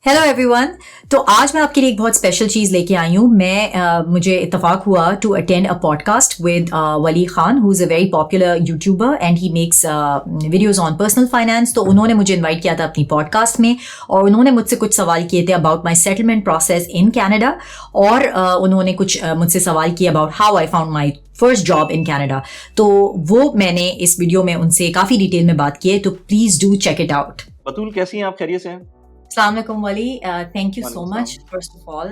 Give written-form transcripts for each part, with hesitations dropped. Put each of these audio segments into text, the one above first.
Hello everyone. तो आज मैं आपके लिए एक बहुत स्पेशल चीज़ लेके आई हूँ। मुझे इत्तेफाक हुआ to attend a podcast with Wali Khan, who is a very popular YouTuber and he makes videos on personal finance. तो उन्होंने मुझे इनवाइट किया था अपनी पॉडकास्ट में और उन्होंने मुझसे कुछ सवाल किए थे about my settlement process in Canada और उन्होंने कुछ मुझसे सवाल किए about how I found my first job in Canada. तो वो मैंने इस वीडियो में उनसे काफ़ी डिटेल में बात की है, तो please do check it out. Batool कैसी हैं आप? खैरियत से हैं? अस्सलाम वालेकुम वली, थैंक यू सो वालेकुम मच फर्स्ट ऑफ ऑल,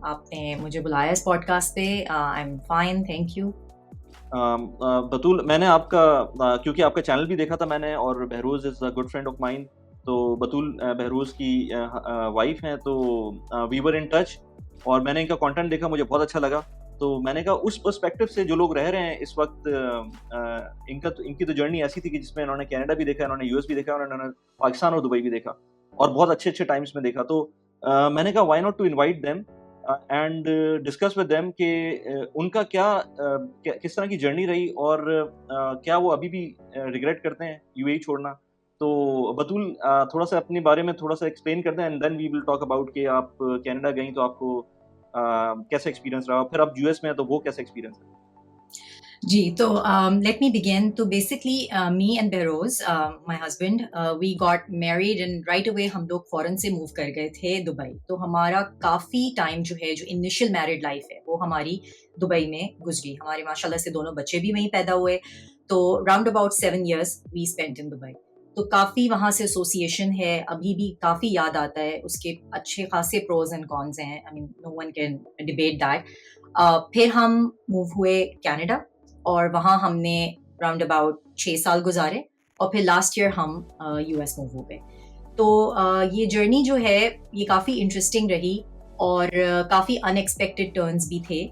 आपने मुझे बुलाया इस पॉडकास्ट पे। I am fine, thank you. Batool, मैंने आपका क्योंकि आपका चैनल भी देखा था मैंने, और Behroz is a good friend of mine. तो बतूल बहरोज़ की वाइफ हैं, तो वी वर इन टच और मैंने इनका कंटेंट देखा, मुझे बहुत अच्छा लगा। तो मैंने कहा उस पर्सपेक्टिव से जो लोग रह रहे हैं इस वक्त, इनकी तो जर्नी ऐसी थी कि जिसमें इन्होंने कनाडा भी देखा, इन्होंने यूएस भी देखा और इन्होंने पाकिस्तान और दुबई भी देखा और बहुत अच्छे टाइम्स में देखा। तो मैंने कहा why not to invite them and discuss with them कि उनका किस तरह की जर्नी रही और क्या वो अभी भी रिग्रेट करते हैं यूएई छोड़ना। तो बतूल थोड़ा सा अपने बारे में थोड़ा सा एक्सप्लेन कर दें and then we will talk about कि आप कनाडा गई तो आपको कैसा एक्सपीरियंस रहा, फिर आप यूएस में हैं तो वो कैसा एक्सपीरियंस है? जी, तो लेट मी बिगिन। तो basically me and Behroz, my husband, we got married and right away हम लोग फॉरेन से मूव कर गए थे दुबई। तो हमारा काफ़ी टाइम जो है, जो इनिशियल मैरिड लाइफ है, वो हमारी दुबई में गुजरी। हमारे माशाल्लाह से दोनों बच्चे भी वहीं पैदा हुए। तो round about 7 years we spent in Dubai. तो काफ़ी वहाँ से एसोसिएशन है, अभी भी काफ़ी याद आता है। उसके अच्छे खासे प्रोज एंड कॉन्स हैं, I mean no one can debate that. फिर हम मूव हुए कनाडा और वहाँ हमने राउंड अबाउट 6 साल गुजारे और फिर लास्ट ईयर हम यूएस मूव हो गए। तो ये जर्नी जो है ये काफ़ी इंटरेस्टिंग रही और काफ़ी अनएक्सपेक्टेड टर्न्स भी थे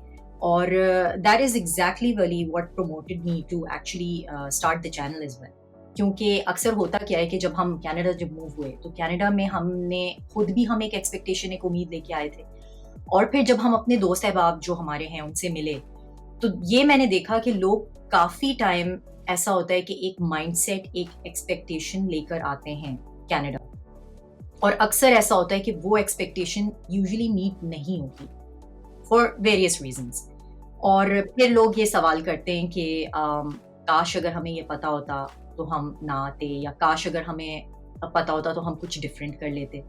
और that is exactly Wali what promoted me to actually start the channel as well. क्योंकि अक्सर होता क्या है कि जब हम कनाडा जब मूव हुए तो कनाडा में हमने खुद भी हम एक एक्सपेक्टेशन, एक उम्मीद लेके आए थे और फिर जब हम अपने दोस्त अहबाब जो हमारे हैं उनसे मिले तो ये मैंने देखा कि लोग काफ़ी टाइम ऐसा होता है कि एक माइंडसेट, एक एक्सपेक्टेशन लेकर आते हैं कनाडा और अक्सर ऐसा होता है कि वो एक्सपेक्टेशन यूजुअली मीट नहीं होती फॉर वेरियस रीजंस। और फिर लोग ये सवाल करते हैं कि काश अगर हमें ये पता होता तो हम ना आते, या काश अगर हमें पता होता तो हम कुछ डिफरेंट कर लेते।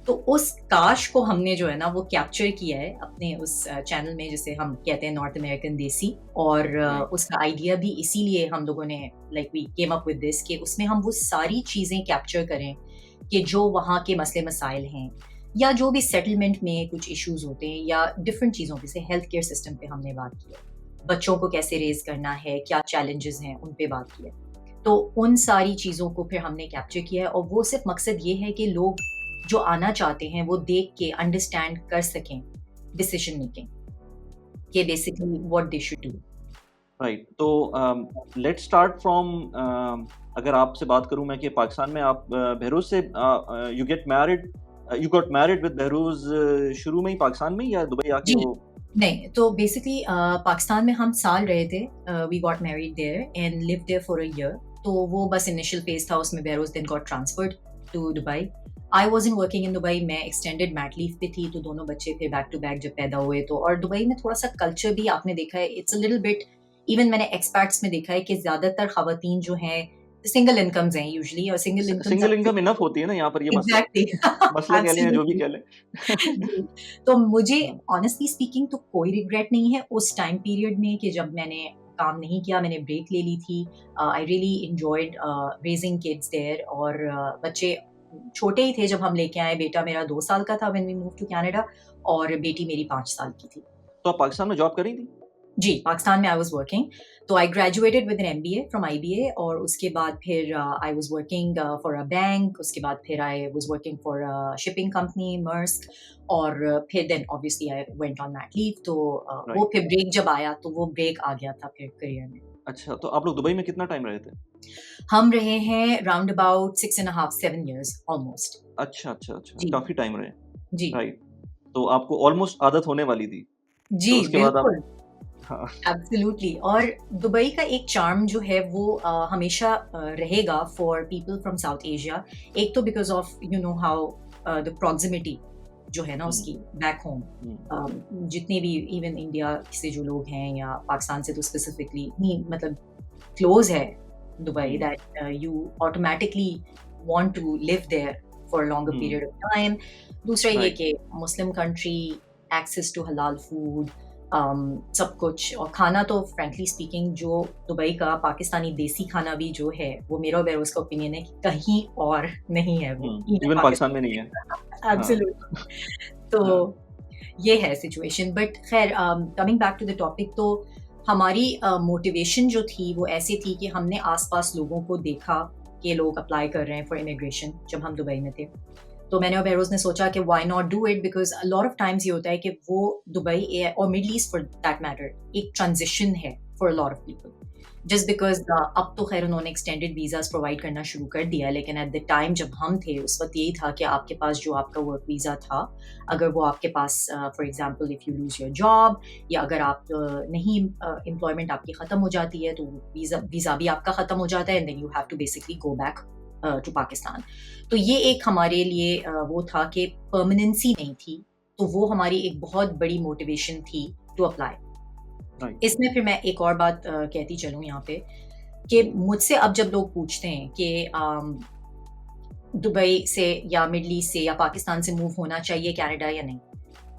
तो उस काश को हमने जो है ना वो कैप्चर किया है अपने उस चैनल में, जिसे हम कहते हैं नॉर्थ अमेरिकन देसी। और उसका आइडिया भी इसीलिए हम लोगों ने like we came up with this कि उसमें हम वो सारी चीज़ें कैप्चर करें कि जो वहाँ के मसले मसाइल हैं या जो भी सेटलमेंट में कुछ इश्यूज होते हैं या डिफरेंट चीज़ों पे, से हेल्थ केयर सिस्टम पे हमने बात की है, बच्चों को कैसे रेज करना है, क्या चैलेंजेस हैं, उन पे बात की है। तो उन सारी चीज़ों को फिर हमने कैप्चर किया है और वो सिर्फ मकसद ये है कि लोग जो आना चाहते हैं वो देख के अंडरस्टैंड कर सकें डिसीजन मेकिंग, कि basically what they should do. Right. तो लेट्स स्टार्ट फ्रॉम, अगर आपसे बात करूं मैं कि पाकिस्तान में आप बहरोज से you got married with Behroz शुरू में ही पाकिस्तान में या दुबई आके जी वो? नहीं, तो बेसिकली पाकिस्तान में हम साल रहे थे, we got married there and live there for a year. तो वो बस इनिशियल फेज था, उसमें Behroz then got transferred to Dubai. I was in working in Dubai, मैं एक्सटेंडेड मैट लीव पे थी। तो दोनों बच्चे फिर बैक टू बैक जब पैदा हुए तो, और दुबई में थोड़ा सा कल्चर भी आपने देखा है, it's a little bit, even मैंने एक्सपर्ट्स में देखा है कि ज्यादातर खवातीन जो हैं सिंगल इनकम्स हैं यूजुअली, और single single income incomes enough होती है ना यहाँ पर, ये मसला एग्जैक्टली मसला कह लें या जो भी कह लें। जी। तो मुझे ऑनेस्टली स्पीकिंग तो कोई रिग्रेट नहीं है उस टाइम पीरियड में कि जब मैंने काम नहीं किया, मैंने ब्रेक ले ली थी। I really enjoyed raising kids there और बच्चे छोटे ही थे जब हम लेके आए। बेटा मेरा 2 साल का था when we move to Canada और बेटी मेरी 5 साल की थी। तो आप पाकिस्तान में जॉब कर रही थी? जी, पाकिस्तान में आई वाज़ वर्किंग। तो I graduated with an MBA from IBA और उसके बाद फिर I was working for a bank. उसके बाद फिर I was working for a shipping company Maersk और फिर then obviously I went on mat leave. तो वो राइट। फिर ब्रेक जब आया तो वो ब्रेक आ गया था फिर करियर में। अच्छा, तो आप लोग दुबई में कितना टाइम रहे थे? हम रहे हैं राउंड अबाउट 6.5 7 years ऑलमोस्ट। अच्छा, जी, काफी टाइम रहे। जी, राइट। तो आपको ऑलमोस्ट आदत होने वाली थी। जी, तो उसके बाद आप, बिल्कुल। हाँ। एब्सोल्युटली। और दुबई का एक चार्म जो है वो हमेशा रहेगा for people from south Asia. एक तो because of you know how the proximity जो है ना हम्म, उसकी बैक होम, जितने भी इवन इंडिया से जो लोग हैं या पाकिस्तान से तो स्पेसिफिकली नहीं, मतलब क्लोज है Dubai, hmm, that you automatically want to live there for a longer hmm, period of time. दूसरा ये राइट, कि Muslim country, access to halal food, सब कुछ, और खाना तो फ्रेंकली स्पीकिंग जो दुबई का पाकिस्तानी देसी खाना भी जो है वो मेरा और बेरोज का ओपिनियन है कि कहीं और नहीं है वो, इवन इवन पाकिस्तान में नहीं है। पाकिस्तान। हाँ, एब्सोल्युटली। तो हाँ, ये है सिचुएशन, बट खैर coming back to the topic, तो हमारी मोटिवेशन जो थी वो ऐसी थी कि हमने आसपास लोगों को देखा कि लोग अप्लाई कर रहे हैं फॉर इमिग्रेशन जब हम दुबई में थे। तो मैंने और बेरोज ने सोचा कि why not do it, because a lot of times ये होता है कि वो दुबई और middle east for that matter एक ट्रांजिशन है for a lot of people, just because अब तो खैर उन्होंने एक्सटेंडेड वीजाज प्रोवाइड करना शुरू कर दिया, लेकिन एट द टाइम जब हम थे उस वक्त यही था कि आपके पास जो आपका वर्क वीज़ा था, अगर वो आपके पास for example if you lose your job, या अगर आप नहीं एम्प्लॉयमेंट आपकी ख़त्म हो जाती है तो वीज़ा भी आपका ख़त्म हो जाता है, and then you have to basically go back to Pakistan. तो ये एक हमारे लिए वो था कि परमानेंसी नहीं थी, तो वो हमारी एक बहुत बड़ी मोटिवेशन थी टू अप्लाई। राइट, इसमें फिर मैं एक और बात कहती चलूँ यहाँ पे, कि मुझसे अब जब लोग पूछते हैं कि दुबई से या मिडल ईस्ट से या पाकिस्तान से मूव होना चाहिए कनाडा या नहीं,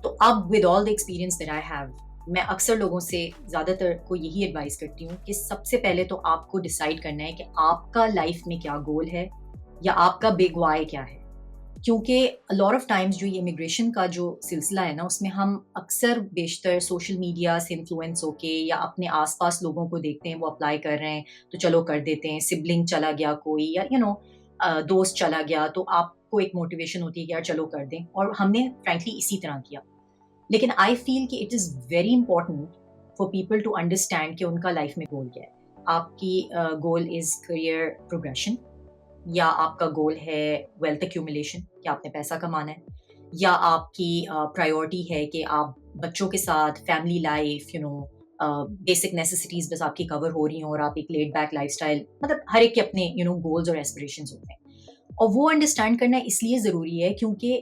तो अब with all the experience that I have, मैं अक्सर लोगों से ज़्यादातर को यही एडवाइस करती हूँ कि सबसे पहले तो आपको डिसाइड करना है कि आपका लाइफ में क्या गोल है या आपका बिग वाई क्या है। क्योंकि लॉट ऑफ टाइम्स जो ये इमिग्रेशन का जो सिलसिला है ना, उसमें हम अक्सर बेशतर सोशल मीडिया से इन्फ्लुएंस होके या अपने आसपास लोगों को देखते हैं वो अप्लाई कर रहे हैं तो चलो कर देते हैं, सिबलिंग चला गया कोई, या दोस्त चला गया तो आपको एक मोटिवेशन होती है कि यार चलो कर दें, और हमने फ्रैंकली इसी तरह किया। लेकिन आई फील कि it is very important for people to understand कि उनका लाइफ में गोल क्या है। आपकी गोल इज़ करियर प्रोग्रेशन, या आपका गोल है वेल्थ एक्यूमुलेशन कि आपने पैसा कमाना है, या आपकी प्रायोरिटी है कि आप बच्चों के साथ फैमिली लाइफ, बेसिक नेसेसिटीज बस आपकी कवर हो रही हैं और आप एक लेड बैक लाइफस्टाइल, मतलब हर एक के अपने गोल्स और एस्पिरेशंस होते हैं। और वो अंडरस्टैंड करना इसलिए ज़रूरी है क्योंकि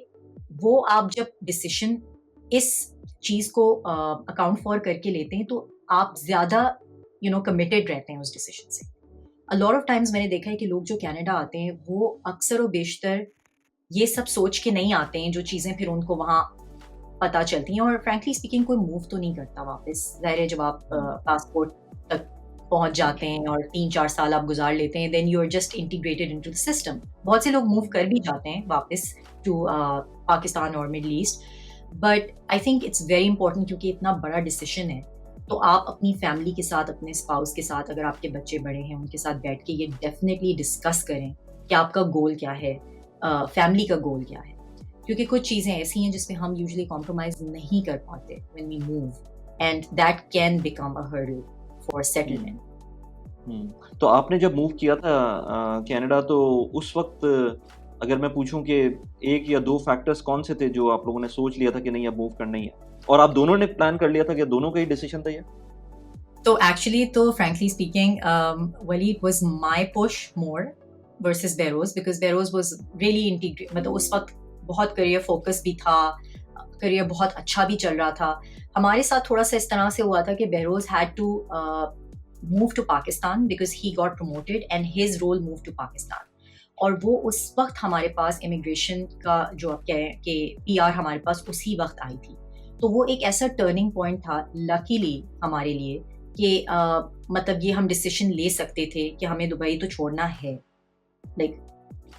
वो आप जब डिसीशन इस चीज़ को अकाउंट फॉर करके लेते हैं तो आप ज़्यादा कमिटेड रहते हैं उस डिसीजन से। अ लॉट ऑफ टाइम्स मैंने देखा है कि लोग जो कनाडा आते हैं वो अक्सर और बेशतर ये सब सोच के नहीं आते हैं, जो चीज़ें फिर उनको वहाँ पता चलती हैं, और फ्रैंकली स्पीकिंग कोई मूव तो नहीं करता वापस। ज़ाहिर है जब आप पासपोर्ट तक पहुँच जाते हैं और 3-4 साल आप गुज़ार लेते हैं, then you are just integrated into the system. बहुत से लोग मूव कर भी जाते हैं वापस टू पाकिस्तान और middle east, but I think it's very important क्योंकि इतना बड़ा डिसीजन है, तो आप अपनी फैमिली के साथ, अपने स्पाउस के साथ, अगर आपके बच्चे बड़े हैं उनके साथ बैठ के ये डेफिनेटली डिस्कस करें कि आपका गोल क्या है, फैमिली का गोल क्या है। क्योंकि कुछ चीज़ें ऐसी हैं जिसमें हम यूजुअली कॉम्प्रोमाइज नहीं कर पाते when we move, and that can become a hurdle for settlement. तो आपने जब मूव किया था कनाडा, तो उस वक्त अगर मैं पूछूं कि एक या दो फैक्टर्स कौन से थे जो आप लोगों ने सोच लिया था कि नहीं अब मूव करना ही है, और आप दोनों ने प्लान कर लिया था कि दोनों का ही डिसीजन था ये? तो एक्चुअली तो frankly speaking Wali it was my push more versus bureaus, because bureaus was really integrate, मतलब उस वक्त बहुत करियर फोकस भी था, करियर बहुत अच्छा भी चल रहा था। हमारे साथ थोड़ा सा इस तरह से हुआ था कि Behroz had to move to Pakistan because he got promoted and his role move to Pakistan, और वो उस वक्त हमारे पास इमिग्रेशन का जो आप कहें कि पीआर हमारे पास उसी वक्त आई थी। तो वो एक ऐसा टर्निंग पॉइंट था लकीली हमारे लिए कि मतलब ये हम डिसीजन ले सकते थे कि हमें दुबई तो छोड़ना है। लाइक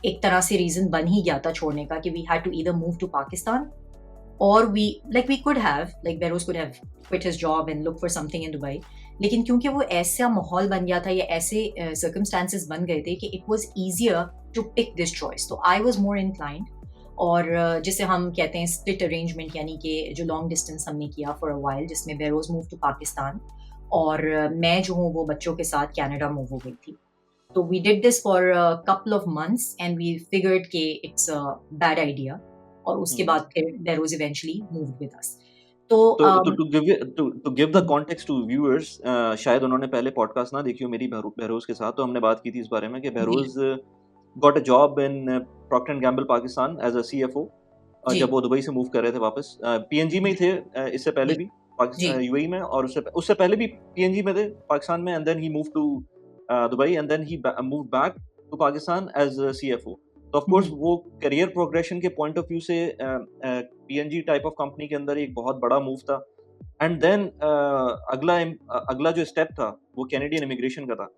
एक तरह से रीजन बन ही गया था छोड़ने का कि we had to either move to Pakistan, और we could have, like Beros could have quit his job and look for something in Dubai, लेकिन क्योंकि वो ऐसा माहौल बन गया था या ऐसे circumstances बन गए थे कि it was easier to pick this choice, तो I was more inclined, और जिसे हम कहते हैं स्प्लिट अरेंजमेंट, यानी कि जो लॉन्ग डिस्टेंस हमने किया फॉर अ वाइल, जिसमें बेरोज मूव टू पाकिस्तान और मैं जो हूँ वो बच्चों के साथ कनाडा मूव हो गई थी। तो we did this for a couple of months and we figured कि इट्स अ बैड आइडिया, और उसके हम्म। बाद फिर Behroz eventually moved with us. तो तो to give the context to viewers, शायद उन्होंने पहले पॉडकास्ट ना देखी हो मेरी बहरोज के साथ, तो हमने बात की थी इस बारे में कि जी Behroz got a job in Procter and Gamble Pakistan as a CFO, जी जब वो दुबई से मूव कर रहे थे वापस। PNG में ही थे इससे पहले जी भी जी UAE में, और उससे पहले भी PNG में थे पाकिस्तान में, and then he move to Dubai, and then he move back to Pakistan as CFO। तो ऑफ कोर्स हम्म, वो करियर प्रोग्रेशन के पॉइंट ऑफ व्यू से PNG टाइप ऑफ कंपनी के अंदर एक बहुत बड़ा मूव था। एंड देन अगला जो स्टेप था वो कैनेडियन इमिग्रेशन का था,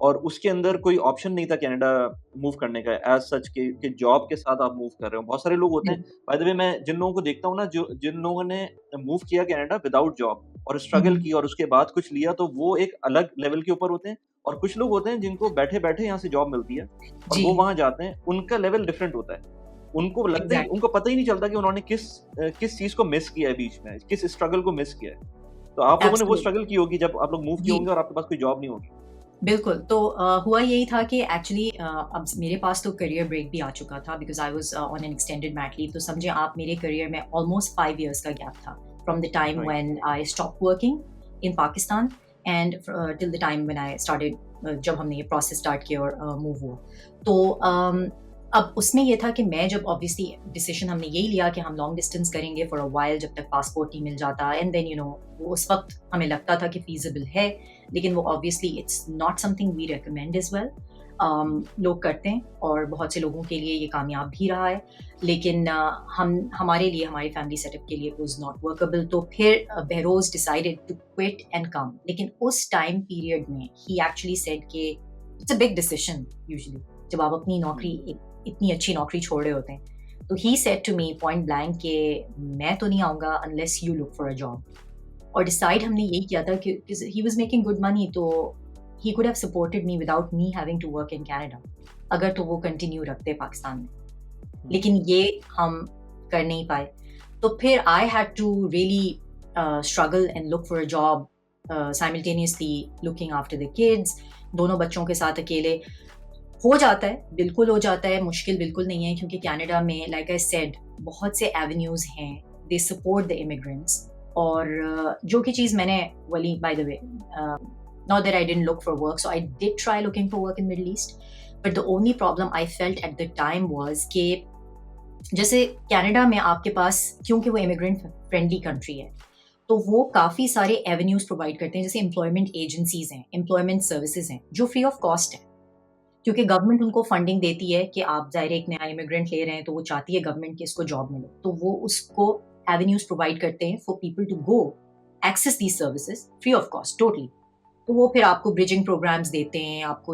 और उसके अंदर कोई ऑप्शन नहीं था कनाडा मूव करने का एज सच कि जॉब के साथ आप मूव कर रहे हो। बहुत सारे लोग होते हैं, बिल्कुल, बाय द वे, मैं जिन लोगों को देखता हूँ ना, जो जिन लोगों ने मूव किया कनाडा विदाउट जॉब और स्ट्रगल हम्म, की और उसके बाद कुछ लिया, तो वो एक अलग लेवल के ऊपर होते हैं। और कुछ लोग होते हैं जिनको बैठे बैठे यहाँ से जॉब मिलती है और जी वो वहां जाते हैं, उनका लेवल डिफरेंट होता है। उनको लगता ही, एग्जैक्ट उनको पता ही नहीं चलता कि उन्होंने किस चीज को मिस किया है, बीच में किस स्ट्रगल को मिस किया है। तो आप लोगों ने वो एब्सोल्युटली स्ट्रगल की होगी जब आप लोग मूव किए जी होंगे और आपके पास कोई जॉब नहीं होगी। बिल्कुल, तो हुआ यही था कि एक्चुअली अब मेरे पास तो करियर ब्रेक भी आ चुका था because I was on an extended mat leave, तो समझिए आप मेरे करियर में ऑलमोस्ट 5 इयर्स का गैप था from the time right. When I stopped working in Pakistan and till the time when I started जब हमने ये प्रोसेस स्टार्ट किया और मूव हुआ। तो अब उसमें ये था कि मैं जब ऑब्वियसली डिसीजन हमने यही लिया कि हम लॉन्ग डिस्टेंस करेंगे फॉर अ व्हाइल जब तक पासपोर्ट नहीं मिल जाता, एंड देन वो उस वक्त हमें लगता था कि फीजिबल है, लेकिन वो obviously it's not something we recommend as well. लोग करते हैं और बहुत से लोगों के लिए ये कामयाब भी रहा है, लेकिन हमारे लिए, हमारी फैमिली सेटअप के लिए इट वाज नॉट वर्केबल। तो फिर Behroz decided to quit and come, लेकिन उस टाइम पीरियड में ही एक्चुअली सेड कि it's a big decision usually जब आप अपनी नौकरी, इतनी अच्छी नौकरी छोड़ रहे होते हैं। तो he said to me point blank कि मैं तो नहीं आऊँगा unless you look for a job. और डिसाइड हमने यही किया था कि he was making good money, तो he could have supported me without me having to work in Canada, अगर तो वो कंटिन्यू रखते पाकिस्तान में, लेकिन ये हम कर नहीं पाए। तो फिर I had to really struggle and look for a job simultaneously looking after the kids. दोनों बच्चों के साथ अकेले हो जाता है, बिल्कुल हो जाता है, मुश्किल बिल्कुल नहीं है, क्योंकि कनाडा में लाइक आई सेड बहुत से एवेन्यूज हैं, दे सपोर्ट द इमिग्रेंट्स। और जो की चीज़ मैंने वली by the way, not that I didn't look for work, so I did try looking for work in Middle East, but the only problem I felt at the time was कि जैसे Canada में आपके पास, क्योंकि वो immigrant friendly country है, तो वो काफ़ी सारे एवेन्यूज प्रोवाइड करते हैं, जैसे एम्प्लॉयमेंट एजेंसीज हैं, एम्प्लॉयमेंट सर्विसेज हैं, जो फ्री ऑफ कॉस्ट है, क्योंकि गवर्नमेंट उनको फंडिंग देती है कि आप ज़ाहिर एक नया इमिग्रेंट ले रहे हैं, तो वो चाहती है गवर्नमेंट कि इसको जॉब मिले, तो वो उसको एवेन्यूज प्रोवाइड करते हैं for people to go access these services free of cost totally. तो वो फिर आपको ब्रिजिंग प्रोग्राम्स देते हैं, आपको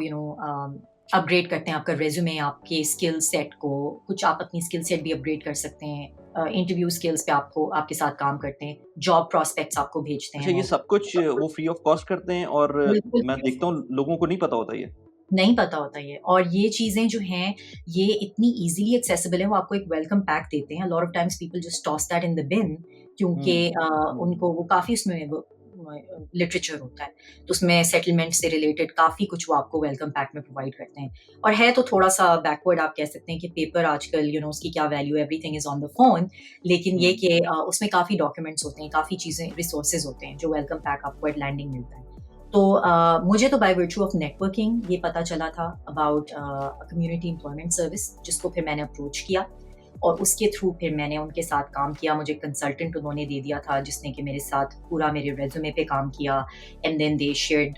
अपग्रेड करते हैं आपका रेज्यूमे, आपके स्किल सेट को, कुछ आप अपनी स्किल सेट भी अपग्रेड कर सकते हैं, इंटरव्यू स्किल्स पे आपको आपके साथ काम करते हैं, जॉब प्रॉस्पेक्ट्स आपको भेजते अच्छा, हैं, ये और सब कुछ सब वो कुछ फ्री ऑफ कॉस्ट करते हैं, और बिल्कुल मैं फ्री ऑफ देखता कॉस्ट। हूँ लोगों को नहीं पता होता ये। नहीं पता होता ये, और ये चीज़ें जो हैं, ये इतनी ईज़िली एक्सेसिबल है, वो आपको एक वेलकम पैक देते हैं। Lot of times people just toss that in the bin, क्योंकि हुँ, उनको वो काफ़ी उसमें वो लिटरेचर होता है, तो उसमें सेटलमेंट से रिलेटेड काफ़ी कुछ वो आपको वेलकम पैक में प्रोवाइड करते हैं। और है तो थोड़ा-सा बैकवर्ड, आप कह सकते हैं कि पेपर आजकल उसकी क्या वैल्यू है, everything is on the phone, लेकिन ये हुँ। कि उसमें काफ़ी डॉक्यूमेंट्स होते हैं, काफ़ी चीज़ें, रिसोर्सेज़ होते हैं, जो वेलकम पैक आपको एट लैंडिंग मिलता है। तो मुझे तो बाय वर्च्यू ऑफ नेटवर्किंग ये पता चला था अबाउट कम्युनिटी एम्प्लॉयमेंट सर्विस, जिसको फिर मैंने अप्रोच किया, और उसके थ्रू फिर मैंने उनके साथ काम किया। मुझे कंसल्टेंट उन्होंने दे दिया था, जिसने कि मेरे साथ पूरा मेरे रेज्यूमे पे काम किया, and then they shared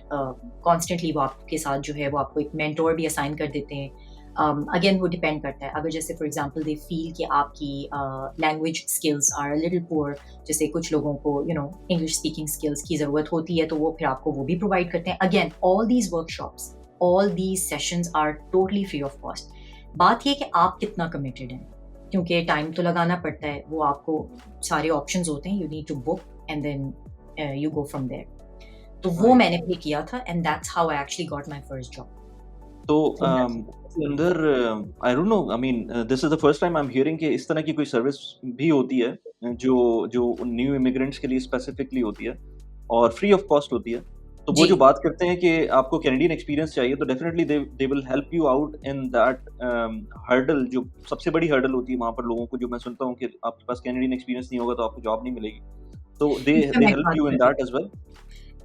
constantly, वो आपके साथ जो है वो आपको एक मेंटोर भी असाइन कर देते हैं। अगेन वो डिपेंड करता है, अगर जैसे फॉर एग्जांपल दे फील कि आपकी language skills are a little poor, जैसे कुछ लोगों को इंग्लिश स्पीकिंग स्किल्स की ज़रूरत होती है, तो वो फिर आपको वो भी प्रोवाइड करते हैं। Again all these workshops, all these sessions are totally free of cost. बात ये कि आप कितना कमिटेड हैं, क्योंकि टाइम तो लगाना पड़ता है, वो आपको सारे ऑप्शंस होते हैं, you need to book and then you go from there. तो वो राइट। मैंने भी किया था, and that's how I actually got my first job. तो सो दैट्स इसके अंदर I don't know, I mean this is the first time I am hearing कि इस तरह की कोई सर्विस भी होती है, जो जो न्यू इमिग्रेंट्स के लिए स्पेसिफिकली होती है और फ्री ऑफ कॉस्ट होती है। तो वो जी जो बात करते हैं कि आपको कैनेडियन एक्सपीरियंस चाहिए, तो definitely they will help you out in that hurdle, जो सबसे बड़ी हर्डल होती है वहाँ पर लोगों को, जो मैं सुनता हूँ कि आपके पास कैनेडियन एक्सपीरियंस नहीं होगा तो आपको जॉब नहीं मिलेगी। तो दे इसमें दे मैं एक हेल्प बात यू इन कर दूँ, दैट एज़ वेल?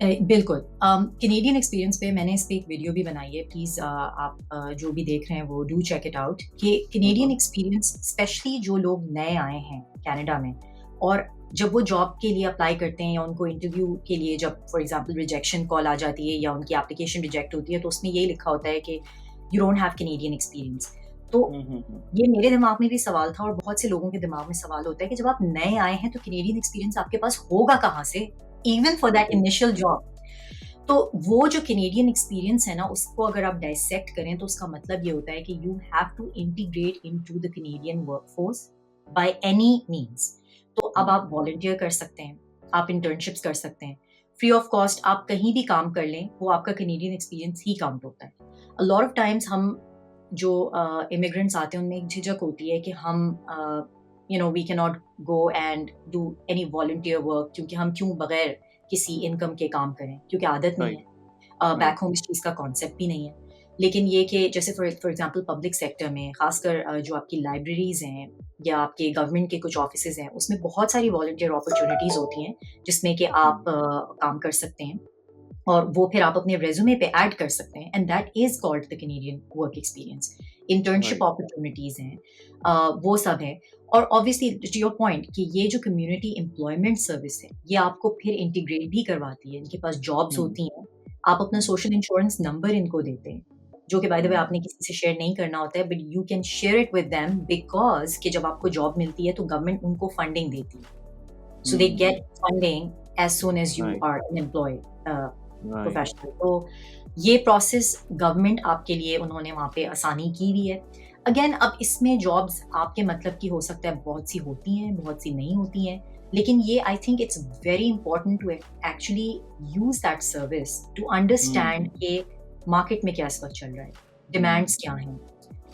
बिल्कुल। कैनेडियन एक्सपीरियंस पे मैंने इस पे एक वीडियो भी बनाई है, प्लीज़ आप जो भी देख रहे हैं वो डू चेक इट आउट कि कैनेडियन हम्म। एक्सपीरियंस स्पेशली जो लोग नए आए हैं कनाडा में और जब वो जॉब के लिए अप्लाई करते हैं या उनको इंटरव्यू के लिए जब फॉर एग्जांपल रिजेक्शन कॉल आ जाती है या उनकी एप्लीकेशन रिजेक्ट होती है तो उसमें यही लिखा होता है कि you don't have Canadian experience. तो हम्म। ये मेरे दिमाग में भी सवाल था और बहुत से लोगों के दिमाग में सवाल होता है कि जब आप नए आए हैं तो कैनेडियन एक्सपीरियंस आपके पास होगा कहाँ से, इवन फॉर दैट बिल्कुल। Initial job. तो वो जो कैनेडियन एक्सपीरियंस है ना उसको अगर आप डाइसेक्ट करें तो उसका मतलब ये होता है कि you have to integrate into the Canadian workforce by any means. तो अब आप वॉलंटियर कर सकते हैं, आप इंटर्नशिप्स कर सकते हैं, फ्री ऑफ कॉस्ट आप कहीं भी काम कर लें, वो आपका कैनेडियन एक्सपीरियंस ही काउंट होता है। अ लॉट ऑफ टाइम्स हम जो इमिग्रेंट्स आते हैं उनमें एक झिझक होती है कि हम we can not go and do any volunteer work, क्योंकि हम क्यों बगैर किसी इनकम के काम करें, क्योंकि आदत नहीं राइट। है। राइट। बैक होम इस चीज़ का कॉन्सेप्ट भी नहीं है। लेकिन ये कि जैसे फॉर एग्जांपल पब्लिक सेक्टर में खासकर जो आपकी लाइब्रेरीज हैं या आपके गवर्नमेंट के कुछ ऑफिसेज हैं उसमें बहुत सारी वॉलंटियर अपॉर्चुनिटीज होती हैं जिसमें कि आप काम कर सकते हैं और वो फिर आप अपने रेज्यूमे पे ऐड कर सकते हैं, and that is called the Canadian work experience. Internship right. Opportunities हैं, वो सब है। और ऑब्वियसली टू योर पॉइंट कि ये जो कम्युनिटी एम्प्लॉयमेंट सर्विस है ये आपको फिर इंटीग्रेट भी करवाती है, इनके पास जॉब्स हम्म। होती हैं, आप अपना सोशल इंश्योरेंस नंबर इनको देते हैं जो कि बाय द वे हम्म। आपने किसी से शेयर नहीं करना होता है, but you can share it with them because कि जब आपको जॉब मिलती है तो गवर्नमेंट उनको फंडिंग देती है, so they hmm. Get funding as soon as you right. Are an employ right. Professional. तो ये प्रोसेस गवर्नमेंट आपके लिए उन्होंने वहाँ पे आसानी की हुई है। अगेन अब इसमें जॉब्स आपके मतलब की हो सकता है बहुत सी होती हैं, बहुत सी नहीं होती हैं, लेकिन ये I think it's very important to actually use that service to understand hmm. कि मार्केट में क्या इस वक्त चल रहा है, हम्म। डिमांड्स क्या हैं,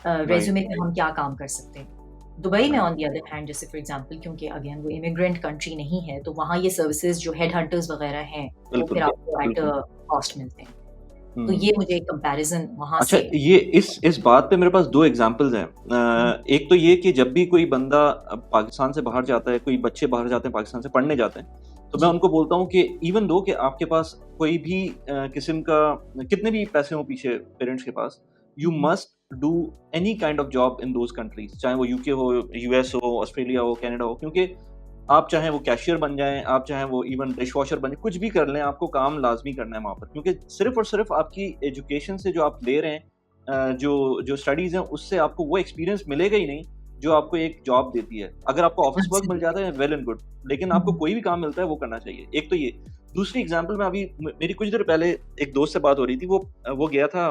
राइट। रेज्यूमे पे हम क्या काम कर सकते हैं। दुबई में right. On the other hand जैसे फॉर एग्जांपल क्योंकि अगेन वो इमिग्रेंट कंट्री नहीं है तो वहाँ ये सर्विसेज जो हेड हंटर्स वगैरह हैं वो बिल्कुल। फिर आपको एट बिल्कुल। कॉस्ट मिलते हैं। तो हम्म। ये मुझे एक कंपैरिजन वहाँ अच्छा, से। ये इस बात पे मेरे पास 2 एग्ज़ाम्पल्स हैं। हुँ, एक तो ये कि जब भी कोई बंदा पाकिस्तान से बाहर जाता है, कोई बच्चे बाहर जाते हैं पाकिस्तान से पढ़ने जाते हैं, तो मैं जी। उनको बोलता हूँ कि इवन दो कि आपके पास कोई भी किस्म का कितने भी पैसे हों पीछे पेरेंट्स के पास, you hmm, must do any kind of job in those countries, चाहे वो यूके हो, यूएस हो, ऑस्ट्रेलिया हो, कनाडा हो, क्योंकि आप चाहे वो कैशियर बन जाएँ, आप चाहे वो इवन डिशवॉशर बन जाएँ, कुछ भी कर लें, आपको काम लाज़मी करना है वहाँ पर। क्योंकि सिर्फ़ और सिर्फ़ आपकी एजुकेशन से जो आप ले रहे हैं, जो स्टडीज़ हैं, उससे आपको वो एक्सपीरियंस मिलेगा ही नहीं, जो आपको एक जॉब देती है। अगर आपको ऑफ़िस वर्क मिल एब्सोल्युटली। जाता है, वेल एंड गुड, लेकिन हुँ, आपको हुँ, कोई भी काम मिलता है, वो करना चाहिए। एक तो ये। दूसरी एग्ज़ाम्पल मैं अभी मेरी कुछ देर पहले एक दोस्त से बात हो रही थी, वो गया था।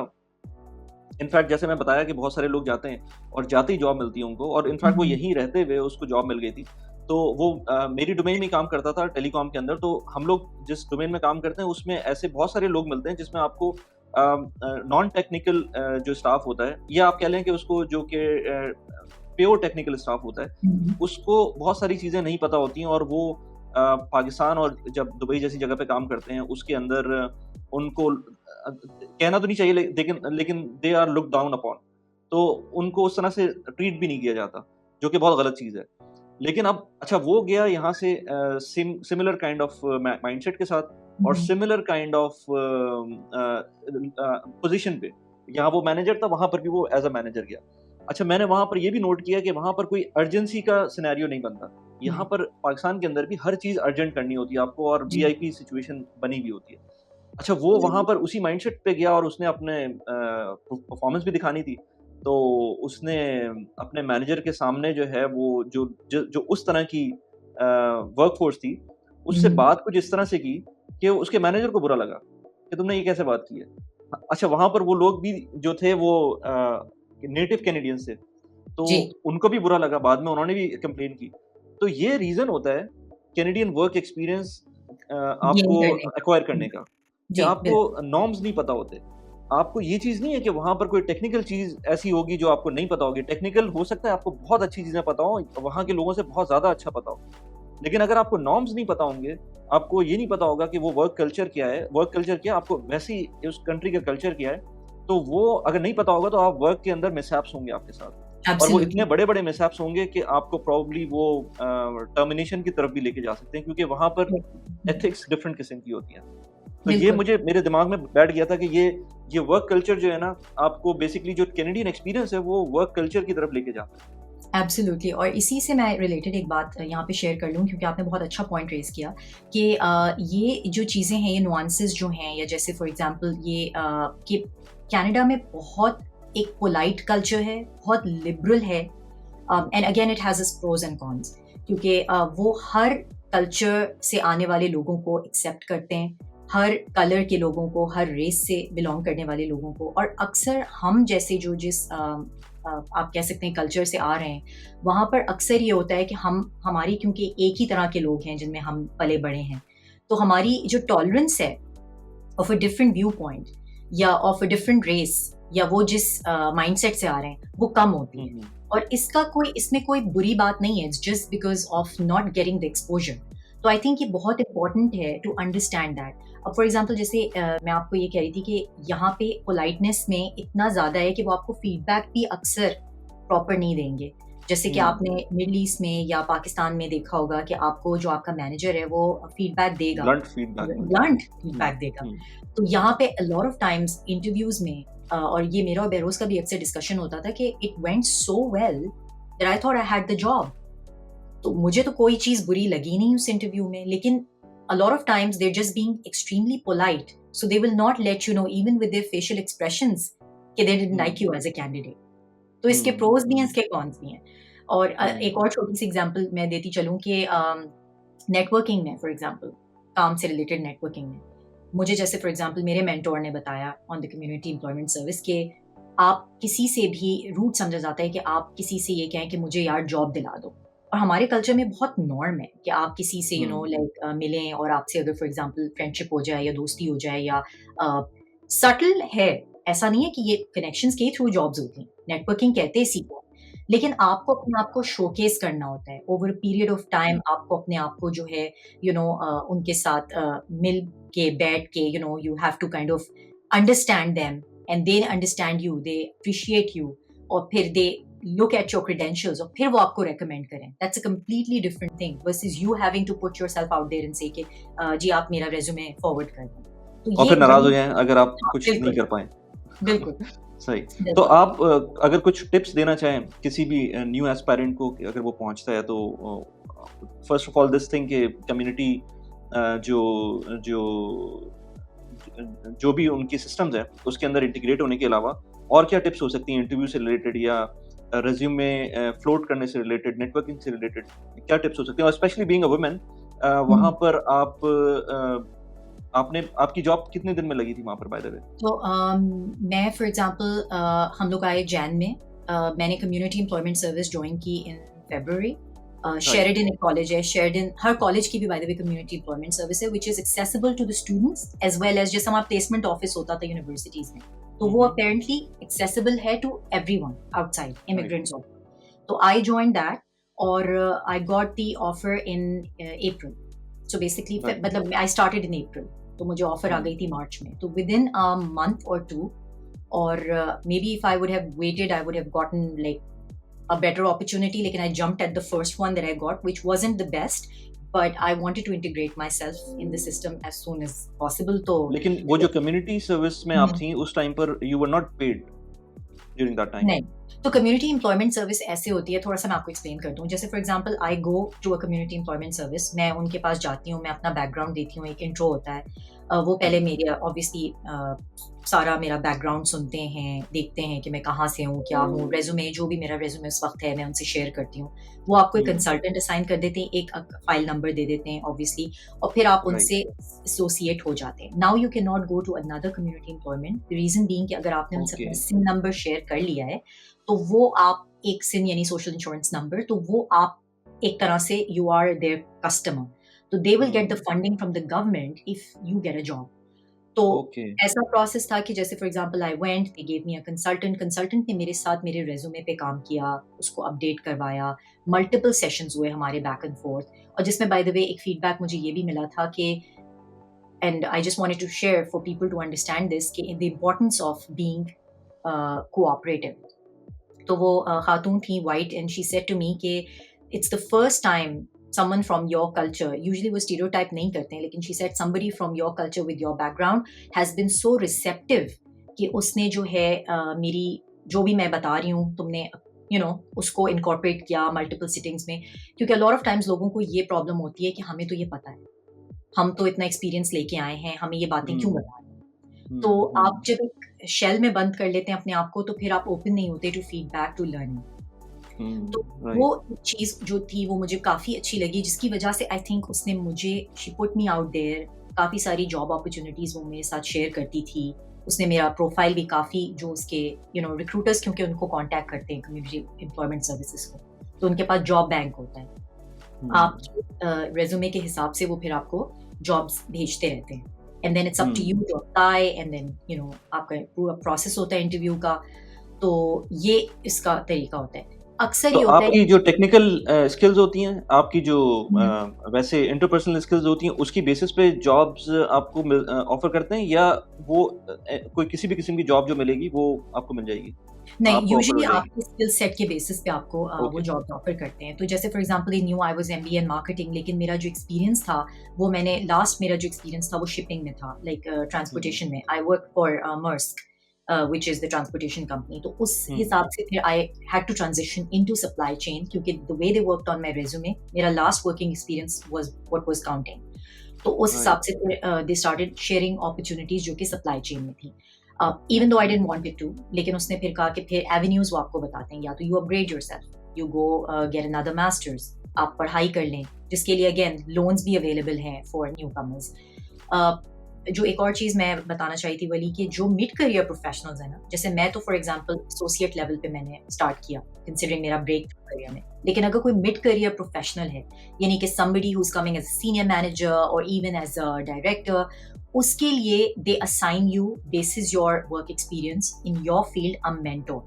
इनफैक्ट जैसे मैं बताया कि बहुत सारे लोग जाते हैं और जाते ही जॉब मिलती है उनको, और हुँ, इनफैक्ट वो हुँ, यहीं रहते हुए उसको जॉब मिल गई थी। तो वो मेरी डोमेन में ही काम करता था टेलीकॉम के अंदर, तो हम लोग जिस डोमेन में काम करते हैं उसमें ऐसे बहुत सारे लोग मिलते हैं जिसमें आपको नॉन टेक्निकल जो स्टाफ होता है, या आप कह लें कि उसको जो कि प्योर टेक्निकल स्टाफ होता है, हुँ, उसको बहुत सारी चीज़ें नहीं पता होती हैं, और वो पाकिस्तान और जब दुबई जैसी जगह पे काम करते हैं उसके अंदर उनको कहना तो नहीं चाहिए, लेकिन they are looked down upon. तो उनको उस तरह से ट्रीट भी नहीं किया जाता, जो कि बहुत गलत चीज़ है। लेकिन अब अच्छा, वो गया यहाँ से सिमिलर काइंड ऑफ माइंडसेट के साथ हुँ, और हुँ, सिमिलर काइंड ऑफ पोजीशन पे। यहाँ वो मैनेजर था, वहाँ पर भी वो एज़ अ मैनेजर गया। अच्छा, मैंने वहाँ पर ये भी नोट किया कि वहाँ पर कोई अर्जेंसी का सिनेरियो नहीं बनता। यहाँ हुँ, पर पाकिस्तान के अंदर भी हर चीज़ अर्जेंट करनी होती है आपको, और जी। वीआईपी सिचुएशन बनी हुई होती है। अच्छा, वो वहाँ पर उसी माइंडसेट पे गया और उसने अपने परफ़ॉर्मेंस भी दिखानी थी। तो उसने अपने मैनेजर के सामने जो है वो जो उस तरह की वर्कफ़ोर्स थी, हुँ, उससे हुँ, बात कुछ इस तरह से की कि उसके मैनेजर को बुरा लगा कि तुमने ये कैसे बात की है। अच्छा, वहाँ पर वो लोग भी जो थे वो नेटिव कैनेडियंस थे, तो जी। उनको भी बुरा लगा, बाद में उन्होंने भी कंप्लेन की। तो ये रीज़न होता है कैनेडियन वर्क एक्सपीरियंस गेन आपको करने का। एक्वायर हुँ, करने का, कि जी, आपको बिल्कुल। नॉर्म्स नहीं पता होते। आपको ये चीज़ नहीं है कि वहाँ पर कोई टेक्निकल चीज़ ऐसी होगी जो आपको नहीं पता होगी। टेक्निकल हो सकता है आपको बहुत अच्छी चीज़ें पता हो, वहाँ के लोगों से बहुत ज़्यादा अच्छा पता हो। लेकिन अगर आपको नॉर्म्स नहीं पता होंगे, आपको ये नहीं पता होगा कि वो वर्क कल्चर क्या है, वर्क कल्चर क्या है, आपको वैसे ही उस कंट्री का कल्चर क्या है, तो वो अगर नहीं पता होगा तो आप वर्क के अंदर मिसहैप्स होंगे आपके साथ। और वो इतने एब्सोल्युटली। बड़े-बड़े मिसहैप्स होंगे कि आपको प्रोबब्ली वो टर्मिनेशन की तरफ भी लेके जा सकते हैं, क्योंकि वहाँ पर हुँ, एथिक्स डिफरेंट किस्म की होती हैं। तो ये बिल्कुल। मुझे मेरे दिमाग में बैठ गया था कि ये वर्क कल्चर जो है ना, आपको बेसिकली जो कैनेडियन एक्सपीरियंस है वो वर्क कल्चर की तरफ लेके जाता है। एब्सोल्युटली, और इसी से मैं रिलेटेड एक बात यहाँ पे शेयर कर लूँ, क्योंकि आपने बहुत अच्छा पॉइंट रेज़ किया कि ये जो चीज़ें हैं, ये नुआंसेस जो हैं, या जैसे फॉर एग्ज़ाम्पल ये कि कनाडा में बहुत एक पोलाइट कल्चर है, बहुत लिबरल है, and again it has its pros and cons, क्योंकि वो हर कल्चर से आने वाले लोगों को एक्सेप्ट करते हैं, हर कलर के लोगों को, हर रेस से बिलोंग करने वाले लोगों को, और अक्सर हम जैसे जो जिस आप कह सकते हैं कल्चर से आ रहे हैं, वहाँ पर अक्सर ये होता है कि हमारी, क्योंकि एक ही तरह के लोग हैं जिनमें हम पले बड़े हैं, तो हमारी जो टॉलरेंस है of a different view point या ऑफ अ डिफरेंट रेस, या वो जिस माइंडसेट से आ रहे हैं, वो कम होती है। और इसमें कोई बुरी बात नहीं है, it's just because of not getting the exposure. तो आई थिंक ये बहुत इंपॉर्टेंट है टू अंडरस्टैंड दैट। अब फॉर एग्जाम्पल जैसे मैं आपको ये कह रही थी कि यहाँ पे पोलाइटनेस में इतना ज़्यादा है कि वो आपको फीडबैक भी अक्सर प्रॉपर नहीं देंगे। जैसे कि आपने मिडल ईस्ट में या पाकिस्तान में देखा होगा कि आपको जो आपका मैनेजर है वो फीडबैक देगा, ब्लंट फीडबैक देगा। तो यहाँ पे अ लॉट ऑफ टाइम्स इंटरव्यूज में और ये मेरा और बहरोज का भी अक्सर डिस्कशन होता था कि it went so well that I thought I had the job. तो मुझे तो कोई चीज बुरी लगी नहीं उस इंटरव्यू में, लेकिन a lot of times they're just being extremely polite, so they will not let you know even with their facial expressions कि they didn't like you as a candidate। तो इसके प्रोज भी हैं, इसके कॉन्स भी हैं। और एक और छोटी सी एग्जांपल मैं देती चलूं कि नेटवर्किंग में, फॉर एग्जांपल काम से रिलेटेड नेटवर्किंग में, मुझे जैसे फॉर एग्जांपल मेरे मेंटोर ने बताया on the community employment service कि आप किसी से भी रूट समझा जाता है कि आप किसी से ये कहें कि मुझे यार जॉब दिला दो। और हमारे कल्चर में बहुत नॉर्म है कि आप किसी से यू नो लाइक मिलें और आपसे अगर फॉर एग्जांपल फ्रेंडशिप हो जाए या दोस्ती हो जाए, या सटल है, ऐसा नहीं है कि ये कनेक्शंस के थ्रू जॉब्स होती हैं, नेटवर्किंग कहते हैं इसी को, लेकिन आपको अपने आप को शोकेस करना होता है over a period of time. आपको अपने आप को जो है उनके साथ मिल के बैठ के you have to kind of understand them and they understand you, they appreciate you, और फिर दे look at your credentials और फिर वो आपको recommend करें। That's a completely different thing versus you having to put yourself out there and say कि जी आप मेरा resume forward कर दें। तो और ये फिर नाराज हो जाएं अगर आप कुछ नहीं बिल्कुल कर पाए। बिल्कुल सही। तो बिल्कुल। आप अगर कुछ टिप्स देना चाहें किसी भी न्यू एस्पायरेंट को कि अगर वो पहुंचता है, तो first of all this thing कि कम्युनिटी जो जो जो भी उनकी सिस्टम्स हैं उसके अंदर इंटीग्रेट होने के अलावा और क्या टिप्स हो सकती हैं इंटरव्यू से रिलेटेड या रेज्यूमे फ्लोट करने से रिलेटेड, नेटवर्किंग से रिलेटेड, क्या टिप्स हो सकते हैं? और स्पेशली बीइंग अ वुमन, वहाँ पर आपकी जॉब कितने दिन में लगी थी वहाँ पर, बाय द वे? तो मैं फॉर एग्जांपल हम लोग आए जैन में, मैंने कम्युनिटी एम्प्लॉयमेंट सर्विस ज्वाइन की इन फरवरी। शेरिडन एक कॉलेज है, शेरिडन हर कॉलेज की भी by the way community employment service है which is accessible to the students as well as जैसे हमारा प्लेसमेंट ऑफिस होता था यूनिवर्सिटीज में, तो वो अपेरेंटली एक्सेसिबल है to everyone outside immigrants also. तो आई जॉइंड दैट और I got the offer in April. So basically मतलब आई स्टार्टेड इन अप्रैल, तो मुझे ऑफर आ गई थी मार्च में। तो विद इन अ मंथ और टू, और may be if I would have waited I would have gotten like a better opportunity, लेकिन I jumped at the first one that I got, which wasn't the best, but I wanted to integrate myself in the system as soon as possible। तो लेकिन वो जो community service में आप थी उस time पर you were not paid during that time? नहीं, तो कम्युनिटी एम्प्लॉयमेंट सर्विस ऐसे होती है, थोड़ा सा मैं आपको एक्सप्लेन कर दूं। जैसे for example I go to a community employment service, मैं उनके पास जाती हूँ, मैं अपना बैकग्राउंड देती हूँ, एक इंट्रो होता है, वो पहले मेरे ऑब्वियसली सारा मेरा बैकग्राउंड सुनते हैं, देखते हैं कि मैं कहाँ से हूँ, क्या हूँ, रेज्यूमे जो भी मेरा रेज्यूमे उस वक्त है मैं उनसे शेयर करती हूँ। वो आपको एक कंसल्टेंट असाइन कर देते हैं, एक फाइल नंबर दे देते हैं ऑब्वियसली, और फिर आप उनसे एसोसिएट हो जाते हैं। Now you can not go to another community employment, the reason being कि अगर आपने उनसे अपना सिम नंबर शेयर कर लिया है, तो वो आप एक सिम यानी सोशल इंश्योरेंस नंबर, तो वो आप एक तरह से यू आर देयर कस्टमर, तो they will get the funding from the government if you get a job. तो ऐसा प्रोसेस था कि जैसे for example I went, they gave me a consultant ने मेरे साथ मेरे रेज्यूमे पे काम किया, उसको अपडेट करवाया, मल्टीपल सेशंस हुए हमारे बैक एंड फोर्थ, और जिसमें बाय द वे एक फीडबैक मुझे ये भी मिला था कि, and I just wanted to share for people to understand this, कि the importance of being cooperative. तो वो खातून थी white, and she said to me कि it's the first time someone from your culture, usually वो stereotype नहीं करते हैं, लेकिन she said somebody from your culture with your background has been so receptive कि उसने जो है मेरी जो भी मैं बता रही हूँ तुमने उसको इनकॉर्पोरेट किया मल्टीपल सिटिंग्स में, क्योंकि लॉट ऑफ टाइम्स लोगों को ये प्रॉब्लम होती है कि हमें तो ये पता है, हम तो इतना एक्सपीरियंस लेके आए हैं, हमें ये बातें क्यों बता रहे हैं। तो आप जब एक शेल में बंद कर लेते हैं अपने आप को, तो फिर आप ओपन नहीं होते टू फीडबैक, टू लर्निंग। तो वो चीज जो थी वो मुझे काफी अच्छी लगी, जिसकी वजह से आई थिंक उसने मुझे, she put me out there, काफी सारी जॉब अपॉर्चुनिटीज वो मेरे साथ शेयर करती थी। उसने मेरा प्रोफाइल भी काफी, जो उसके रिक्रूटर्स क्योंकि उनको कांटेक्ट करते हैं कम्युनिटी एम्प्लॉयमेंट सर्विसेज को, तो उनके पास जॉब बैंक होता है, आपके रेज्यूमे के हिसाब से वो फिर आपको जॉब्स भेजते रहते हैं, and then it's up to you to apply, and then आपका पूरा प्रोसेस होता है इंटरव्यू का। तो ये इसका तरीका होता है। अक्सर तो ये होता है आपकी जो टेक्निकल स्किल्स होती हैं, आपकी जो वैसे इंटरपर्सनल स्किल्स होती हैं, उसकी बेसिस पे जॉब्स आपको ऑफर करते हैं, या वो कोई किसी भी किस्म की जॉब जो मिलेगी वो आपको मिल जाएगी? नहीं, आपको ऑफर यूजुअली हो जाएगी? आपके स्किल सेट के बेसिस पे आपको वो ओके। जॉब ऑफर करते हैं। तो जैसे for example in new I was MBA in marketing, लेकिन मेरा जो एक्सपीरियंस था वो मैंने मेरा जो एक्सपीरियंस था वो शिपिंग में था, लाइक ट्रांसपोर्टेशन में। I work for Maersk which is the transportation company. तो उस हिसाब से फिर I had to transition into supply chain, क्योंकि the way they worked on my resume, मेरा last working experience was what was counting. तो उस हिसाब से फिर they started sharing opportunities जो कि supply chain में थी। Even though I didn't want it to, लेकिन उसने फिर कहा कि फिर avenues वो आपको बताते हैं, या तो you upgrade yourself, you go get another masters, आप पढ़ाई कर लें, जिसके लिए again loans भी available हैं for newcomers. जो एक और चीज़ मैं बताना चाही थी वली, कि जो मिड करियर प्रोफेशनल्स हैं ना, जैसे मैं तो फॉर एग्जांपल एसोसिएट लेवल पे मैंने स्टार्ट किया कंसिडरिंग मेरा ब्रेक करियर में, लेकिन अगर कोई मिड करियर प्रोफेशनल है, यानी कि somebody who is coming as a senior manager और इवन एज अ डायरेक्टर, उसके लिए they assign you basis your work experience in your field a mentor.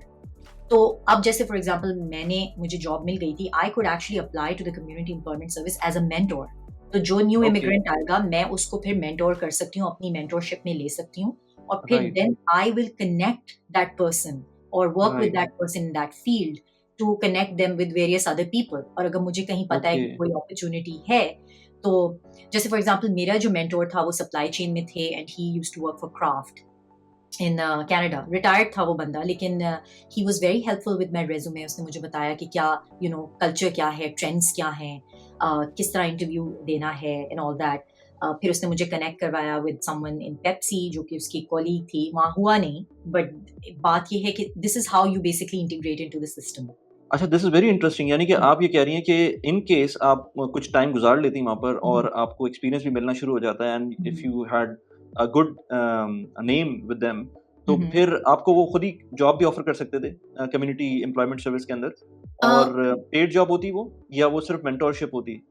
तो अब जैसे फॉर एग्जांपल मुझे जॉब मिल गई थी, I could actually apply to the community employment service as a mentor. तो जो न्यू इमिग्रेंट आएगा मैं उसको फिर मेंटोर कर सकती हूँ, अपनी मेंटोरशिप में ले सकती हूँ, और फिर then I will connect that person और work with that person in that field to connect them with various other people. और अगर मुझे कहीं पता है कि कोई अपॉर्चुनिटी है, तो जैसे फॉर एग्जांपल मेरा जो मेंटोर था वो सप्लाई चेन में थे, and he used to work for Kraft in Canada. Retired था वो बंदा, लेकिन he was very helpful with my resume. उसने मुझे बताया कि क्या कल्चर क्या है, ट्रेंड्स क्या हैं, किस तरह इंटरव्यू देना है एंड ऑल दैट। फिर उसने मुझे कनेक्ट करवाया विद समवन इन पेप्सी जो कि उसकी कॉलीग थी, वहाँ हुआ नहीं, बट बात ये है कि this is how you basically integrate into the system. अच्छा, दिस इज वेरी इंटरेस्टिंग। यानी कि आप ये कह रही हैं कि इन केस आप कुछ टाइम गुजार लेती हैं वहाँ पर और आपको एक्सपीरियंस भी मिलना शुरू हो जाता है, and if you had a good name with them, तो फिर आपको वो खुद ही जॉब भी ऑफर कर सकते थे कम्युनिटी एम्प्लॉयमेंट सर्विस के अंदर, और पेड जॉब होती वो, या वो सिर्फ मेंटोरशिप होती?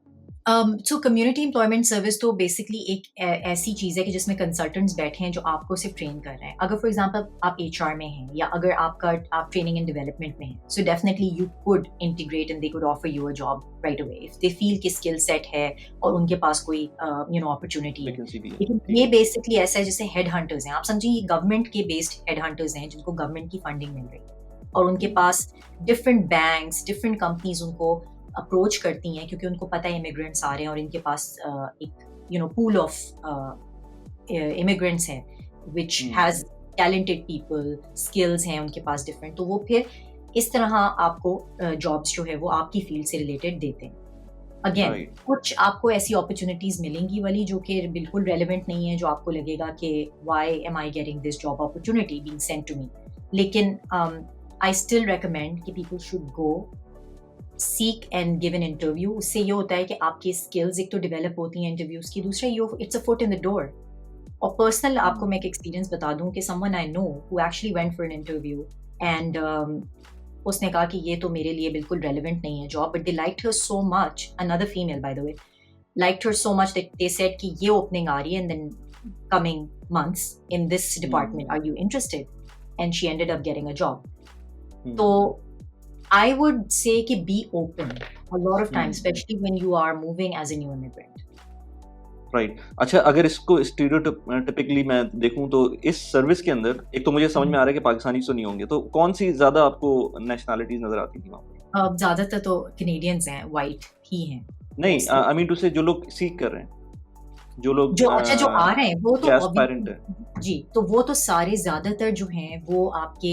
सो कम्युनिटी एम्प्लॉयमेंट सर्विस तो बेसिकली एक ऐसी चीज़ है कि जिसमें कंसल्टेंट्स बैठे हैं जो आपको सिर्फ ट्रेन कर रहे हैं। अगर फॉर एग्जांपल आप HR में हैं, या अगर आप ट्रेनिंग एंड डेवलपमेंट में हैं, so definitely you could integrate and they could offer you a job right away if they feel कि स्किल सेट है और उनके पास कोई अपॉर्चुनिटी है। लेकिन ये बेसिकली ऐसा है जैसे हेड हंटर्स हैं, आप समझिए ये गवर्नमेंट के बेस्ड हेड हंटर्स हैं जिनको गवर्नमेंट की फंडिंग मिल रही है, और उनके पास डिफरेंट बैंक्स, डिफरेंट कंपनीज उनको अप्रोच करती हैं, क्योंकि उनको पता है इमिग्रेंट्स आ रहे हैं और इनके पास एक पूल ऑफ इमिग्रेंट्स हैं which has talented people, skills हैं उनके पास डिफरेंट, तो वो फिर इस तरह आपको जॉब्स जो है वो आपकी फील्ड से रिलेटेड देते हैं। अगेन कुछ आपको ऐसी अपॉर्चुनिटीज मिलेंगी वाली जो कि बिल्कुल रेलिवेंट नहीं है, जो आपको लगेगा कि why am I getting this job opportunity being sent to me, लेकिन आई स्टिल रेकमेंड कि people should go seek and give an interview. उससे ये होता है कि आपकी स्किल्स एक तो डेवलप होती हैं इंटरव्यूज की, दूसरा ये it's a foot in the door. और पर्सनल आपको मैं एक एक्सपीरियंस बता दूं कि someone I know who actually went for an interview, and उसने कहा कि ये तो मेरे लिए बिल्कुल रेलिवेंट नहीं है job, but they liked her so much, another female by the way, liked her so much that they said कि ये ओपनिंग आ रही है and then coming months in this department, are you interested, and she ended up getting a job. तो I would say कि be open a lot of times, especially when you are moving as a new immigrant. Right. अच्छा, अगर इसको स्टीरियोटाइपिकली मैं देखूं तो इस service के अंदर एक तो मुझे समझ में आ रहा है कि पाकिस्तानी तो नहीं होंगे, तो कौन सी ज्यादा आपको नेशनैलिटीज नजर आती थी वहाँ पर? ज्यादातर तो कैनेडियंस हैं, वाइट ही हैं, नहीं, मोस्टली। आई मीन टू से जो लोग सीख कर रहे हैं, जो लोग जो अच्छा जो आ रहे हैं वो तो एस्पायरेंट है। जी, तो वो तो सारे ज़्यादातर जो हैं वो आपके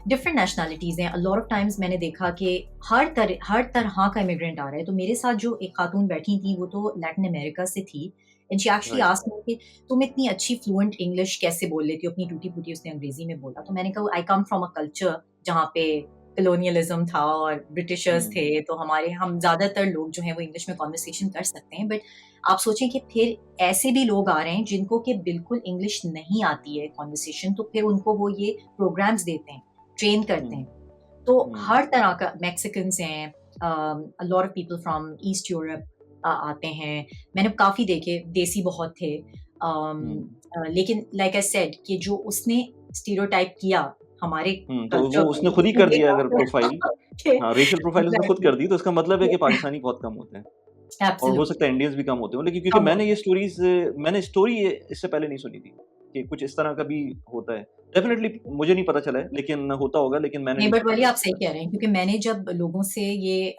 डिफरेंट नेशनैलिटीज़ हैं। अ लॉट ऑफ टाइम्स मैंने देखा कि हर तरह का इमिग्रेंट आ रहा है। तो मेरे साथ जो एक खातून बैठी थी वो तो लैटिन अमेरिका से थी and she actually right. Asked me कि तुम इतनी अच्छी फ्लुएंट इंग्लिश कैसे बोल लेती हो? अपनी टूटी-फूटी उसने अंग्रेज़ी में बोला। तो मैंने कहा आई कम फ्रॉम अ कल्चर जहाँ पे कॉलोनियलिज्म था और ब्रिटिशर्स थे, हुँ, तो हम ज़्यादातर लोग जो हैं वो इंग्लिश में कन्वर्सेशन कर सकते हैं। बट आप सोचें कि फिर ऐसे भी लोग आ रहे हैं जिनको कि बिल्कुल इंग्लिश नहीं आती है कन्वर्सेशन, तो फिर उनको वो ये प्रोग्राम्स देते हैं, ट्रेन करते हुँ, हैं। तो हुँ, हर तरह का मैक्सिकन्स हैं, अ lot of people from east Europe आते हैं। मैंने काफ़ी देखे, देसी बहुत थे। हुँ, लेकिन लाइक आई सेड कि जो उसने स्टीरियोटाइप किया हमारे तो कल्चर वो को, उसने खुद ही उसने कर दिया देखा अगर प्रोफाइल। कि हाँ, रेशियल प्रोफाइल उसने खुद एग्ज़ैक्टली कर दी, तो इसका मतलब है कि पाकिस्तानी बहुत कम होते हैं और हो सकता एब्सोल्युटली है इंडियंस भी कम होते हों। लेकिन क्योंकि कम मैंने होते ये हैं। स्टोरीज़ मैंने स्टोरी ये इससे पहले नहीं सुनी थी कि कुछ इस तरह का भी होता है। डेफ़िनिटली मुझे नहीं पता चला है, लेकिन होता होगा, लेकिन मैंने नहीं, नहीं बट सुना वही था आप इससे सही पहले। कह रहे हैं क्योंकि मैंने जब लोगों से ये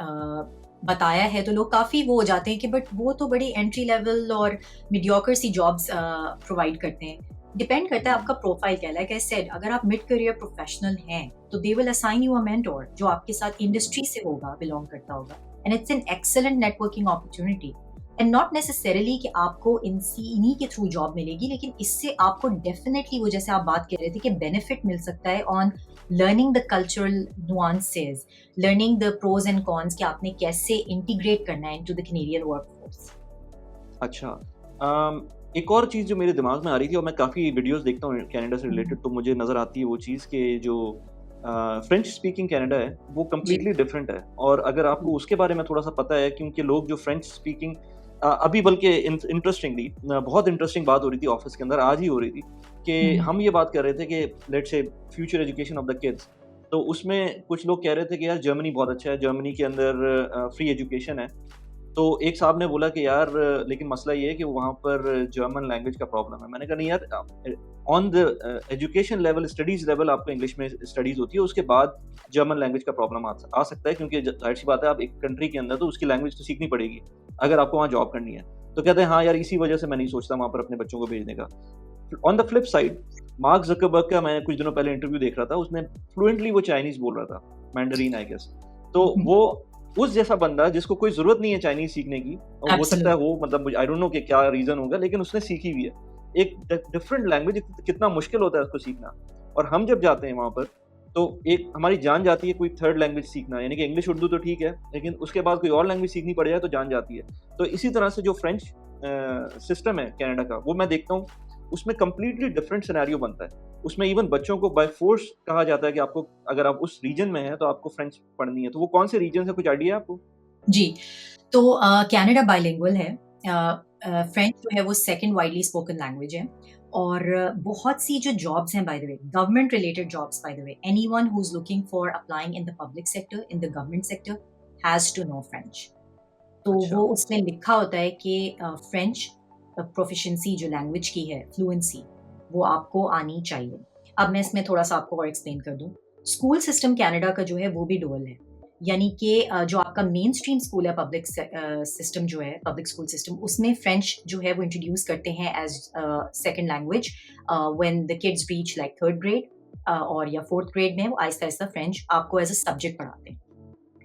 बताया है तो लोग काफ़ी वो हो जाते हैं कि बट वो तो बड़ी एंट्री लेवल और मीडियोकर सी जॉब्स प्रोवाइड करते हैं। डिपेंड करता है हुँ, आपका प्रोफाइल क्या है। लाइक आई सेड अगर आप मिड करियर प्रोफेशनल हैं, तो they will assign you a mentor जो आपके साथ हुँ, इंडस्ट्री से होगा, बिलॉन्ग करता होगा। And it's an excellent networking opportunity and not necessarily कि आपको इन्हीं के थ्रू जॉब मिलेगी, लेकिन इससे आपको डेफिनेटली वो जैसे आप बात कर रहे थे कि बेनिफिट मिल सकता है on learning the cultural nuances, learning the pros and cons कि आपने कैसे इंटीग्रेट करना है इनटू द कैनेडियन वर्कफोर्स। अच्छा। एक और चीज़ जो मेरे दिमाग में आ रही थी और मैं काफ़ी वीडियोज़ देखता हूँ कनाडा से रिलेटेड, तो मुझे नज़र आती है वो चीज़ कि जो फ्रेंच स्पीकिंग कनाडा है, वो जी, कंप्लीटली डिफरेंट है। और अगर जी, आपको उसके बारे में थोड़ा-सा पता है, क्योंकि लोग जो फ्रेंच स्पीकिंग अभी बल्कि इंटरेस्टिंगली बहुत इंटरेस्टिंग बात हो रही थी ऑफ़िस के अंदर, आज ही हो रही थी कि हुँ, हम ये बात कर रहे थे कि let's say future education of the kids, तो उसमें कुछ लोग कह रहे थे कि यार जर्मनी बहुत अच्छा है, जर्मनी के अंदर फ्री एजुकेशन है। तो एक साहब ने बोला कि यार लेकिन मसला ये है कि वहाँ पर जर्मन लैंग्वेज का प्रॉब्लम है। मैंने कहा नहीं यार, on the education level, studies level आपको इंग्लिश में स्टडीज़ होती है, उसके बाद जर्मन लैंग्वेज का प्रॉब्लम आ सकता है, क्योंकि ज़ाहिर-सी बात है, आप एक कंट्री के अंदर तो उसकी लैंग्वेज तो सीखनी पड़ेगी, अगर आपको वहाँ जॉब करनी है। तो कहते हैं हाँ यार, इसी वजह से मैं नहीं सोचता वहाँ पर अपने बच्चों को भेजने का। On the flip side, mark Zuckerberg का मैं कुछ दिनों पहले इंटरव्यू देख रहा था, उसने फ्लुएंटली वो चाइनीज़ बोल रहा था, मैंडरीन आई गेस। तो हुँ, वो उस जैसा बंदा जिसको कोई ज़रूरत नहीं है चाइनीज़ सीखने की, और हो सकता है एब्सोल्यूटली। वो मतलब मुझे आई डोंट नो कि क्या रीज़न होगा, लेकिन उसने सीखी भी है। एक डिफरेंट लैंग्वेज कितना मुश्किल होता है उसको सीखना। और हम जब जाते हैं वहाँ पर, तो एक हमारी जान जाती है कोई थर्ड लैंग्वेज सीखना, यानी कि इंग्लिश, उर्दू तो ठीक है, लेकिन उसके बाद कोई और लैंग्वेज सीखनी पड़ जाए तो जान जाती है। तो इसी तरह से जो फ्रेंच सिस्टम है कनाडा का, वो मैं देखता हूँ, उसमें कंप्लीटली डिफरेंट सिनेरियो बनता है। उसमें इवन बच्चों को बाय फोर्स कहा जाता है कि आपको, अगर आप उस रीजन में हैं, तो आपको फ्रेंच पढ़नी है। तो वो कौन से रीजन है, कुछ आइडिया है आपको? जी, तो कनाडा बाइलिंगुअल है। फ्रेंच जो है वो सेकंड वाइडली स्पोकन लैंग्वेज है और बहुत सी जो जॉब्स हैं by the way, government related jobs by the way, anyone who is looking for applying in the public sector, in the government sector has to know French. तो अच्छा। वो उसमें लिखा होता है कि फ्रेंच प्रोफिशिएंसी जो लैंग्वेज की है, फ्लुएंसी, वो आपको आनी चाहिए। अब मैं इसमें थोड़ा-सा आपको और एक्सप्लेन कर दूँ। स्कूल सिस्टम कनाडा का जो है वो भी डुअल है। यानी कि जो आपका मेन स्ट्रीम स्कूल है, सिस्टम जो है, पब्लिक स्कूल सिस्टम, उसमें फ्रेंच जो है वो इंट्रोड्यूस करते हैं as second language when the kids reach like 3rd grade और या 4th ग्रेड में वो आहिस्ता-आहिस्ता फ्रेंच आपको एज़ अ सब्जेक्ट पढ़ाते हैं।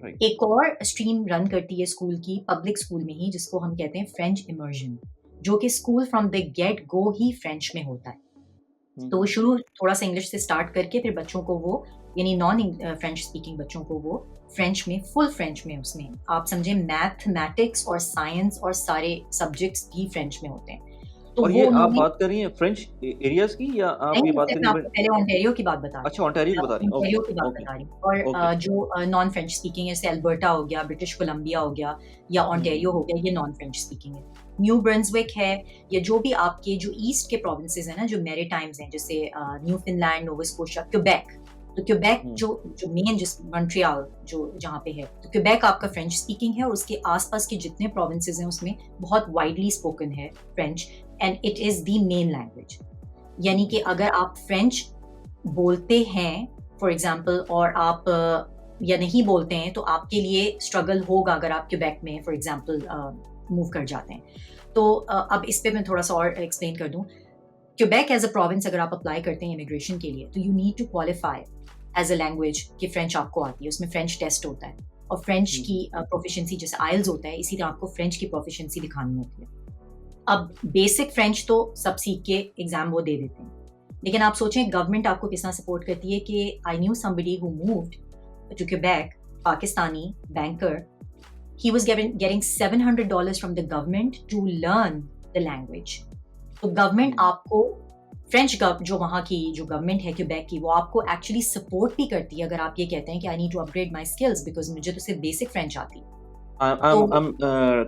राइट। एक और स्ट्रीम रन करती है स्कूल की, पब्लिक स्कूल में ही, जिसको हम कहते हैं फ्रेंच इमर्जन, जो कि school from the get go he French में होता है। हुँ, तो वो हुँ। शुरू थोड़ा-सा इंग्लिश से स्टार्ट करके फिर बच्चों को वो, यानी फ्रेंच स्पीकिंग बच्चों को वो फ्रेंच में, फुल फ्रेंच में, उसमें आप समझें मैथमेटिक्स और साइंस और सारे सब्जेक्ट्स भी फ्रेंच में होते हैं। तो और वो ये आप उन्होंने, बात कर रही हैं फ्रेंच एरियाज़ की, या आप ये नहीं, बात सिर्फ़ कर मैं रही हैं आपको पहले ओंटारियो की बात बता रही हूँ। अच्छा, ओंटारियो मैं की बता आपको रही हैं। ओके, ओंटारियो की बात ओके, बता रही हूँ और ओके। जो नॉन फ्रेंच स्पीकिंग है, जैसे अल्बर्टा हो गया, ब्रिटिश कोलंबिया हो गया या ओंटारियो हुँ, हो गया, ये नॉन फ्रेंच स्पीकिंग है। न्यू ब्रंसविक है, या जो भी आपके जो ईस्ट के प्रोविंसेस हैं ना, जो मैरीटाइम्स हैं, जैसे न्यूफाउंडलैंड, नोवा स्कोशिया, क्वेबेक। तो क्वेबेक हुँ, जो जो मेन जिस मॉन्ट्रियल जो जहाँ पे है, तो क्वेबेक आपका फ्रेंच स्पीकिंग है और उसके आस-पास के जितने प्रोविंसेस हैं, उसमें बहुत वाइडली स्पोकन है French and it is the main language. यानी कि हुँ, अगर आप फ्रेंच बोलते हैं फॉर एग्जांपल और आप या नहीं बोलते हैं तो आपके लिए स्ट्रगल होगा अगर आप क्यूबेक में फॉर एग्जांपल मूव कर जाते हैं। तो अब इस पे मैं थोड़ा सा और एक्सप्लेन कर दूं। क्यूबेक एज अ प्रोविंस अगर आप अप्लाई करते हैं इमिग्रेशन के लिए तो you need to qualify as a language कि फ्रेंच आपको आती है, उसमें फ्रेंच टेस्ट होता है और फ्रेंच की प्रोफिशिएंसी जैसे आइल्स होता है इसी तरह आपको फ्रेंच की प्रोफिशिएंसी दिखानी होती है। अब बेसिक फ्रेंच तो सब सीख के एग्जाम वो दे देते हैं, लेकिन आप सोचें गवर्नमेंट आपको किस तरह सपोर्ट करती है कि I knew somebody who moved to Quebec, Pakistani banker, he was getting $700 from the government to learn the language। तो गवर्नमेंट आपको फ्रेंच जो वहाँ की जो गवर्नमेंट है क्यूबेक की, वो आपको एक्चुअली सपोर्ट भी करती है अगर आप ये कहते हैं कि I need to upgrade my skills because मुझे तो सिर्फ बेसिक फ्रेंच आती है। तो I'm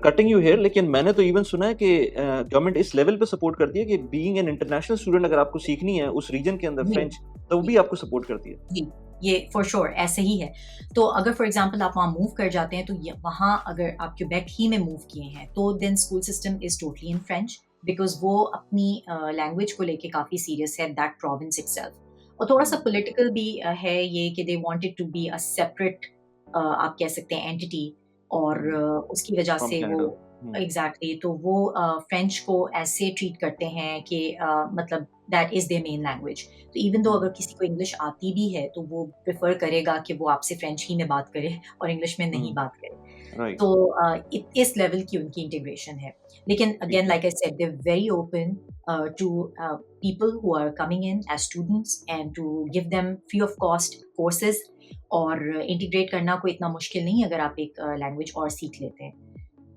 कटिंग यू हियर, लेकिन मैंने तो इवन सुना है कि गवर्नमेंट इस लेवल पे सपोर्ट करती है कि बीइंग एन इंटरनेशनल स्टूडेंट अगर आपको सीखनी है उस रीजन के अंदर जी फ्रेंच, तो वो जी भी आपको सपोर्ट करती है। जी, ये फॉर श्योर ऐसे ही है। तो अगर फॉर एग्जांपल आप वहाँ मूव कर जाते हैं तो वहाँ अगर आप क्यूबेक ही में मूव किए हैं तो then school system is totally in French because वो अपनी लैंग्वेज को लेके काफ़ी सीरियस है दैट प्रोविंस इटसेल्फ। और थोड़ा सा पॉलिटिकल भी है ये कि they wanted to be a separate आप कह सकते हैं एंटिटी, और उसकी वजह फ्रॉम से वो कनाडा। एग्जैक्टली तो वो फ्रेंच को ऐसे ट्रीट करते हैं कि मतलब that is their main language. तो इवन दो अगर किसी को इंग्लिश आती भी है तो वो प्रेफर करेगा कि वो आपसे फ्रेंच ही में बात करे और इंग्लिश में नहीं बात करे। राइट। तो इस लेवल की उनकी इंटीग्रेशन है। लेकिन again like I said they very open to people who are coming in as students and to give them free of cost courses, और इंटीग्रेट करना कोई इतना मुश्किल नहीं अगर आप एक लैंग्वेज और सीख लेते हैं।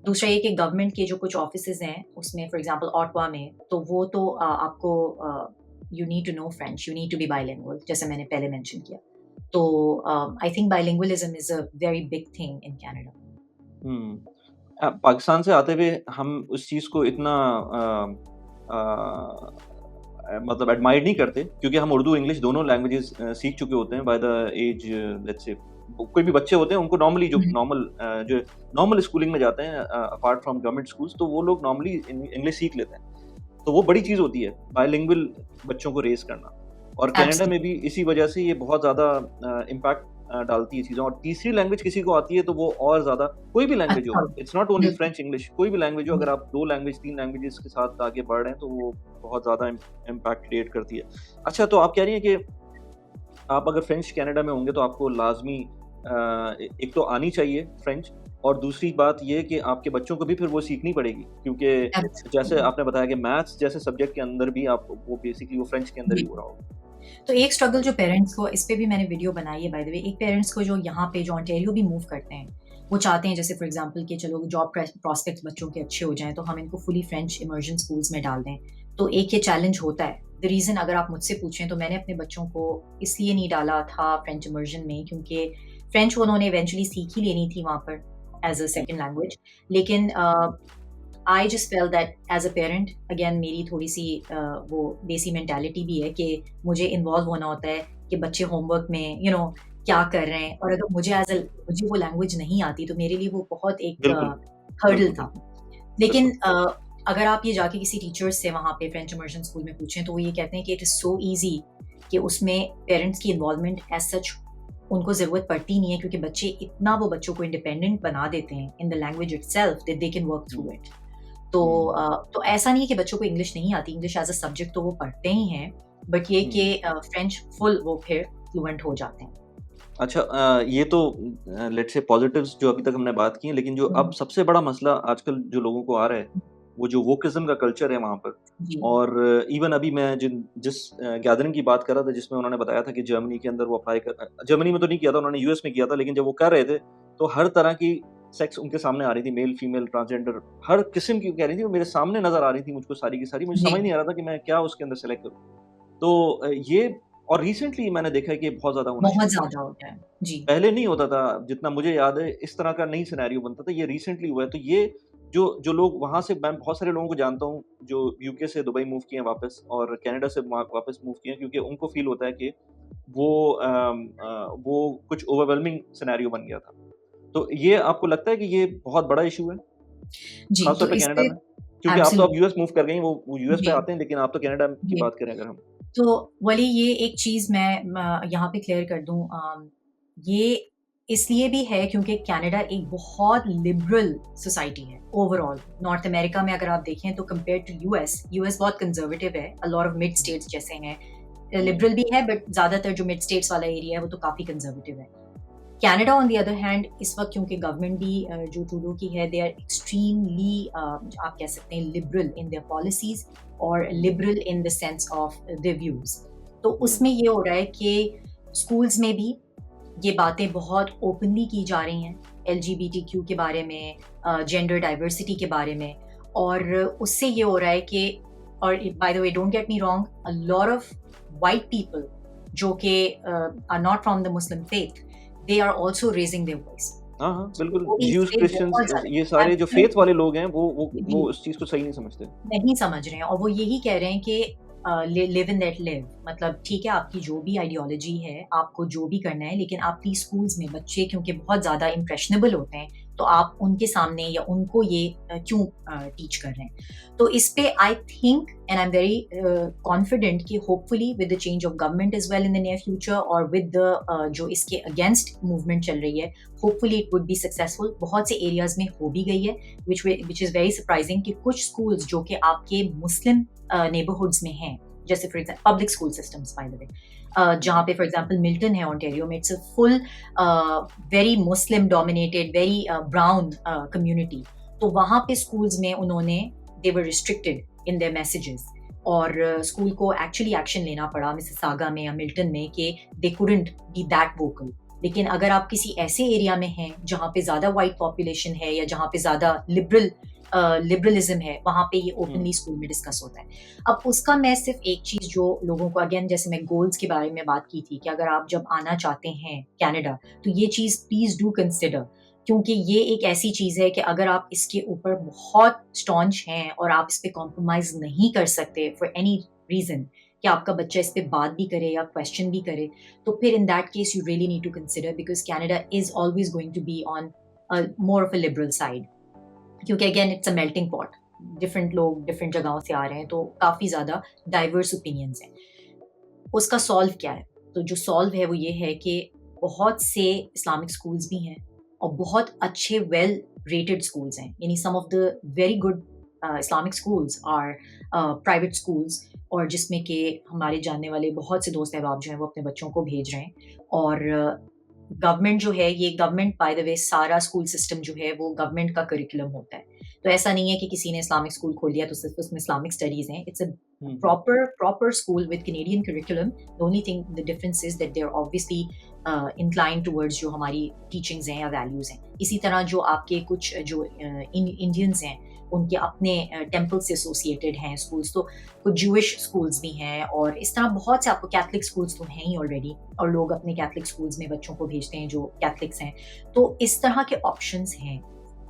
दूसरा ये कि गवर्नमेंट के जो कुछ ऑफिसेज हैं उसमें फॉर एग्जांपल ऑटवा में तो वो तो आपको you need to know French, you need to be bilingual जैसे मैंने पहले मेंशन किया। तो I think bilingualism is a very big thing in Canada. Pakistan से आते हुए हम उस चीज़ को इतना मतलब एडमायर नहीं करते, क्योंकि हम उर्दू इंग्लिश दोनों लैंग्वेजेस सीख चुके होते हैं by the age, let's say कोई भी बच्चे होते हैं उनको नॉर्मली जो नॉर्मल स्कूलिंग में जाते हैं अपार्ट फ्रॉम गवर्नमेंट स्कूल्स, तो वो लोग नॉर्मली इंग्लिश सीख लेते हैं। तो वो बड़ी चीज़ होती है बायलिंगुअल बच्चों को रेज़ करना, और कनाडा में भी इसी वजह से ये बहुत ज़्यादा इम्पैक्ट डालती है चीज़ें। और तीसरी लैंग्वेज किसी को आती है तो वो और ज़्यादा, कोई भी लैंग्वेज हो, इट्स नॉट ओनली बिल्कुल फ्रेंच इंग्लिश, कोई भी लैंग्वेज हो, अगर आप 2 लैंग्वेज 3 लैंग्वेजेस के साथ आगे बढ़ रहे हैं तो वो बहुत ज़्यादा इम्पैक्ट क्रिएट करती है। अच्छा, तो आप कह रही हैं कि आप अगर फ्रेंच कनाडा में होंगे तो आपको लाज़मी एक तो आनी चाहिए फ्रेंच, और दूसरी बात ये कि आपके बच्चों को भी फिर वो सीखनी पड़ेगी, क्योंकि जैसे आपने बताया कि मैथ्स जैसे सब्जेक्ट के अंदर भी आप वो बेसिकली वो फ्रेंच के अंदर ही हो रहा होगा। तो एक स्ट्रगल जो पेरेंट्स को, इस पे भी मैंने वीडियो बनाई है बाय द वे, एक पेरेंट्स को जो यहाँ पे जो ऑन्टेरियो भी मूव करते हैं वो चाहते हैं जैसे फॉर एग्जांपल कि चलो जॉब प्रॉस्पेक्ट्स बच्चों के अच्छे हो जाएं तो हम इनको फुली फ्रेंच इमर्जन स्कूल्स में डाल दें। तो एक ये चैलेंज होता है। द रीज़न अगर आप मुझसे पूछें तो मैंने अपने बच्चों को इसलिए नहीं डाला था फ्रेंच इमर्जन में क्योंकि फ्रेंच उन्होंने इवेंचुअली सीख ही लेनी थी वहाँ पर एज अ सेकेंड लैंग्वेज। लेकिन I just felt that as a parent again मेरी थोड़ी सी वो देसी मेंटालिटी भी है कि मुझे इन्वॉल्व होना होता है कि बच्चे होमवर्क में क्या कर रहे हैं, और अगर मुझे वो लैंग्वेज नहीं आती तो मेरे लिए वो बहुत एक बिल्कुल, हर्डल बिल्कुल, था। बिल्कुल, लेकिन बिल्कुल। अगर आप ये जाके किसी टीचर्स से वहाँ पे फ्रेंच इमर्जन स्कूल में पूछें तो वो ये कहते हैं कि इट इज़ सो ईजी कि उसमें पेरेंट्स की इन्वॉल्वमेंट एज सच उनको ज़रूरत पड़ती नहीं है क्योंकि बच्चे इतना वो बच्चों को इंडिपेंडेंट बना देते हैं in the language itself that they can work through it. तो तो ऐसा नहीं है कि बच्चों को इंग्लिश नहीं आती, इंग्लिश एज अ सब्जेक्ट तो वो पढ़ते ही हैं, बट ये कि फ्रेंच फुल वो फिर फ्लुएंट हो जाते हैं। अच्छा, ये तो लेट्स से पॉजिटिव्स जो अभी तक हमने बात की हैं, लेकिन जो अब हुँ, सबसे बड़ा मसला आजकल जो लोगों को आ रहा है, वो जो वोकिज़्म का कल्चर है वहाँ पर। जी, और इवन अभी मैं जिस गैदरिंग की बात कर रहा था जिसमें उन्होंने बताया था कि जर्मनी के अंदर वो जर्मनी में तो नहीं किया था उन्होंने, यूएस में किया था, लेकिन जब वो कर रहे थे तो हर तरह की सेक्स उनके सामने आ रही थी, मेल, फीमेल, ट्रांसजेंडर, हर किस्म की कह रही थी, वो मेरे सामने नज़र आ रही थी मुझको सारी की सारी, मुझे जी, समझ नहीं आ रहा था कि मैं क्या उसके अंदर सेलेक्ट करूँ। तो ये और रिसेंटली मैंने देखा है कि ये बहुत ज़्यादा होना बहुत शुरू हुआ है। ज़्यादा होता है। जी, पहले नहीं होता था, जितना मुझे याद है इस तरह का नहीं सिनेरियो बनता था, ये रिसेंटली हुआ है। तो ये जो जो लोग वहाँ से, मैं बहुत सारे लोगों को जानता हूँ जो यूके से दुबई मूव किए हैं वापस, और कनाडा से वापस मूव किए हैं, क्योंकि उनको फ़ील होता है कि वो कुछ ओवरवेलमिंग सिनेरियो बन गया था। तो ये आपको लगता है कि ये बहुत बड़ा इश्यू है, जी, ख़ास तौर तो पे कनाडा इससे में? क्योंकि आप तो अब एब्सोल्यूट यूएस मूव कर गई हैं, वो यूएस पे जी, आते हैं, लेकिन आप तो कनाडा की जी। बात करें अगर हम। तो वली ये एक चीज़ मैं यहाँ पे क्लियर कर दूँ, ये इसलिए भी है क्योंकि कनाडा एक बहुत लिबरल सोसाइटी है ओवरऑल। नॉर्थ अमेरिका में अगर आप देखें तो कंपेयर टू यूएस बहुत कंजर्वेटिव है, अ लॉट ऑफ मिड स्टेट्स जैसे हैं, लिबरल भी है बट ज्यादातर जो मिड स्टेट्स वाला एरिया है वो तो काफी कंजर्वेटिव है। Canada on the other hand इस वक्त क्योंकि गवर्नमेंट भी जो ट्रूडो की है, दे आर एक्सट्रीमली आप कह सकते हैं लिबरल इन देयर पॉलिसीज और liberal in the sense of their views. तो उसमें ये हो रहा है कि स्कूल्स में भी ये बातें बहुत ओपनली की जा रही हैं, एलजीबीटीक्यू के बारे में, जेंडर डाइवर्सिटी के बारे में। और उससे ये हो रहा है कि, और by the way don't get me wrong, a lot of white people जो कि are not from the Muslim faith, they are also raising their voice. हाँ, हाँ, बिल्कुल। वो भी ज्यूज़, इससे क्रिश्चियंस बहुत ज्यादा ये सारे जो फेथ वाले लोग हैं जी, वो इस चीज़ को सही नहीं समझते। नहीं समझ रहे हैं और वो यही कह रहे हैं कि लिव इन दैट लिव, मतलब ठीक है आपकी जो भी आइडियोलॉजी है, आपको जो भी करना है, लेकिन आप प्लीज स्कूल्स में बच्चे क्योंकि बहुत ज्यादा इम्प्रेशनेबल होते हैं, तो आप उनके सामने या उनको ये क्यों टीच कर रहे हैं। तो इस पे I think and I am very confident कि hopefully with the change of government is well in the near future और विद द जो इसके अगेंस्ट मूवमेंट चल रही है, hopefully it would be successful. बहुत से एरियाज में हो भी गई है, विच इज वेरी सरप्राइजिंग कि कुछ स्कूल्स जो कि आपके मुस्लिम नेबरहुड्स में हैं, जैसे for example public school systems bye the वे, जहाँ पे फॉर एग्जाम्पल मिल्टन है ओंटारियो में, it's a full very Muslim dominated very brown community. तो वहाँ पे स्कूल्स में उन्होंने दे वर रिस्ट्रिक्टेड इन देयर मैसेजेस और स्कूल को एक्चुअली एक्शन लेना पड़ा मिसिसागा में या मिल्टन में कि they couldn't B that vocal. लेकिन अगर आप किसी ऐसे एरिया में हैं जहाँ पे ज्यादा वाइट पॉपुलेशन है या जहाँ पे ज्यादा लिबरलिज्म है, वहाँ पे ये ओपनली स्कूल में डिस्कस होता है। अब उसका मैं सिर्फ एक चीज जो लोगों को, अगेन जैसे मैं गोल्स के बारे में बात की थी कि अगर आप जब आना चाहते हैं कनाडा, तो ये चीज प्लीज डू कंसिडर, क्योंकि ये एक ऐसी चीज है कि अगर आप इसके ऊपर बहुत स्टॉन्च हैं और आप इस पे कॉम्प्रोमाइज नहीं कर सकते फॉर एनी रीजन कि आपका बच्चा इस पे बात भी करे या क्वेश्चन भी करे, तो फिर in that case you really need to consider, because Canada is always going to be on more of a liberal side, क्योंकि again it's a melting pot, different लोग डिफरेंट जगहों से आ रहे हैं, तो काफी ज्यादा डाइवर्स ओपिनियंस हैं। उसका सॉल्व क्या है? तो जो सॉल्व है वो ये है कि बहुत से इस्लामिक स्कूल्स भी हैं और बहुत अच्छे वेल रेटेड स्कूल्स हैं, यानी some of the very good Islamic schools are private schools, और जिसमें कि हमारे जानने वाले बहुत से दोस्त अहबाब जो हैं वो अपने बच्चों को भेज रहे हैं। और गवर्नमेंट जो है, ये गवर्नमेंट बाय द वे सारा स्कूल सिस्टम जो है वो गवर्नमेंट का करिकुलम होता है। तो ऐसा नहीं है कि किसी ने इस्लामिक स्कूल खोल लिया तो सिर्फ उसमें इस्लामिक स्टडीज हैं। It's a proper school with Canadian curriculum. The only thing, the difference is that they're obviously inclined towards जो हमारी teachings हैं या values हैं। इसी तरह जो आपके कुछ जो इंडियंस हैं उनके अपने टेम्पल से एसोसिएटेड हैं स्कूल्स, तो कुछ जूइश स्कूल्स भी हैं, और इस तरह बहुत से आपको कैथलिक स्कूल्स तो हैं ही ऑलरेडी, और लोग अपने कैथलिक स्कूल्स में बच्चों को भेजते हैं जो कैथलिक्स हैं। तो इस तरह के ऑप्शंस हैं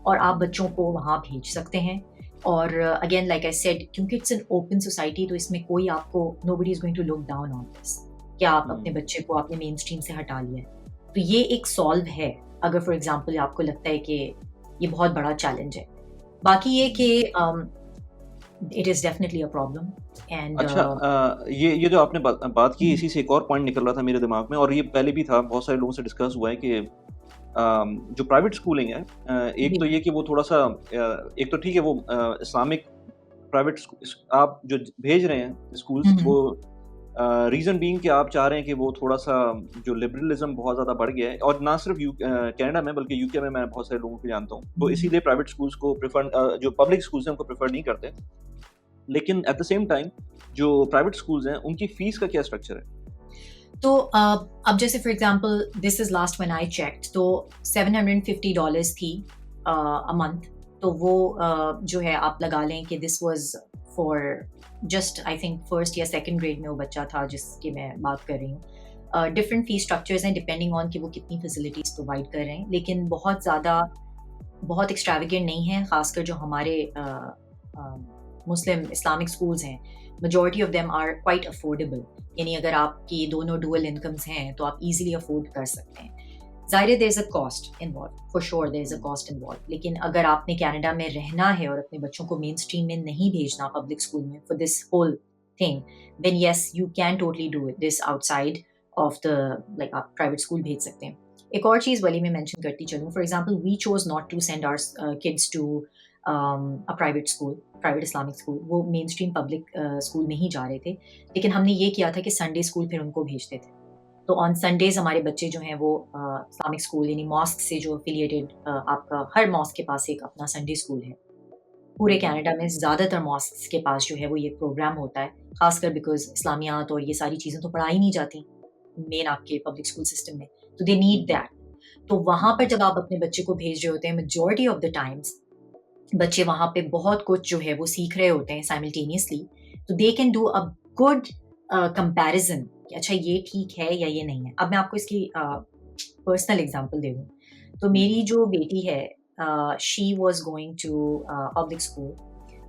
और आप बच्चों को वहाँ भेज सकते हैं। और अगेन लाइक आई सेड, क्योंकि इट्स एन ओपन सोसाइटी, तो इसमें कोई आपको, nobody is going to look down on this कि आप अपने बच्चे को आपने मेन स्ट्रीम से हटा लिया है। तो ये एक सॉल्व है अगर फॉर एग्जांपल आपको लगता है कि ये बहुत बड़ा चैलेंज है। बाकी ये कि it is definitely a problem. And अच्छा, ये जो आपने बात की, इसी से एक और पॉइंट निकल रहा था मेरे दिमाग में, और ये पहले भी था, बहुत सारे लोगों से डिस्कस हुआ है कि जो प्राइवेट स्कूलिंग है, एक तो ये कि वो थोड़ा-सा, एक तो ठीक है वो इस्लामिक प्राइवेट आप जो भेज रहे हैं स्कूल्स, वो रीज़न बीइंग कि आप चाह रहे हैं कि वो थोड़ा-सा जो लिबरलिज़्म बहुत ज़्यादा बढ़ गया है, और ना सिर्फ कनाडा में बल्कि यूके में मैं बहुत सारे लोगों को जानता हूँ, तो इसीलिए प्राइवेट स्कूल्स को जो पब्लिक स्कूल्स हैं उनको प्रेफर नहीं करते। लेकिन एट द सेम टाइम जो प्राइवेट स्कूल्स हैं उनकी फीस का क्या स्ट्रक्चर है? तो अब जैसे for example this is last when I checked, तो $750 थी अ मंथ। तो वो जो है आप लगा लें कि this was for just I think first या सेकंड ग्रेड में वो बच्चा था जिसकी मैं बात कर रही हूँ। डिफरेंट फीस स्ट्रक्चर्स हैं डिपेंडिंग ऑन कि वो कितनी फैसिलिटीज प्रोवाइड कर रहे हैं, लेकिन बहुत ज़्यादा बहुत एक्स्ट्रावेगेंट नहीं है, खासकर जो हमारे मुस्लिम इस्लामिक स्कूल्स हैं, majority of them are quite affordable, यानी अगर आपकी दोनों डुअल इनकम्स हैं तो आप इजीली अफोर्ड कर सकते हैं। ज़ाहिर है there is a cost involve, for sure there is a cost involve, लेकिन अगर आपने कनाडा में रहना है और अपने बच्चों को मेन स्ट्रीम में नहीं भेजना पब्लिक स्कूल में for this whole thing, then yes you can totally do this outside of the, like आप प्राइवेट स्कूल भेज सकते हैं। एक और चीज़ वली मैं मेंशन करती चलूँ, for example we chose not to send our kids to a private school, private Islamic school. वो मेन स्ट्रीम पब्लिक स्कूल में ही जा रहे थे। लेकिन हमने ये किया था कि संडे स्कूल फिर उनको भेजते थे। तो ऑन संडेज़ हमारे बच्चे जो हैं वो इस्लामिक स्कूल यानी मॉस्क से जो एफिलिएटेड आपका हर मॉस्क के पास एक अपना संडे स्कूल है। पूरे कनाडा में ज़्यादातर मॉस्क्स के पास जो है वो ये प्रोग्राम होता है, ख़ासकर बिकॉज़ इस्लामियात और ये सारी चीज़ें तो पढ़ाई नहीं जाती मेन आपके पब्लिक स्कूल सिस्टम में, तो दे नीड दैट। तो वहाँ पर जब आप अपने बच्चे को भेज रहे होते हैं, मेजॉरिटी ऑफ द टाइम्स बच्चे वहाँ पे बहुत कुछ जो है वो सीख रहे होते हैं साइमल्टेनियसली, तो they can do a good comparison कि अच्छा ये ठीक है या ये नहीं है। अब मैं आपको इसकी पर्सनल एग्जांपल दे दूँ, तो मेरी जो बेटी है she was going to public school,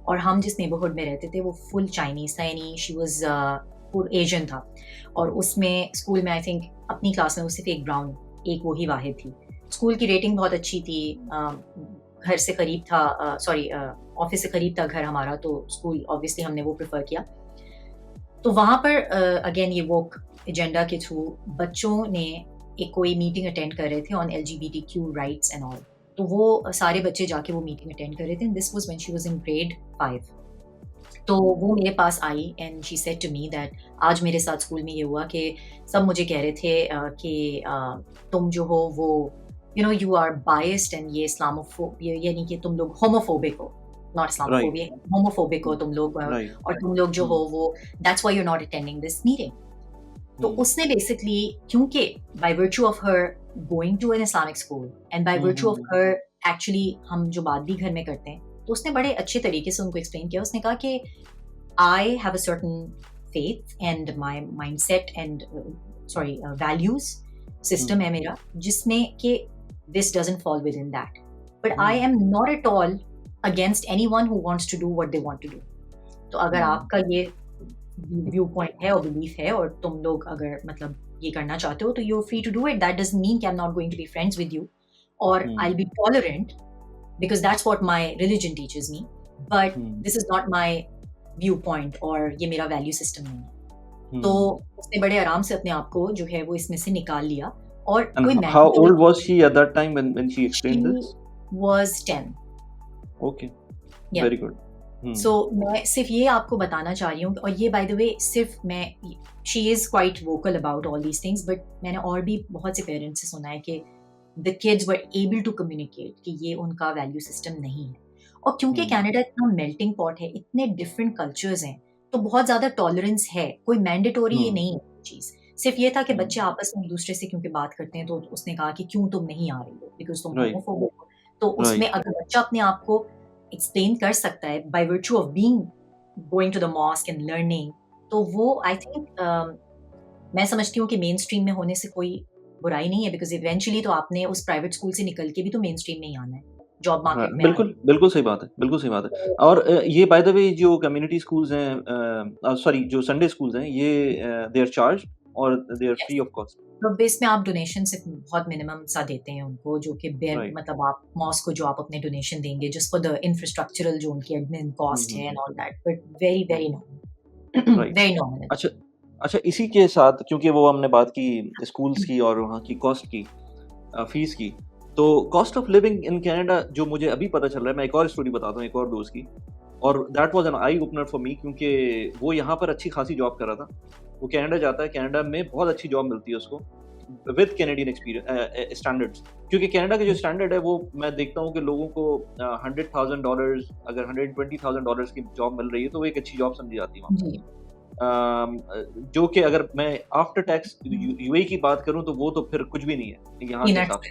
और हम जिस नेबरहुड में रहते थे वो फुल चाइनीज था, यानी शी वाज फुल एशियन था। और उसमें स्कूल में आई थिंक अपनी क्लास में वो सिर्फ एक ब्राउन, एक वो ही वाहिद थी। स्कूल की रेटिंग बहुत अच्छी थी, घर से करीब था, सॉरी ऑफिस से करीब था घर हमारा, तो स्कूल ऑब्वियसली हमने वो प्रेफर किया। तो वहाँ पर अगेन ये वोक एजेंडा के थ्रू बच्चों ने एक कोई मीटिंग अटेंड कर रहे थे on LGBTQ rights and all. तो वो सारे बच्चे जाके वो मीटिंग अटेंड कर रहे थे। This was when she was in grade 5। तो वो मेरे पास आई and she said to me that आज मेरे साथ स्कूल में ये हुआ कि सब मुझे कह रहे थे कि तुम जो हो वो यू आर बायस्ड एंड ये यानी कि तुम लोग होमोफोबिक हो, नॉट राइट, इस्लामोफोबिक, होमोफोबिक हो तुम लोग, राइट, और तुम लोग जो हो वो that's why you are not attending this meeting. तो उसने बेसिकली, क्योंकि by virtue of her going to an Islamic school and by virtue of her actually हम जो बात भी घर में करते हैं, तो उसने बड़े अच्छे तरीके से उनको एक्सप्लेन किया। उसने कहा कि I have a certain faith and my mindset and sorry values system है मेरा, जिसमें कि this doesn't fall within that, but I am not at all against anyone who wants to do what they want to do. तो अगर आपका ये view point है और बिलीफ है और तुम लोग अगर मतलब ये करना चाहते हो तो you are free to do it. That doesn't mean कि I am not going to be friends with you और I will be tolerant because that's what my religion teaches me, but this is not my viewpoint और ये मेरा value system नहीं है। तो उसने बड़े आराम से अपने आप को जो है वो इसमें से निकाल लिया। और कोई And how old was she at that time when she explained this? was 10. Okay, Yeah. very good. So मैं सिर्फ ये आपको बताना चाह रही हूँ, और ये by the way सिर्फ मैं, she is quite vocal about all these things, but मैंने और भी बहुत से पेरेंट्स से सुना है कि the kids were able to communicate कि ये उनका वैल्यू सिस्टम नहीं है। और क्योंकि कनाडा इतना मेल्टिंग पॉट है, इतने डिफरेंट कल्चर्स हैं, तो बहुत ज़्यादा टॉलरेंस है, कोई मैंडेटोरी ये नहीं है चीज़। सिर्फ ये था कि बच्चे आपस में एक दूसरे से क्योंकि बात करते हैं, तो उसने कहा कि क्यों तुम नहीं आ रही हो, बिकॉज तुम होमोफोबिक हो। तो उसमें अगर बच्चा अपने आप को एक्सप्लेन कर सकता है by virtue of being going to the mosque and learning, तो वो आई थिंक मैं समझती हूँ कि मेन स्ट्रीम में होने से कोई बुराई नहीं है, बिकॉज इवेंचुअली तो आपने उस प्राइवेट स्कूल से निकल के भी तो मेन स्ट्रीम में ही आना है, जॉब मार्केट में। बिल्कुल बिल्कुल सही बात है, बिल्कुल सही बात है। और ये बाय द वे जो कम्युनिटी स्कूल्स हैं, सॉरी जो संडे स्कूल्स हैं, ये दे आर चार्ज और they are free of cost. तो बेस में आप डोनेशन से बहुत मिनिमम सा देते हैं उनको, जो कि बेयर मतलब आप मॉस्क को जो आप अपने डोनेशन देंगे जस्ट फॉर द इंफ्रास्ट्रक्चरल जो उनकी एडमिन कॉस्ट है and all that, but very very nominal, very nominal. अच्छा अच्छा, इसी के साथ क्योंकि वो हमने बात की स्कूल्स की और वहाँ की कॉस्ट की, फीस की, तो cost of living in Canada जो मुझे अभी पता चल रहा है, मैं एक और स्टोरी बताता हूँ एक और दोस्त की, और that was an eye opener for me, क्योंकि वो यहाँ पर अच्छी खासी जॉब कर रहा था। वो कनाडा जाता है, कनाडा में बहुत अच्छी जॉब मिलती है उसको विद कैनेडियन एक्सपीरियंस स्टैंडर्ड्स, क्योंकि कनाडा के जो स्टैंडर्ड है वो मैं देखता हूँ कि लोगों को $100,000 अगर $120,000 की जॉब मिल रही है तो वो एक अच्छी जॉब समझी जाती है वहाँ। जो कि अगर मैं आफ्टर टैक्स यूएई की बात करूं तो वो तो फिर कुछ भी नहीं है यहाँ के हिसाब से।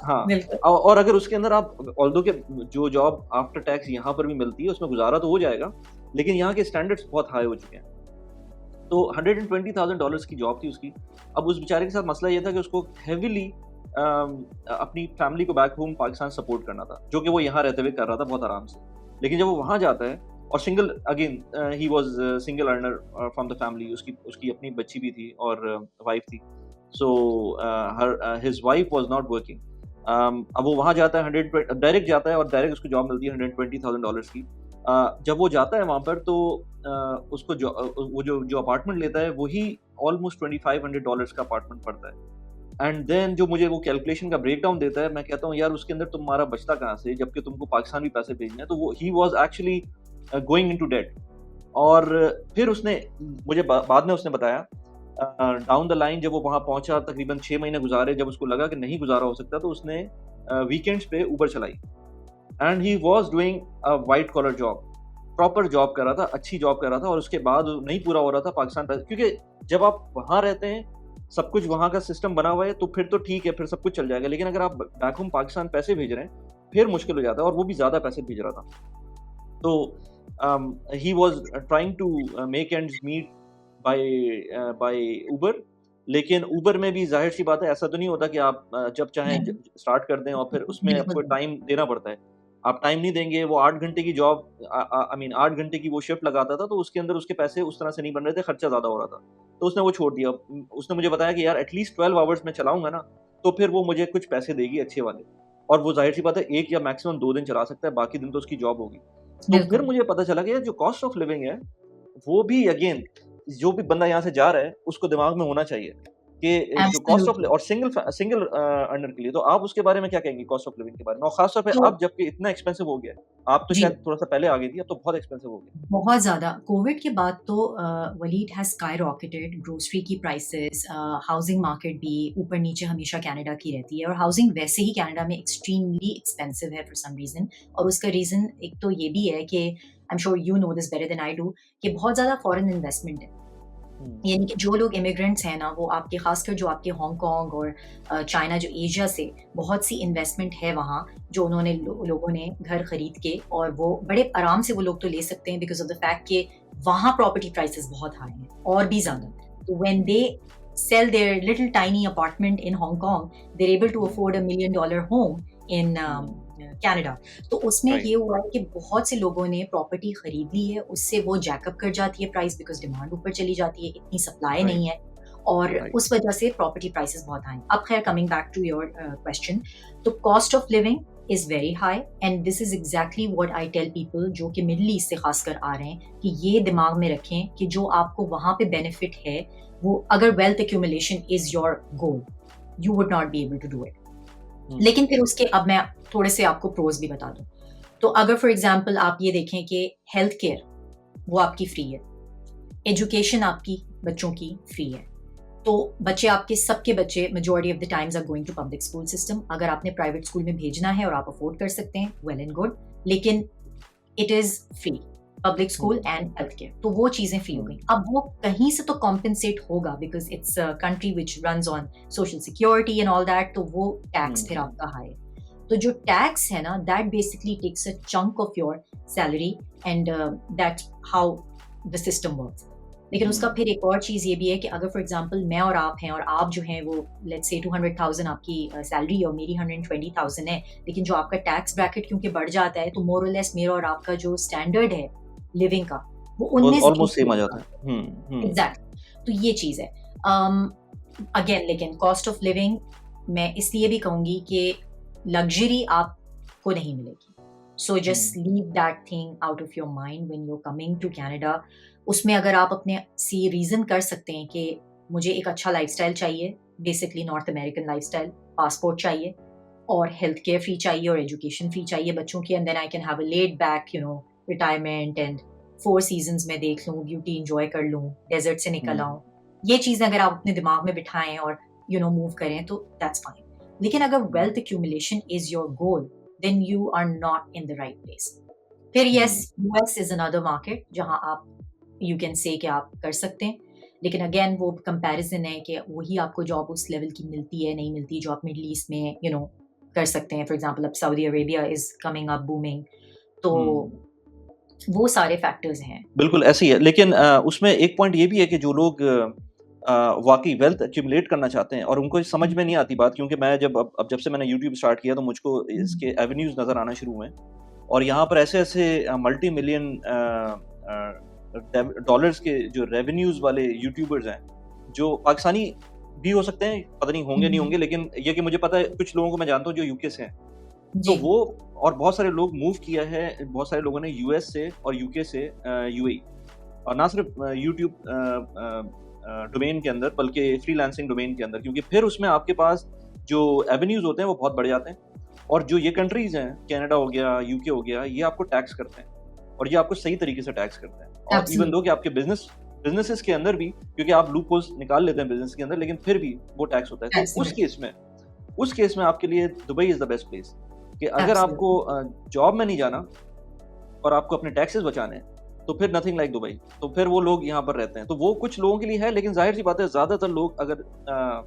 हाँ, और अगर उसके अंदर आप ऑल्दो के जो जॉब आफ्टर टैक्स यहाँ पर भी मिलती है उसमें गुजारा तो हो जाएगा, लेकिन यहाँ के स्टैंडर्ड्स बहुत हाई हो चुके हैं। तो $120,000 की जॉब थी उसकी। अब उस बेचारे के साथ मसला ये था कि उसको हेविली अपनी फैमिली को बैक होम पाकिस्तान सपोर्ट करना था, जो कि वो यहाँ रहते हुए कर रहा था बहुत आराम से। लेकिन जब वो वहाँ जाता है और single again he was single earner from the family, उसकी अपनी बच्ची भी थी और वाइफ थी, so his wife was not working. अब वो वहाँ जाता है, डायरेक्ट जाता है और डायरेक्ट उसको जॉब मिलती है $120,000 की। जब वो जाता है वहाँ पर तो उसको वो जो अपार्टमेंट लेता है वही ऑलमोस्ट $2,500 का अपार्टमेंट पड़ता है। एंड देन जो मुझे वो कैलकुलेशन का ब्रेकडाउन देता है, मैं कहता हूँ यार उसके अंदर तुम्हारा बचता कहाँ से, जबकि तुमको पाकिस्तान भी पैसे भेजने हैं। तो वो he was actually going into debt. और फिर उसने मुझे बाद में उसने बताया, डाउन द लाइन जब वो वहाँ पहुँचा, तकरीबन 6 महीने गुज़ारे, जब उसको लगा कि नहीं गुज़ारा हो सकता, तो उसने वीकेंड्स पे उबर चलाई and he was doing a white collar job. Proper job कर रहा था, अच्छी जॉब कर रहा था, और उसके बाद नहीं पूरा हो रहा था पाकिस्तान पैसे, क्योंकि जब आप वहाँ रहते हैं, सब कुछ वहाँ का सिस्टम बना हुआ है, तो फिर तो ठीक है, फिर सब कुछ चल जाएगा। लेकिन अगर आप बैक होम पाकिस्तान पैसे भेज रहे हैं, फिर मुश्किल हो जाता है, और वो भी ज़्यादा पैसे भेज रहा था। तो he was trying to make ends meet by by Uber। लेकिन Uber में भी ज़ाहिर सी बात है, ऐसा तो नहीं होता कि आप जब चाहें नहीं, स्टार्ट कर दें, और फिर उसमें बिल्कुल आपको नहीं। टाइम देना पड़ता है। आप टाइम नहीं देंगे, वो 8 घंटे की जॉब, आई मीन 8 घंटे की वो शिफ्ट लगाता था, तो उसके अंदर उसके पैसे उस तरह से नहीं बन रहे थे, खर्चा ज़्यादा हो रहा था। तो उसने वो छोड़ दिया। उसने मुझे बताया कि यार एटलीस्ट 12 आवर्स मैं चलाऊँगा ना, तो फिर वो मुझे कुछ पैसे देगी अच्छे वाले। और वो ज़ाहिर सी बात है 1 या मैक्सिमम 2 दिन चला सकता है, बाकी दिन तो उसकी जॉब होगी। तो फिर बिल्कुल। मुझे पता चला कि यार जो कॉस्ट ऑफ लिविंग है, वो भी अगेन जो भी बंदा यहाँ से जा रहा है, उसको दिमाग में होना चाहिए कि जो कॉस्ट ऑफ, एब्सोल्युटली। और सिंगल अर्नर के लिए, तो आप उसके बारे में क्या कहेंगी कॉस्ट ऑफ लिविंग के बारे में? और खास तौर पे तो अब जबकि इतना एक्सपेंसिव हो गया है, आप तो जी, शायद थोड़ा-सा पहले आ गई थी, अब तो बहुत एक्सपेंसिव हो गया। बहुत ज़्यादा। कोविड के बाद तो वलीद हैज़ स्काई रॉकेटेड, ग्रोसरी की प्राइसेज़, हाउसिंग मार्केट भी ऊपर-नीचे हमेशा कनाडा की रहती है, और हाउसिंग वैसे ही कनाडा में एक्सट्रीमली एक्सपेंसिव है फॉर सम रीज़न। और उसका रीज़न एक तो ये भी है कि I am sure you know this better than I do, कि बहुत ज़्यादा फॉरेन इन्वेस्टमेंट है। हुँ, यानी कि जो लोग इमिग्रेंट्स हैं ना, वो आपके खासकर जो आपके हांगकांग और चाइना, जो एशिया से बहुत सी इन्वेस्टमेंट है वहाँ, जो उन्होंने लोगों ने घर खरीद के, और वो बड़े आराम से वो लोग तो ले सकते हैं बिकॉज ऑफ द फैक्ट कि वहाँ प्रॉपर्टी प्राइसेस बहुत हाई हैं और भी हुँ, ज़्यादा। तो when they sell their little tiny apartment in Hong Kong, they're able to hmm, afford $1 million home in hmm, Canada। तो उसमें राइट, ये हुआ है कि बहुत से लोगों ने प्रॉपर्टी खरीद ली है, उससे वो जैकअप कर जाती है प्राइस बिकॉज डिमांड ऊपर चली जाती है, इतनी सप्लाई राइट, नहीं है, और राइट, उस वजह से प्रॉपर्टी प्राइसेस बहुत हाई हैं। अब खैर, coming back to your question, तो cost of living is very high, and this is exactly what I tell people जो कि मिडिल ईस्ट से खासकर आ रहे हैं, कि ये दिमाग में रखें कि जो आपको वहां पे बेनिफिट है, वो अगर wealth accumulation is your goal, you would not be able to do it. Hmm, लेकिन फिर उसके अब मैं थोड़े से आपको प्रोज भी बता दूं। तो अगर फॉर एग्जांपल आप ये देखें कि हेल्थ केयर वो आपकी फ्री है, एजुकेशन आपकी बच्चों की फ्री है, तो बच्चे आपके, सबके बच्चे majority of the times are going to public school system. अगर आपने प्राइवेट स्कूल में भेजना है और आप अफोर्ड कर सकते हैं, वेल एंड गुड, लेकिन it is free, public hmm, school and health care, तो वो चीजें फ्री हो हुँ, गई। अब वो कहीं से तो कॉम्पेंसेट होगा because it's a country which runs on social security and all that, तो वो टैक्स हुँ, फिर हुँ, आपका हाई है। तो जो टैक्स है ना, that basically takes a chunk of your salary, and that's how the system works. लेकिन उसका हुँ, फिर एक और चीज़ ये भी है कि अगर फॉर एग्जांपल मैं और आप हैं, और आप जो हैं वो लेट्स से 200,000 आपकी सैलरी है और मेरी 120,000 है, लेकिन जो आपका टैक्स ब्रैकेट क्योंकि बढ़ जाता है, तो मोर और लेस मेरा और आपका जो स्टैंडर्ड है लिविंग का, वो वो 19-20 ऑलमोस्ट सेम आ होगा। जाता है। हुँ, हुँ, एग्जैक्टली। तो ये चीज़ है। अगेन, लेकिन कॉस्ट ऑफ लिविंग मैं इसलिए भी कहूंगी कि लग्जरी आपको नहीं मिलेगी। So just um, leave that thing out of your mind when you are coming to Canada. उसमें अगर आप अपने सी रीजन कर सकते हैं कि मुझे एक अच्छा लाइफस्टाइल चाहिए, basically north American lifestyle, passport चाहिए, और हेल्थ केयर फ्री चाहिए, और एजुकेशन फ्री चाहिए बच्चों की, and then I can have a laid back retirement, and 4 seasons में देख लूँ, ब्यूटी इंजॉय कर लूँ, डेजर्ट से निकल हुँ, आऊँ। ये चीज़ें अगर आप अपने दिमाग में बिठाएं और मूव करें, तो दैट्स फाइन। लेकिन अगर hmm, wealth accumulation is your goal, then you are not in the right place. फिर yes, hmm, US is another market जहां आप, यू कैन से कि आप कर सकते हैं, लेकिन अगेन वो कंपैरिजन है कि वही आपको जॉब उस लेवल की मिलती है नहीं मिलती जो आप मिडिल ईस्ट में कर सकते हैं। फॉर एग्जांपल, अब Saudi Arabia is coming up booming, तो हुँ। वो सारे फैक्टर्स हैं। बिल्कुल ऐसे ही है, लेकिन उसमें एक पॉइंट ये भी है कि जो लोग वाक़ई वेल्थ एक्यूमुलेट करना चाहते हैं और उनको ये समझ में नहीं आती बात, क्योंकि मैं जब से मैंने यूट्यूब स्टार्ट किया, तो मुझको इसके एवेन्यूज़ नज़र आना शुरू हुए। और यहाँ पर ऐसे-ऐसे मल्टी मिलियन डॉलर्स के जो रेवेन्यूज़ वाले यूट्यूबर्स हैं, जो पाकिस्तानी भी हो सकते हैं, पता नहीं होंगे नहीं होंगे, लेकिन ये कि मुझे पता है कुछ लोगों को मैं जानता हूँ जो यूके से हैं। तो जी। वो, और बहुत सारे लोग मूव किया है, बहुत सारे लोगों ने यूएस से और यूके से यूएई, और ना सिर्फ यूट्यूब डोमेन के अंदर, बल्कि फ्रीलांसिंग डोमेन के अंदर, क्योंकि फिर उसमें आपके पास जो एवेन्यूज होते हैं वो बहुत बढ़ जाते हैं। और जो ये कंट्रीज हैं, कनाडा हो गया, यूके हो गया, ये आपको टैक्स करते हैं और ये आपको सही तरीके से टैक्स करते हैं। और इवन दो एब्सोल्युटली, कि आपके बिजनेसेस के अंदर भी, क्योंकि आप लूप होल्स निकाल लेते हैं बिजनेस के अंदर, लेकिन फिर भी वो टैक्स होता है। तो उस केस में आपके लिए Dubai is the best place, कि अगर आपको एब्सोल्युटली। जॉब में नहीं जाना और आपको अपने टैक्सेस बचाने हैं, तो फिर नथिंग लाइक दुबई। तो फिर वो लोग यहाँ पर रहते हैं। तो वो कुछ लोगों के लिए है, लेकिन जाहिर सी बात है ज़्यादातर लोग अगर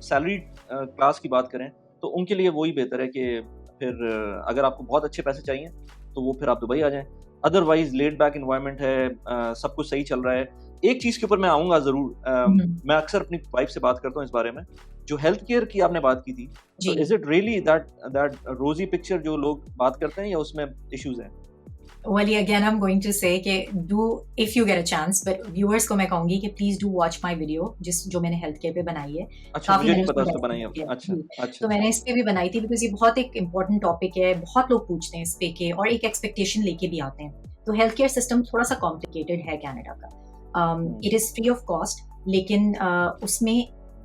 सैलरी क्लास की बात करें, तो उनके लिए वही बेहतर है कि फिर अगर आपको बहुत अच्छे पैसे चाहिए, तो वो फिर आप दुबई आ जाएँ। अदरवाइज़ लेड बैक एनवायरनमेंट है, सब कुछ सही चल रहा है। एक चीज़ के ऊपर मैं आऊँगा ज़रूर, हुँ, मैं अक्सर अपनी वाइफ से बात करता हूँ इस बारे में। जो हेल्थ केयर की आपने बात की थी, तो जी। इज़ इट रियली दैट रोज़ी पिक्चर जो लोग बात करते हैं, या उसमें इश्यूज़ हैं? Well, again, I'm going to say कि do if you get a chance, but viewers को मैं कहूँगी कि please do watch my video जो मैंने हेल्थ केयर पे बनाई है। अच्छा, काफ़ी मुझे मैंने नहीं उसको पता उसने बनाई डेवलप आपने। किया है। अच्छा, जी, अच्छा, तो अच्छा। मैंने इस पे भी बनाई थी बिकॉज़ ये बहुत एक इम्पोर्टेंट टॉपिक है, बहुत लोग पूछते हैं इस पे के और एक एक्सपेक्टेशन लेके भी आते हैं। तो हेल्थ केयर सिस्टम थोड़ा-सा कॉम्प्लिकेटेड है कनाडा का। Hmm, it is free of cost, लेकिन उसमें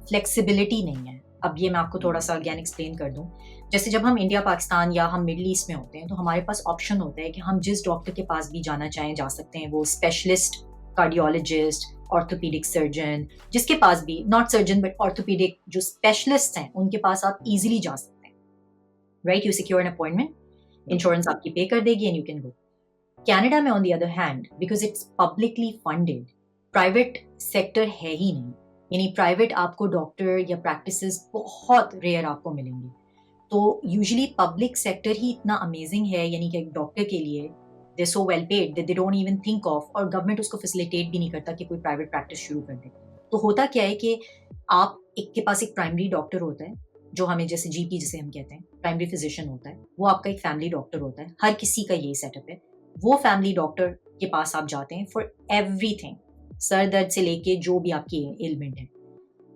फ्लेक्सिबिलिटी नहीं है। अब ये मैं आपको हुँ, थोड़ा-सा अगेन एक्सप्लेन कर दूँ। जैसे जब हम इंडिया, पाकिस्तान या हम मिडल ईस्ट में होते हैं, तो हमारे पास ऑप्शन होता है कि हम जिस डॉक्टर के पास भी जाना चाहें, जा सकते हैं। वो स्पेशलिस्ट, कार्डियोलॉजिस्ट, ऑर्थोपेडिक सर्जन, जिसके पास भी नॉट सर्जन बट ऑर्थोपेडिक जो स्पेशलिस्ट हैं, उनके पास आप ईज़िली जा सकते हैं, right? You secure an appointment, बिल्कुल। इंश्योरेंस आपकी पे कर देगी and you can go. Canada में on the other hand because it's publicly funded, private sector है ही नहीं। यानी प्राइवेट आपको डॉक्टर या प्रैक्टिसेज़ बहुत रेयर आपको मिलेंगे। तो यूजुअली पब्लिक सेक्टर ही इतना अमेजिंग है, यानी कि एक डॉक्टर के लिए they so well paid that they don't even think of, और गवर्नमेंट उसको फैसिलिटेट भी नहीं करता कि कोई प्राइवेट प्रैक्टिस शुरू कर दे। तो होता क्या है कि आप एक के पास एक प्राइमरी डॉक्टर होता है, जो हमें जैसे जीपी जिसे हम कहते हैं, प्राइमरी फिजिशियन होता है। वो आपका एक फैमिली डॉक्टर होता है। हर किसी का यही सेटअप है। वो फैमिली डॉक्टर के पास आप जाते हैं फॉर एवरीथिंग, सर दर्द से लेके जो भी आपकी एलिमेंट है।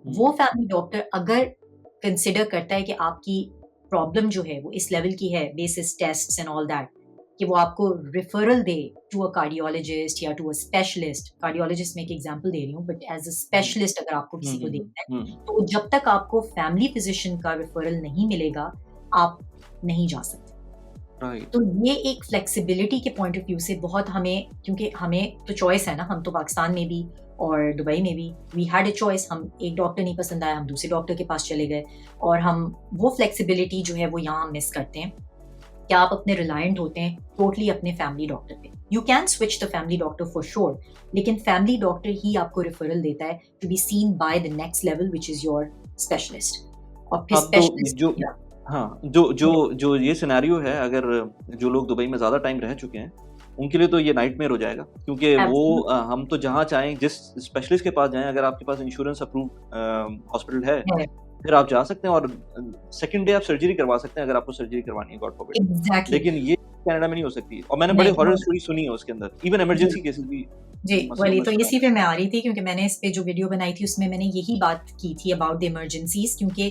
वो हुँ, फैमिली डॉक्टर अगर कंसिडर करता है कि आपकी प्रॉब्लम जो है वो इस लेवल की है, basis tests and all that, कि वो आपको रेफरल दे टू अ कार्डियोलॉजिस्ट या टू अ स्पेशलिस्ट। कार्डियोलॉजिस्ट मैं एक एग्जांपल दे रही हूँ, but as a um, specialist अगर आपको हुँ, किसी को हुँ, हुँ, देखना है, हुँ, तो जब तक आपको फैमिली फिजिशियन का रेफरल नहीं मिलेगा, आप नहीं जा सकते। राइट। तो ये एक फ्लेक्सिबिलिटी के पॉइंट ऑफ व्यू से बहुत हमें, क्योंकि हमें तो चॉइस है ना, हम तो पाकिस्तान में भी और दुबई में भी वी हैड अ चॉइस। हम एक डॉक्टर नहीं पसंद आया, हम दूसरे डॉक्टर के पास चले गए, और हम वो फ्लेक्सिबिलिटी जो है वो यहाँ हम मिस करते हैं कि आप अपने रिलायंट होते हैं टोटली अपने फैमिली डॉक्टर पे। You can switch the family doctor for sure, लेकिन फैमिली डॉक्टर ही आपको रेफरल देता है to be seen by the next level which is your specialist. और फिर अब तो स्पेशलिस्ट जो हाँ, जो ये सिनेरियो है, अगर जो लोग दुबई में ज़्यादा टाइम रह चुके हैं, उनके लिए तो ये नाइटमेयर हो जाएगा, क्योंकि वो हम तो जहाँ चाहें, जिस स्पेशलिस्ट के पास जाएँ, अगर आपके पास इंश्योरेंस अप्रूव्ड हॉस्पिटल है, फिर आप जा सकते हैं और सेकंड डे आप सर्जरी करवा सकते हैं, अगर आपको सर्जरी करवानी है, गॉड फॉरबिड। एग्जैक्टली। लेकिन ये कनाडा में नहीं हो सकती, और मैंने बड़े नहीं हॉरर हो स्टोरी सुनी है उसके अंदर, इवन जी। इमरजेंसी केसेस भी जी, मसला वही मैं तो सुना इसी हूँ। पे मैं आ रही थी, क्योंकि मैंने इस पे जो वीडियो बनाई थी उसमें मैंने यही बात की थी अबाउट द इमरजेंसीज़, क्योंकि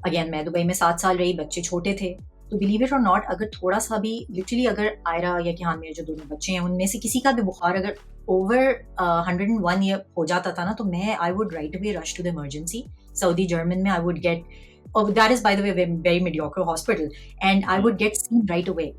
अगेन मैं दुबई में 7 साल रही, बच्चे छोटे थे। तो बिलीव इट और नॉट, अगर थोड़ा-सा भी लिटरली अगर आयरा या किहान मेरे जो दोनों बच्चे हैं, उनमें से किसी का भी बुखार अगर ओवर 101 ईयर हो जाता था ना, तो मैं I would right away rush to the emergency. Saudi German में आई वुड गेट, और that is by the way very mediocre hospital, and I um, would get seen right away.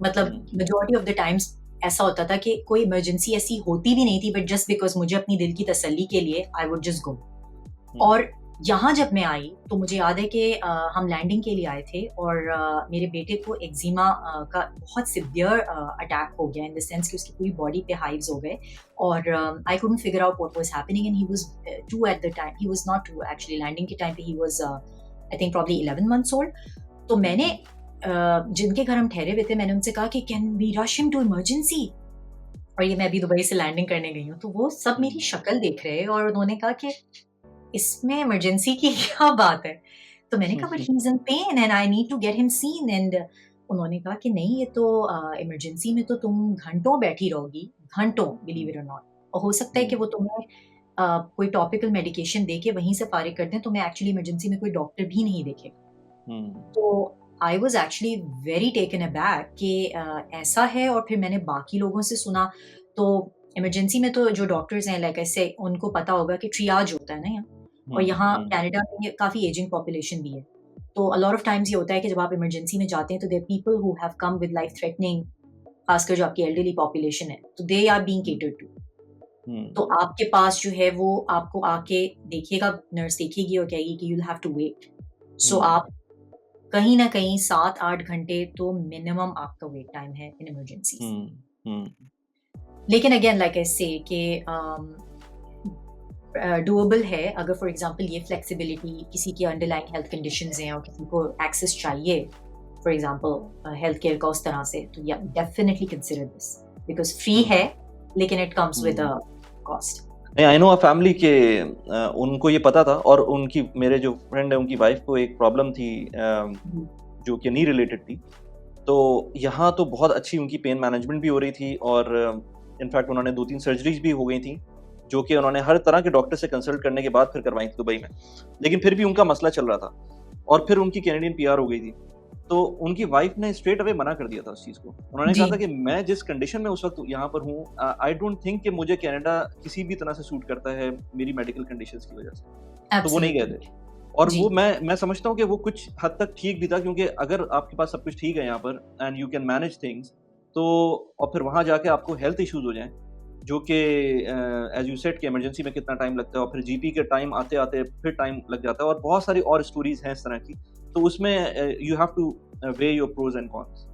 मतलब um, majority of the times ऐसा होता था कि कोई emergency ऐसी होती भी नहीं थी, बट जस्ट बिकॉज़ मुझे अपनी दिल की तसल्ली के लिए आई वुड जस्ट गो। हुँ, और यहाँ जब मैं आई, तो मुझे याद है कि हम लैंडिंग के लिए आए थे, और मेरे बेटे को एक्जिमा का बहुत सिवियर अटैक हो गया, इन द सेंस कि उसकी पूरी बॉडी पे हाइव्स हो गए, और I couldn't figure out what was happening, and he was 2 at the time. He was not 2 actually, landing के टाइम पे he was I think probably 11 months old. तो हुँ, मैंने हुँ, जिनके घर हम ठहरे हुए थे, मैंने उनसे कहा कि can we rush him to emergency? और ये मैं अभी दुबई से लैंडिंग करने गई हूँ, तो वो सब मेरी हुँ, शक्ल देख रहे हैं, और उन्होंने कहा कि इसमें इमरजेंसी की क्या बात है? तो मैंने हुँ, कहा but um, he is in pain and I need to get him seen, एंड उन्होंने कहा कि नहीं, ये तो इमरजेंसी में तो तुम घंटों बैठी रहोगी, घंटों, बिलीव इट और नॉट। और हो सकता है कि वो तुम्हें कोई टॉपिकल मेडिकेशन दे के वहीं से फारिग कर दें, तुम्हें एक्चुअली इमरजेंसी में कोई डॉक्टर भी नहीं देखेगा। हुँ, तो I was actually very taken aback कि ऐसा है, और फिर मैंने बाकी लोगों से सुना, तो इमरजेंसी में तो जो डॉक्टर्स हैं लाइक ऐसे उनको पता होगा कि ट्रियाज होता है ना यहाँ, और यहाँ हम्म कनाडा में काफ़ी एजिंग पॉपुलेशन भी है। तो अ लॉट ऑफ टाइम्स ये होता है कि जब आप इमरजेंसी में जाते हैं तो there people who have come with life threatening, खासकर जो आपकी एल्डरली पॉपुलेशन है, तो they are being catered to. तो हम्म आपके पास जो है वो आपको आके देखिएगा, नर्स देखेगी और कहेगी कि you will have to wait. So hmm आप कहीं न कहीं 7-8 घंटे तो मिनिमम आपका वेट टाइम है इन इमरजेंसीज़। हम्म हम्म लेकिन अगेन लाइक आई से कि डूएबल है अगर फॉर एग्जांपल ये फ्लेक्सिबिलिटी किसी की अंडरलाइंग हेल्थ कंडीशंस हैं और किसी को एक्सेस चाहिए फॉर एग्जांपल हेल्थ केयर का उस तरह से, तो या definitely consider this because free hmm है लेकिन it comes with a hmm cost. नहीं, आई नो अ फैमिली के उनको ये पता था, और उनकी, मेरे जो फ्रेंड है उनकी वाइफ को एक प्रॉब्लम थी जो कि नी रिलेटेड थी। तो यहाँ तो बहुत अच्छी उनकी पेन मैनेजमेंट भी हो रही थी, और इनफैक्ट उन्होंने 2-3 सर्जरीज भी हो गई थी, जो कि उन्होंने हर तरह के डॉक्टर से कंसल्ट करने के बाद फिर करवाई थी दुबई में। लेकिन फिर भी उनका मसला चल रहा था, और फिर उनकी कैनेडियन पीआर हो गई थी। तो उनकी वाइफ ने स्ट्रेट अवे मना कर दिया था उस चीज़ को। उन्होंने कहा जी, था कि मैं जिस कंडीशन में उस वक़्त यहाँ पर हूँ, आई डोंट थिंक कि मुझे कनाडा किसी भी तरह से सूट करता है मेरी मेडिकल कंडीशंस की वज़ह से। तो वो नहीं गए थे। एब्सोल्युटली। और जी, वो मैं समझता हूँ कि वो कुछ हद तक ठीक भी था, क्योंकि अगर आपके पास सब कुछ ठीक है यहाँ पर and you can manage things, तो और फिर वहाँ जाके आपको हेल्थ इश्यूज़ हो जाएँ, जो कि एज़ यू सेड कि इमरजेंसी में कितना टाइम लगता है, और फिर जीपी के टाइम आते-आते फिर टाइम लग जाता है, और बहुत सारी और स्टोरीज़ हैं इस तरह की। तो उसमें you have to weigh your pros and cons.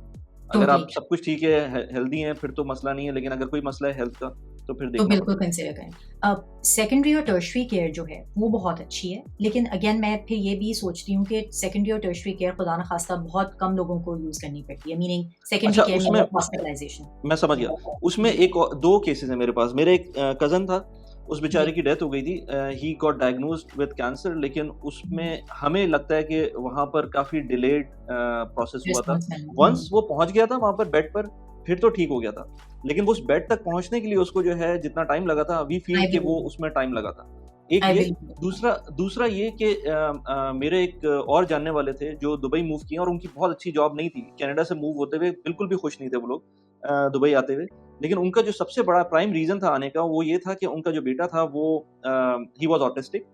अगर टोटली। आप सब कुछ ठीक है, हेल्दी हैं, फिर तो मसला नहीं है, लेकिन अगर कोई मसला है हेल्थ का, तो फिर तो देखना बिल्कुल पड़ेगा। कंसिडर करें। सेकेंडरी और टर्शियरी केयर जो है वो बहुत अच्छी है, लेकिन अगेन मैं फिर ये भी सोचती हूँ कि सेकेंडरी और टर्शियरी केयर खुदा न खास्ता बहुत कम लोगों को यूज़ करनी पड़ती है, मीनिंग सेकेंडरी अच्छा, केयर में उसमें हॉस्पिटलाइजेशन। मैं समझ गया। उसमें जी, एक औ 2 केसेज़ हैं मेरे पास। मेरे एक कज़न था, उस बेचारे जी, की डेथ हो गई थी। ही गॉट डायग्नोज़्ड विद कैंसर, लेकिन उसमें हमें लगता है कि वहाँ पर काफ़ी डिलेड प्रोसेस हुआ था। रिस्पॉन्स मिलना। वन्स वो पहुँच गया था वहाँ पर बेड पर, फिर तो ठीक हो गया था। लेकिन वो उस बेड तक पहुँचने के लिए उसको जो है जितना टाइम लगा था, वी फील आई कि वो बिलीव, उसमें टाइम लगा था। एक आई ये, बिलीव। दूसरा दूसरा ये कि मेरे एक और जानने वाले थे जो दुबई मूव किए, और उनकी बहुत अच्छी जॉब नहीं थी। कनाडा से मूव होते हुए बिल्कुल भी खुश नहीं थे वो लोग दुबई आते हुए। लेकिन उनका जो सबसे बड़ा प्राइम रीज़न था आने का, वो ये था कि उनका जो बेटा था वो ही वाज़ ऑटिस्टिक,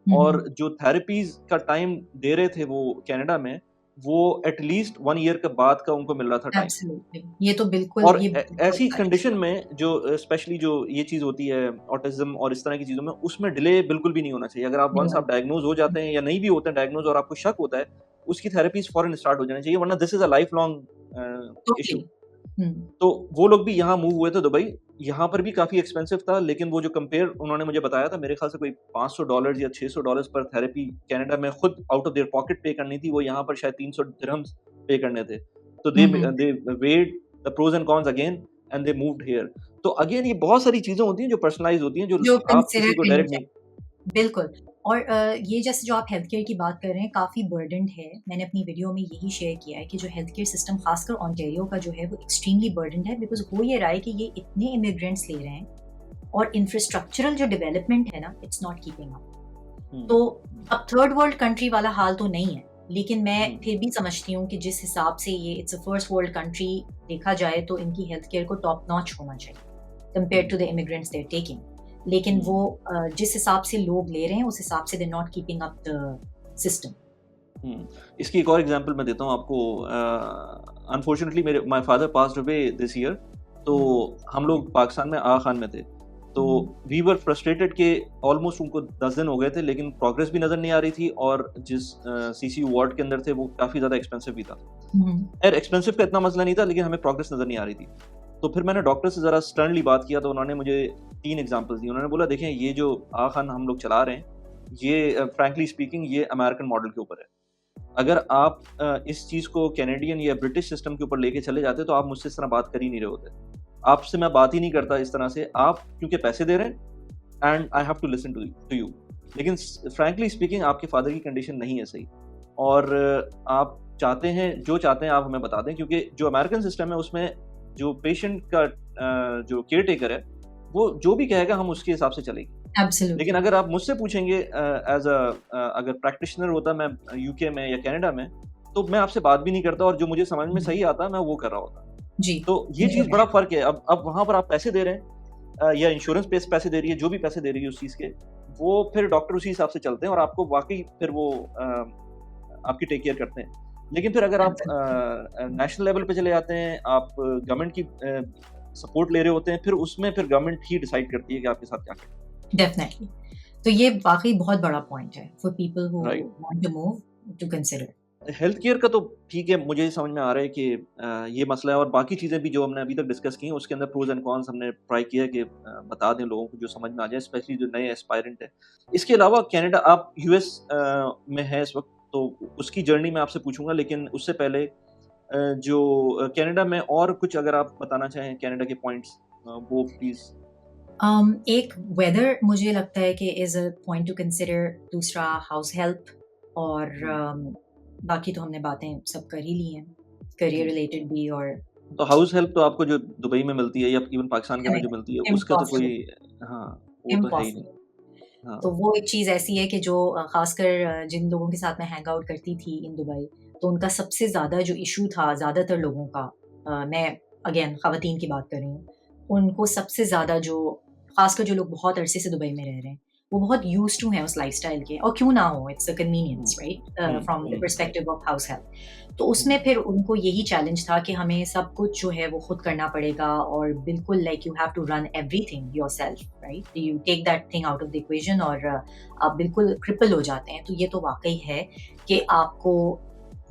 हुँ, और हुँ। जो थेरेपीज़ का टाइम दे रहे थे वो कनाडा में, वो एट लीस्ट 1 ईयर के बाद का उनको मिल रहा था टाइम। एब्सोल्युटली, ये तो बिल्कुल, और ये बिल्कुल ऐसी करेक्ट कंडीशन है। में जो स्पेशली जो ये चीज़ होती है ऑटिज़्म और इस तरह की चीज़ों में, उसमें डिले बिल्कुल भी नहीं होना चाहिए। अगर आप नहीं वन्स होना आप डायग्नोज़ हो जाते हैं, या नहीं भी होते हैं डायग्नोज़ और आपको शक होता है, उसकी थेरेपीज़ फ़ौरन स्टार्ट हो जानी चाहिए, वरना this is a life long totally. Issue. Hmm, तो वो लोग भी यहाँ मूव हुए थे दुबई। यहाँ पर भी काफ़ी एक्सपेंसिव था, लेकिन वो जो कंपेयर उन्होंने मुझे बताया था, मेरे ख़्याल से कोई $500 या $600 पर थेरेपी कनाडा में खुद आउट ऑफ देयर पॉकेट पे करनी थी, वो यहाँ पर शायद 300 दिरहम्स पे करने थे। तो hmm, hmm. They weighed the pros and cons again, and they moved here. तो अगेन ये बहुत सारी चीज़ें होती हैं जो पर्सनलाइज़ होती हैं, जो जो आप कंसिडर किसी को करनी डायरेक्ट नहीं। चाहिए। बिल्कुल। और ये जैसे जो आप हेल्थ केयर की बात कर रहे हैं काफ़ी बर्डन्ड है। मैंने अपनी वीडियो में यही शेयर किया है कि जो हेल्थ केयर सिस्टम ख़ासकर ओंटारियो का जो है वो एक्सट्रीमली बर्डन्ड है, बिकॉज़ हो ये रहा है कि ये इतने इमिग्रेंट्स ले रहे हैं और इंफ्रास्ट्रक्चरल जो डेवलपमेंट है ना, इट्स नॉट कीपिंग अप। हुँ, तो हुँ, अब थर्ड वर्ल्ड कंट्री वाला हाल तो नहीं है, लेकिन मैं हुँ, फिर भी समझती हूँ कि जिस हिसाब से ये it's a first world country देखा जाए तो इनकी हेल्थ केयर को टॉप नॉच होना चाहिए hmm, compared to the immigrants they are taking. लेकिन हुँ, वो जिस हिसाब से लोग ले रहे हैं उस हिसाब से they not keeping up the system. Hmm. इसकी एक और एग्ज़ाम्पल मैं देता हूँ आपको। अनफॉर्च्युनेटली मेरे my father passed away this year. तो हम लोग पाकिस्तान में आगा खान में थे। तो वी वर फ्रस्ट्रेटेड कि ऑलमोस्ट उनको 10 दिन हो गए थे, लेकिन प्रोग्रेस भी नज़र नहीं आ रही थी, और जिस सीसीयू वार्ड के अंदर थे वो काफ़ी ज़्यादा एक्सपेंसिव भी था। खैर एक्सपेंसिव का इतना मसला नहीं था, लेकिन हमें प्रोग्रेस नज़र नहीं आ रही थी। तो फिर मैंने डॉक्टर से ज़रा स्टर्नली बात किया, तो उन्होंने मुझे 3 एग्ज़ाम्पल्स दिए। उन्होंने बोला, देखें ये जो आगा खान हम लोग चला रहे हैं, ये फ्रैंकली स्पीकिंग ये अमेरिकन मॉडल के ऊपर है। अगर आप इस चीज़ को कैनेडियन या ब्रिटिश सिस्टम के ऊपर लेके चले जाते, तो आप मुझसे इस तरह बात कर ही नहीं रहे होते। आपसे मैं बात ही नहीं करता इस तरह से, आप क्योंकि पैसे दे रहे हैं and I have to listen to you. लेकिन फ्रैंकली स्पीकिंग आपके फादर की कंडीशन नहीं है सही, और आप चाहते हैं, जो चाहते हैं आप हमें बता दें, क्योंकि जो अमेरिकन सिस्टम है उसमें जो पेशेंट का जो केयरटेकर है, वो जो भी कहेगा हम उसके हिसाब से चलेंगे। लेकिन एब्सोल्युटली। अगर आप मुझसे पूछेंगे अगर प्रैक्टिशनर होता मैं यूके में या कनाडा में, तो मैं आपसे बात भी नहीं करता, और जो मुझे समझ में सही आता मैं वो कर रहा होता। जी, तो ये ये तो चीज़ है। बड़ा फ़र्क है। अब वहाँ पर आप पैसे दे रहे हैं, या इंश्योरेंस पे पैसे दे रही है, जो भी पैसे दे रही है उस चीज़ के, वो फिर डॉक्टर उसी हिसाब से चलते हैं और आपको वाक़ई फिर वो आपकी टेक केयर करते हैं। लेकिन फिर अगर आप नेशनल लेवल पे चले जाते हैं, आप गवर्नमेंट की सपोर्ट ले रहे होते हैं, फिर उसमें फिर गवर्नमेंट ही डिसाइड करती है कि आपके साथ क्या करना डेफिनेटली। तो ये वाक़ई बहुत बड़ा पॉइंट है फॉर पीपल हू है। Right. Want to move to consider. Health care का तो ठीक है, मुझे समझ में आ रहा है कि ये मसला है और बाकी चीज़ें भी जो हमने अभी तक डिस्कस की हैं, उसके अंदर प्रोज़ एंड कॉन्स हमने ट्राई किया है कि बता दें लोगों को जो समझ में आ जाए, स्पेशली जो नए एस्पायरेंट हैं। इसके अलावा कनाडा आप यूएस में हैं इस वक़्त, तो उसकी जर्नी मैं आपसे पूछूँगा, लेकिन उससे पहले जो कनाडा में और कुछ अगर आप बताना चाहें कनाडा के पॉइंट्स, वो प्लीज़। एक वेदर मुझे लगता है कि is a point two consider, दूसरा हाउस हेल्प और हुँ, बाकी तो हमने बातें सब कर ही ली हैं, करियर जी। रिलेटेड भी और तो हाउस हेल्प तो आपको जो दुबई में मिलती है या इवन पाकिस्तान के अंदर जो करेक्ट, मिलती है, उसका तो कोई, इम्पॉसिबल, हाँ, वो तो है ही नहीं। इम्पॉसिबल। हाँ। तो वो एक चीज़ ऐसी है कि जो ख़ासकर जिन लोगों के साथ मैं हैंग आउट करती थी इन दुबई, तो उनका सबसे ज़्यादा जो इश्यू था ज़्यादातर लोगों का, मैं अगेन ख़वातीन की बात कर रही हूँ, उनको सबसे ज़्यादा जो ख़ासकर जो लोग बहुत अरसे से दुबई में रह रहे हैं, वो बहुत यूज़्ड टू हैं उस लाइफ़स्टाइल के, और क्यों ना हो, it's a hmm, convenience right, from the right. Perspective of house help. तो हुँ, उसमें फिर उनको यही चैलेंज था कि हमें सब कुछ जो है वो खुद करना पड़ेगा और बिल्कुल like you have to run everything yourself, right? You take that thing out of the equation और आप बिल्कुल क्रिपल हो जाते हैं। तो ये तो वाक़ई है कि आपको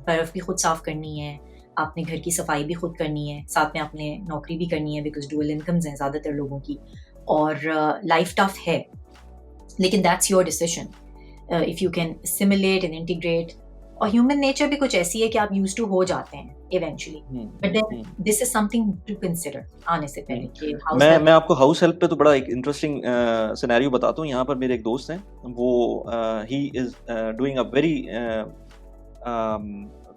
बर्फ़ भी खुद साफ़ करनी है, आपने घर की सफाई भी खुद करनी है, साथ में आपने नौकरी भी करनी है बिकॉज़ डुअल इनकम्स हैं ज़्यादातर लोगों की, और लाइफ़ टफ़ है, लेकिन that's your decision. If you can assimilate and integrate, और ह्यूमन नेचर भी कुछ ऐसी है कि आप यूज्ड टू हो जाते हैं eventually, um, but then um, this is something to consider आने से हुँ। पहले कि हाउस मैं हेल्प। मैं आपको हाउस हेल्प पे तो बड़ा एक इंटरेस्टिंग सिनेरियो बताता हूँ। यहाँ पर मेरे एक दोस्त हैं, वो he is doing a very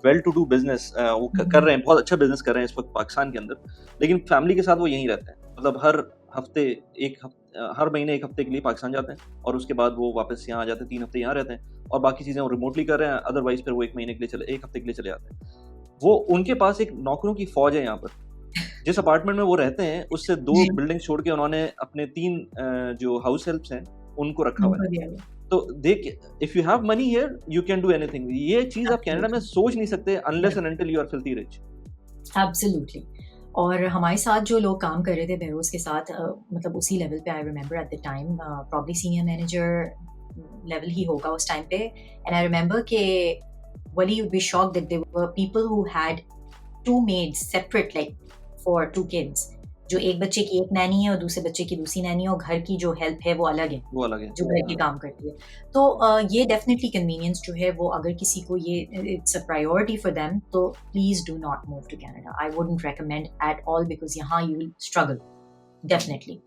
well to do business, वो कर रहे हैं, बहुत अच्छा बिज़नेस कर रहे हैं इस वक़्त पाकिस्तान के अंदर, लेकिन फैमिली के साथ वो यहीं रहते हैं। मतलब हफ़्ते हर महीने 1 हफ़्ते के लिए पाकिस्तान जाते हैं और उसके बाद वो वापस यहाँ आ जाते हैं, 3 हफ़्ते यहाँ रहते हैं और बाकी चीज़ें वो रिमोटली कर रहे हैं, अदरवाइज़ फिर वो 1 महीने के लिए 1 हफ़्ते के लिए चले जाते हैं। वो उनके पास एक नौकरों की फ़ौज है यहाँ पर। जिस अपार्टमेंट में वो रहते हैं, उससे 2 जी, बिल्डिंग्स छोड़ के उन्होंने अपने 3 जो हाउस हेल्प्स हैं, उनको रखा हुआ है। उनको दिया गया। तो if you have money here, you can do anything. ये चीज़ आप कनाडा में एब्सोल्युटली, सोच नहीं सकते unless right, and until you are filthy rich. Absolutely. और हमारे साथ जो लोग काम कर रहे थे बहरोज़ के साथ, मतलब उसी लेवल पे, I remember at the time probably senior manager level ही होगा उस टाइम पे, एंड आई रिमेंबर कि Wali would be shocked that there were people who had two maids separate, like for two kids, जो एक बच्चे की एक नैनी है और दूसरे बच्चे की दूसरी नैनी है, और घर की जो हेल्प है वो अलग है, वो अलग है। जो घर के हाँ, काम करती है। तो ये डेफिनेटली कन्वीनियंस जो है वो अगर किसी को ये it's a priority for them, तो please do not move to Canada. I wouldn't recommend at all because यहाँ you will struggle definitely.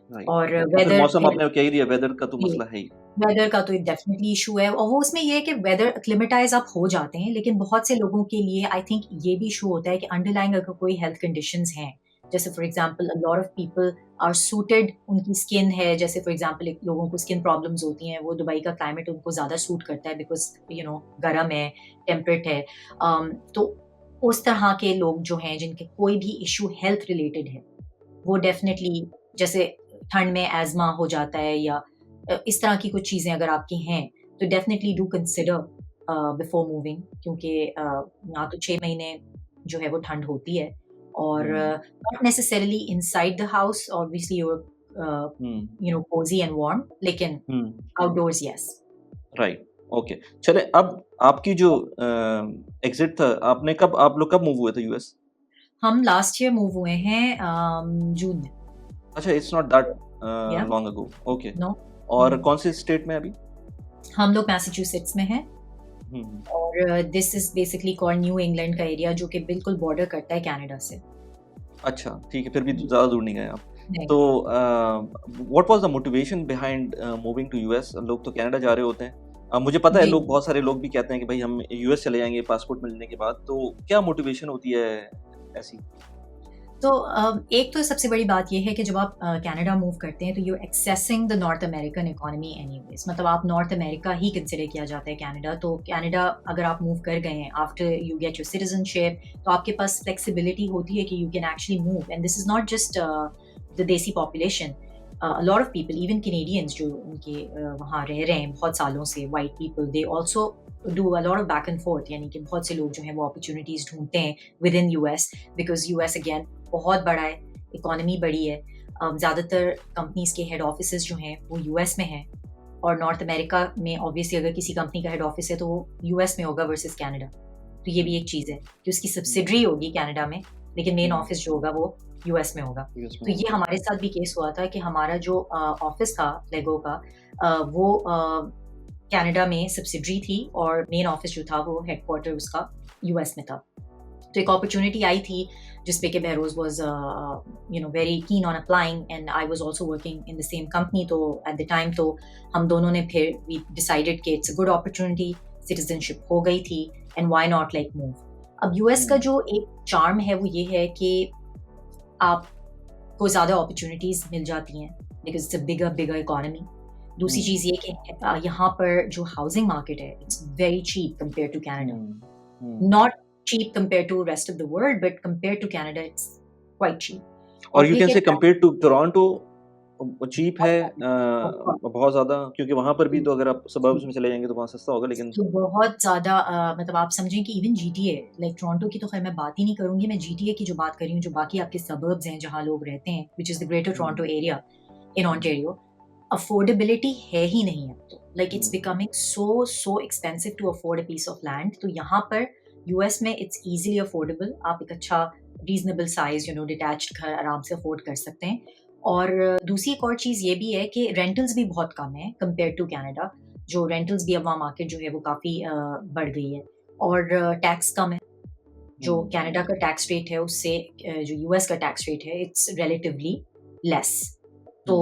Right. और और फिर वेदर मौसम आपने कह ही दिया, वेदर का तो मसला है ही। वेदर का तो डेफिनेटली इशू है, और वो उसमें ये है कि वेदर एक्लिमेटाइज आप हो जाते हैं, लेकिन बहुत से लोगों के लिए आई थिंक ये भी इशू होता है कि अंडरलाइंग अगर कोई हेल्थ कंडीशंस हैं, जैसे for example a lot of people are suited, उनकी स्किन है, जैसे फॉर एग्जांपल एक लोगों को स्किन प्रॉब्लम्स होती हैं, वो दुबई का क्लाइमेट उनको ज़्यादा सूट करता है बिकॉज यू नो गर्म है, टेम्परेट है। तो उस तरह के लोग जो हैं जिनके कोई भी इशू हेल्थ रिलेटेड है, वो डेफिनेटली, जैसे ठंड में एज़मा हो जाता है या इस तरह की कुछ चीज़ें अगर आपकी हैं, तो definitely do consider before moving, क्योंकि यहाँ तो 6 महीने जो है वो ठंड होती है, और hmm, not necessarily inside the house, obviously your hmm, you know cosy and warm, लेकिन hmm, outdoors yes. Right, okay. चलें, अब आपकी जो एग्ज़िट था, आप लोग कब मूव हुए थे यूएस? हम लास्ट ईयर मूव हुए हैं जून में। अच्छा, इट्स नॉट दैट या लॉन्ग अगो, ओके। नो, और कौन से स्टेट में अभी? हम लोग मैसाचुसेट्स में हैं, हुँ, हुँ। और this is basically called new England का एरिया, जो कि बिल्कुल बॉर्डर करता है कनाडा से। अच्छा, ठीक है, फिर भी जी, ज़्यादा दूर नहीं गए आप। नहीं। तो what was the motivation behind moving to US? लोग तो कनाडा जा रहे होते हैं। मुझे पता है, जी। बहुत सारे लोग भी कहते हैं कि भाई हम यूएस चले जाएँगे पासपोर्ट मिलने के बाद, तो क्या मोटिवेशन होती है ऐसी? तो एक तो सबसे बड़ी बात ये है कि जब आप कनाडा मूव करते हैं तो you accessing the north American economy anyways, मतलब आप नॉर्थ अमेरिका ही कंसिडर किया जाता है कनाडा। तो कनाडा अगर आप मूव कर गए हैं after you get your citizenship, तो आपके पास फ्लेक्सिबिलिटी होती है कि you can actually move, and this is not just the desi population, a lot of people, even Canadians जो उनके वहाँ रह रहे हैं बहुत सालों से, white people, they also do a lot of back and forth, यानी कि बहुत से लोग जो हैं वो opportunities ढूंढते हैं within US, because US again बहुत बड़ा है, economy बड़ी है, ज़्यादातर companies के head offices जो हैं वो US में हैं, और नॉर्थ अमेरिका में ऑब्वियसली अगर किसी कंपनी का हेड ऑफिस है तो वो यूएस में होगा वर्सेस कनाडा, तो ये भी एक चीज़ है कि उसकी सब्सिडरी होगी कनाडा में, लेकिन मेन ऑफिस जो होगा वो यूएस में होगा। तो ये हमारे साथ भी केस हुआ था कि हमारा जो ऑफिस था लेगो का, वो कनाडा में सब्सिडरी थी और मेन ऑफिस जो था वो हेडक्वार्टर उसका यूएस में था। तो एक अपॉर्चुनिटी आई थी जिसपे कि Behroz was very keen on applying, and I was also working in the same company. तो एट द टाइम तो हम दोनों ने फिर वी डिसाइडेड कि it's a good opportunity, citizenship हो गई थी, and why not like move. अब यूएस का जो एक चार्म है वो ये है कि आपको ज़्यादा अपॉर्चुनिटीज़ मिल जाती हैं because it's a bigger economy. दूसरी चीज़ ये कि यहाँ पर जो हाउसिंग मार्केट है it's very cheap compare to Canada, not cheap compared to rest of the world, but compared to Canada it's quite cheap. और you can say compared to Toronto cheap है बहुत ज़्यादा, क्योंकि वहाँ पर भी तो अगर आप सबर्ब्स में चले जाएंगे तो वहाँ सस्ता होगा, लेकिन तो बहुत ज़्यादा मतलब आप समझें कि इवन GTA, लाइक टोरंटो की तो खैर मैं बात ही नहीं करूँगी, मैं GTA की जो बात कर रही हूँ, जो बाकी आपके सबर्ब्स हैं जहाँ लोग रहते हैं, which is the Greater Toronto Area in Ontario, affordability है ही नहीं अब तो, like it's becoming so expensive to afford a piece of land. तो यहाँ पर यूएस में इट्स इजीली अफोर्डेबल, आप एक अच्छा रीजनेबल साइज डिटैच्ड घर आराम से अफोर्ड कर सकते हैं। और दूसरी एक और चीज़ ये भी है कि रेंटल्स भी बहुत कम है कंपेयर टू कनाडा, जो रेंटल्स भी अब वहाँ मार्केट जो है वो काफ़ी बढ़ गई है, और टैक्स कम है। जो कनाडा का टैक्स रेट है उससे जो यूएस का टैक्स रेट है इट्स रिलेटिवली लेस। तो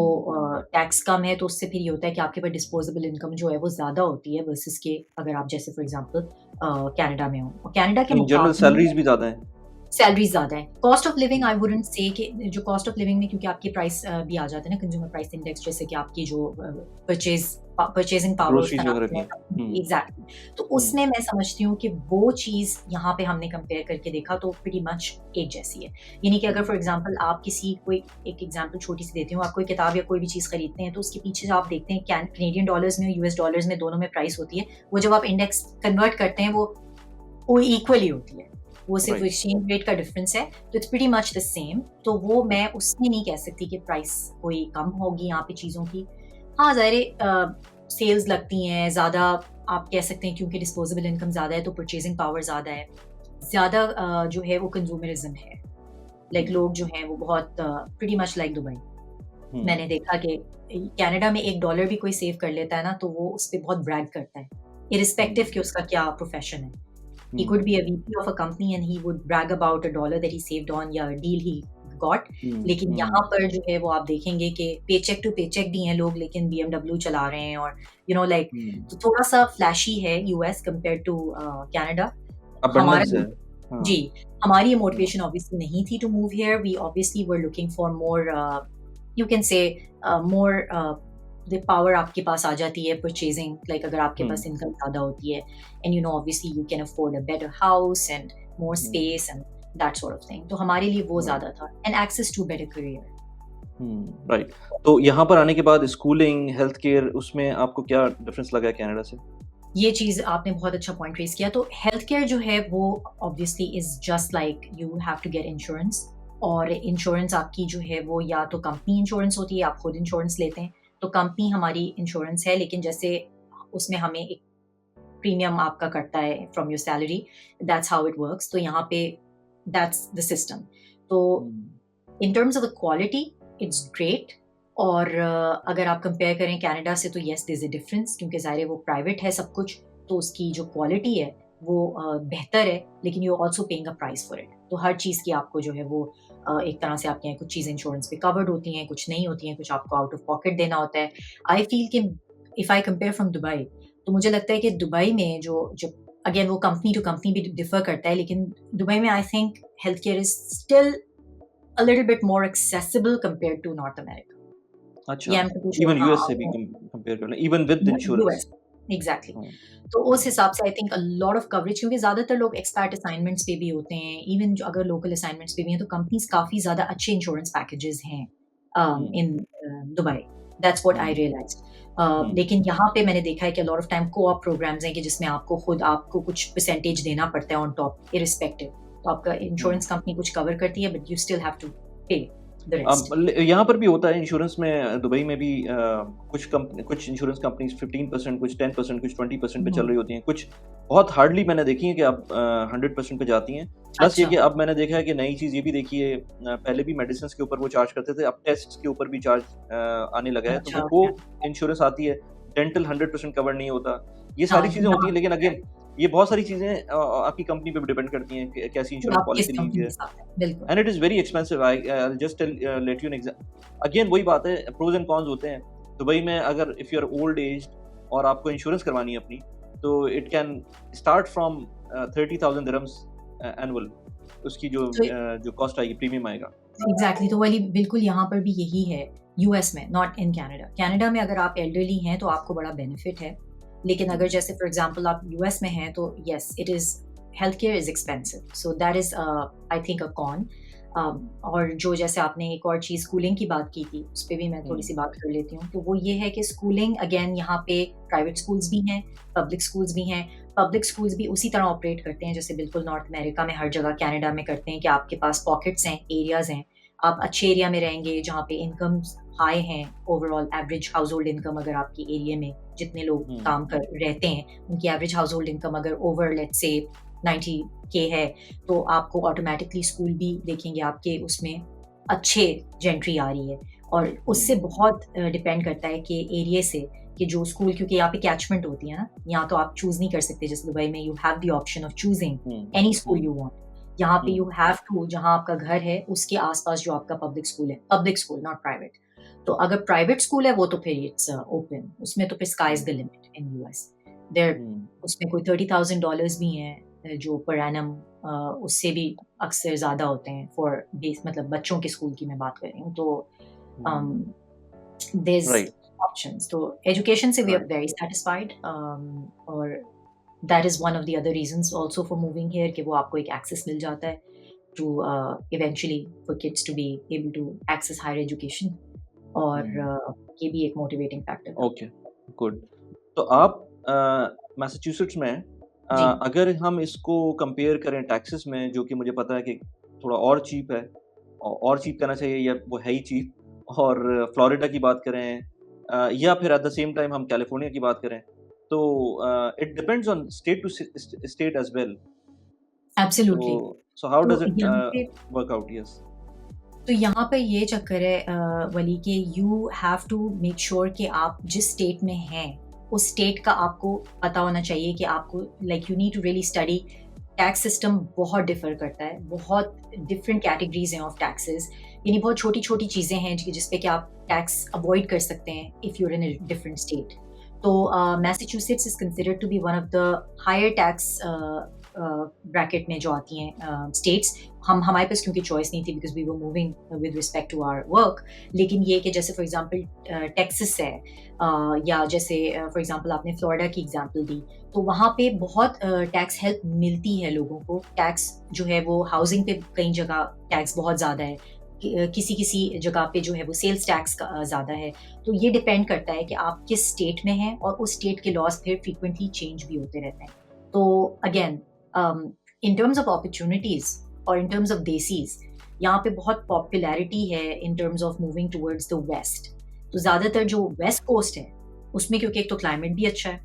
टैक्स कम है तो उससे फिर ये होता है कि आपके पास डिस्पोजेबल इनकम जो है वो ज़्यादा होती है वर्सेस के अगर आप जैसे फॉर एग्जांपल कनाडा में हो। और कनाडा के जनरल सैलरीज भी ज़्यादा हैं, सैलरी ज़्यादा है। Cost of living I wouldn't say कि जो कॉस्ट ऑफ लिविंग में, क्योंकि आपके प्राइस भी आ जाते हैं ना, कंज्यूमर प्राइस इंडेक्स, जैसे कि आपकी जो परचेजिंग पावर एग्जैक्टली, तो उसमें मैं समझती हूँ कि वो चीज़ यहाँ पे हमने कंपेयर करके देखा तो प्रीटी मच एक जैसी है। यानी कि अगर फॉर एग्जांपल आप किसी कोई एक एग्जांपल छोटी सी देती हूँ, आप कोई किताब या कोई भी चीज़ खरीदते हैं तो उसके पीछे आप देखते हैं कैनेडियन डॉलर्स में, यूएस डॉलर्स में, दोनों में प्राइस होती है। वो जब आप इंडेक्स कन्वर्ट करते हैं वो इक्वली होती है, वो सिर्फ एक्सचेंज रेट का डिफरेंस है, तो it's pretty much the same. तो वो मैं उसमें नहीं कह सकती कि प्राइस कोई कम होगी यहाँ पे चीज़ों की। हाँ ज़ाहिर सेल्स लगती हैं ज़्यादा, आप कह सकते हैं क्योंकि डिस्पोजेबल इनकम ज़्यादा है तो परचेजिंग पावर ज़्यादा है, ज़्यादा जो है वो कंज्यूमरिज्म है, लाइक लोग जो हैं वो बहुत प्रीटी मच लाइक दुबई। मैंने देखा कि कनाडा में $1 भी कोई सेव कर लेता है ना तो वो उस पर बहुत ब्रैग करता है, इरिस्पेक्टिव कि उसका क्या प्रोफेशन है। He could be a VP of a company and he would brag about $1 that he saved on या deal he got. लेकिन यहाँ पर जो है वो आप देखेंगे कि पेचेक टू पेचेक भी हैं लोग, लेकिन BMW चला रहे हैं और लाइक तो थोड़ा सा फ्लैशी है यूएस कंपेयर टू कनाडा। हमारा जी हमारी ये मोटिवेशन ऑब्वियसली नहीं थी to move here. We obviously were looking for more, you can say more the power आपके पास आ जाती है परचेजिंग, लाइक अगर आपके पास इनकम ज़्यादा होती है, and obviously you can afford a better house and more space and that sort of thing. तो हमारे लिए वो ज़्यादा था, and access to better career. Right. तो यहाँ पर आने के बाद स्कूलिंग, हेल्थ केयर, उसमें आपको क्या डिफरेंस लगा कनाडा से? ये चीज़ आपने बहुत अच्छा पॉइंट रेज किया। तो हेल्थ केयर जो है वो obviously is just like you have to get insurance, और इंश्योरेंस आपकी जो है वो या तो कंपनी इंश्योरेंस होती है, आप खुद इंश्योरेंस लेते हैं। तो कंपनी हमारी इंश्योरेंस है, लेकिन जैसे उसमें हमें एक प्रीमियम आपका करता है from your salary, that's how it works. तो यहाँ पे दैट्स द सिस्टम। तो in terms of the quality it's great, और अगर आप कंपेयर करें कनाडा से तो yes there is a difference, क्योंकि ज़ाहिर वो प्राइवेट है सब कुछ, तो उसकी जो क्वालिटी है वो बेहतर है, लेकिन you also paying a price for it. तो हर चीज़ की आपको जो है वो एक तरह से आपके यहाँ कुछ चीज़ें इंश्योरेंस पे कवर्ड होती हैं, कुछ नहीं होती हैं, कुछ आपको आउट ऑफ पॉकेट देना होता है। आई फील कि if I compare from Dubai, तो मुझे लगता है कि दुबई में जो अगेन वो कंपनी टू कंपनी भी डिफर करता है, लेकिन दुबई में I think health care is still a little bit more accessible compare to North America. अच्छा, इवन यूएस से भी कंपेयर कर लें, इवन विद इंश्योरेंस। एग्जैक्टली। तो उस हिसाब से आई think a lot of coverage, क्योंकि ज़्यादातर लोग एक्सपर्ट असाइनमेंट्स पे भी होते हैं, इवन जो अगर लोकल असाइनमेंट्स पे भी हैं, तो कंपनीज काफ़ी ज़्यादा अच्छे इंश्योरेंस पैकेजेस हैं हम्म, in Dubai. That's what I hmm, realized. हम्म, लेकिन यहाँ पे मैंने देखा है कि लॉट ऑफ टाइम को-op प्रोग्राम्स हैं कि जिसमें आपको कुछ परसेंटेज देना पड़ता है ऑन टॉप इर्रिस्पेक्टिव। तो आपका हम्म। इंश्योरेंस कंपनी कुछ कवर करती है but you still have to pay the rest. यहाँ पर भी होता है इंश्योरेंस में, दुबई में भी कुछ इंश्योरेंस कंपनीज 15%, कुछ 10%, कुछ 20% पे चल हुँ, रही होती हैं, कुछ बहुत हार्डली मैंने देखी है कि अब 100% पे जाती हैं। प्लस ये अच्छा, कि अब मैंने देखा है कि नई चीज़ ये भी देखी है, पहले भी मेडिसिन के ऊपर वो चार्ज करते थे, अब टेस्ट के ऊपर भी चार्ज आने लगा है, तो अच्छा वो हो को गया। इंश्योरेंस आती है, डेंटल 100% कवर नहीं होता। ये सारी हाँ, चीज़ें होती यहाँ हैं, लेकिन अगेन ये बहुत सारी चीज़ें आपकी कंपनी पे भी डिपेंड करती हैं कि कैसी कि इंश्योरेंस आप किस पॉलिसी ली हुई कंपनी के है। साथ हैं, बिल्कुल। And it is very expensive. I'll just let you an again वही बात है, प्रोज़ एंड कॉन्स होते हैं। दुबई में अगर if you are old aged और आपको इंश्योरेंस करवानी है अपनी, तो it can start from 30,000 dirhams annual, उसकी तो जो कॉस्ट आएगी, प्रीमियम आएगा। एग्ज़ैक्टली तो वही बिल्कुल यहाँ पर भी यही है यूएस में, नॉट इन कनाडा। कनाडा में अगर आप एल्डरली हैं तो आपको बड़ा बेनिफिट है। लेकिन हुँ, अगर जैसे फॉर एग्ज़ाम्पल आप यूएस में हैं तो yes it is health care is expensive. So that is I think a con. और जो जैसे आपने एक और चीज़ स्कूलिंग की बात की थी, उस पे भी मैं हुँ, थोड़ी-सी बात कर लेती हूँ। तो वो ये है कि स्कूलिंग अगेन यहाँ पे प्राइवेट स्कूल्स भी हैं, पब्लिक स्कूल्स भी हैं। पब्लिक स्कूल्स भी उसी तरह ऑपरेट करते हैं जैसे बिल्कुल नॉर्थ अमेरिका में हर जगह कनाडा में करते हैं कि आपके पास पॉकेट्स हैं, एरियाज़ हैं। आप अच्छे एरिया में रहेंगे जहाँ पे इनकम्स हाई हैं, ओवरऑल एवरेज हाउसहोल्ड इनकम अगर आपके एरिया में जितने लोग हुँ, काम कर रहते हैं, उनकी एवरेज हाउसहोल्ड इनकम अगर ओवर लेट्स से 90 के है, तो आपको ऑटोमैटिकली स्कूल भी देखेंगे आपके उसमें अच्छे जेंट्री आ रही है। और हुँ, उससे बहुत डिपेंड करता है कि एरिया से कि जो स्कूल क्योंकि यहाँ पे कैचमेंट होती है ना, यहाँ तो आप चूज़ नहीं कर सकते जैसे दुबई में you have the option of choosing hmm, any school hmm, you want. यहाँ पे हुँ, यू हैव टू जहाँ आपका घर है उसके आस-पास जो आपका पब्लिक स्कूल नॉट प्राइवेट। तो अगर प्राइवेट स्कूल है वो तो फिर इट्स ओपन, उसमें तो फिर sky is hmm, the limit in US. There hmm, उसमें कोई $30,000 भी हैं जो पर एनम उससे भी अक्सर ज़्यादा होते हैं फॉर बेस मतलब बच्चों के स्कूल की मैं बात कर रही हूँ। तो हुँ, um, there's राइट, options. तो एजुकेशन से we are right, very satisfied और that is one of the other reasons also for moving here कि वो आपको एक access मिल जाता है to eventually for kids to be able to access higher education और हुँ, ये भी एक motivating factor था। Okay, good. तो आप मैसाचुसेट्स में, जी। अगर हम इसको कंपेयर करें टैक्सेस में, जो कि मुझे पता है कि थोड़ा और चीप है, और चीप कहना चाहिए, या वो है ही चीप, और फ्लोरिडा की बात करें, या फिर एट द सेम टाइम हम कैलिफोर्निया की बात करें, तो it depends on state to state as well. So absolutely. So how तो डज़ इट यहाँ पे वर्क आउट? यस। ये चक्कर है वली कि you have to make sure कि आप जिस स्टेट में हैं उस स्टेट का आपको पता होना चाहिए कि आपको like you need to really study. Tax system बहुत डिफर करता है, बहुत डिफरेंट कैटेगरीज हैं ऑफ टैक्सेस। यानी बहुत छोटी छोटी चीज़ें हैं जिस पे कि आप टैक्स अवॉइड कर सकते हैं if you're in a different state. तो Massachusetts is considered to be one of the higher tax bracket में जो आती हैं स्टेट्स। हम हमारे पास क्योंकि चॉइस नहीं थी because we were moving with respect to our work. लेकिन ये कि जैसे फॉर एग्जांपल टेक्सास है या जैसे फॉर एग्जांपल आपने फ्लोरिडा की एग्जांपल दी, तो वहाँ पे बहुत टैक्स हेल्प मिलती है लोगों को। टैक्स जो है वो हाउसिंग पे कई जगह टैक्स बहुत ज़्यादा है, किसी किसी जगह पे जो है वो सेल्स टैक्स ज़्यादा है। तो ये डिपेंड करता है कि आप किस स्टेट में हैं और उस स्टेट के लॉज फिर फ्रीक्वेंटली चेंज भी होते रहते हैं। तो again in terms of opportunities और इन टर्म्स ऑफ देसीज़, यहाँ पे बहुत पॉपुलैरिटी है in terms of moving towards the West. तो ज़्यादातर जो वेस्ट कोस्ट है, उसमें क्योंकि एक तो क्लाइमेट भी अच्छा है,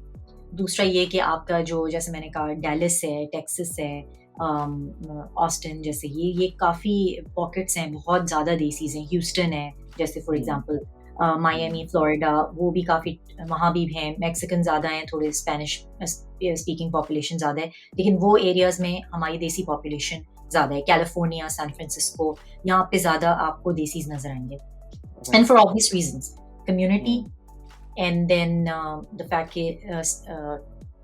दूसरा ये कि आपका जो जैसे मैंने कहा डैलस है, टेक्सास है, ऑस्टिन जैसे ये काफ़ी पॉकेट्स हैं, बहुत ज़्यादा देसीज़ हैं, ह्यूस्टन है, जैसे for hmm, example hmm, Miami, Florida, वो भी काफ़ी वहाँ भी हैं, मेक्सिकन ज़्यादा हैं, थोड़े स्पेनिश स्पीकिंग पॉपुलेशन ज़्यादा है, लेकिन वो एरियाज़ में हमारी देसी पॉपुलेशन ज़्यादा है। कैलिफ़ोर्निया, सैन फ्रांसिस्को, यहाँ पे ज़्यादा आपको देसीज़ नज़र आएँगे। And right, for obvious reasons, community um, and then the fact कि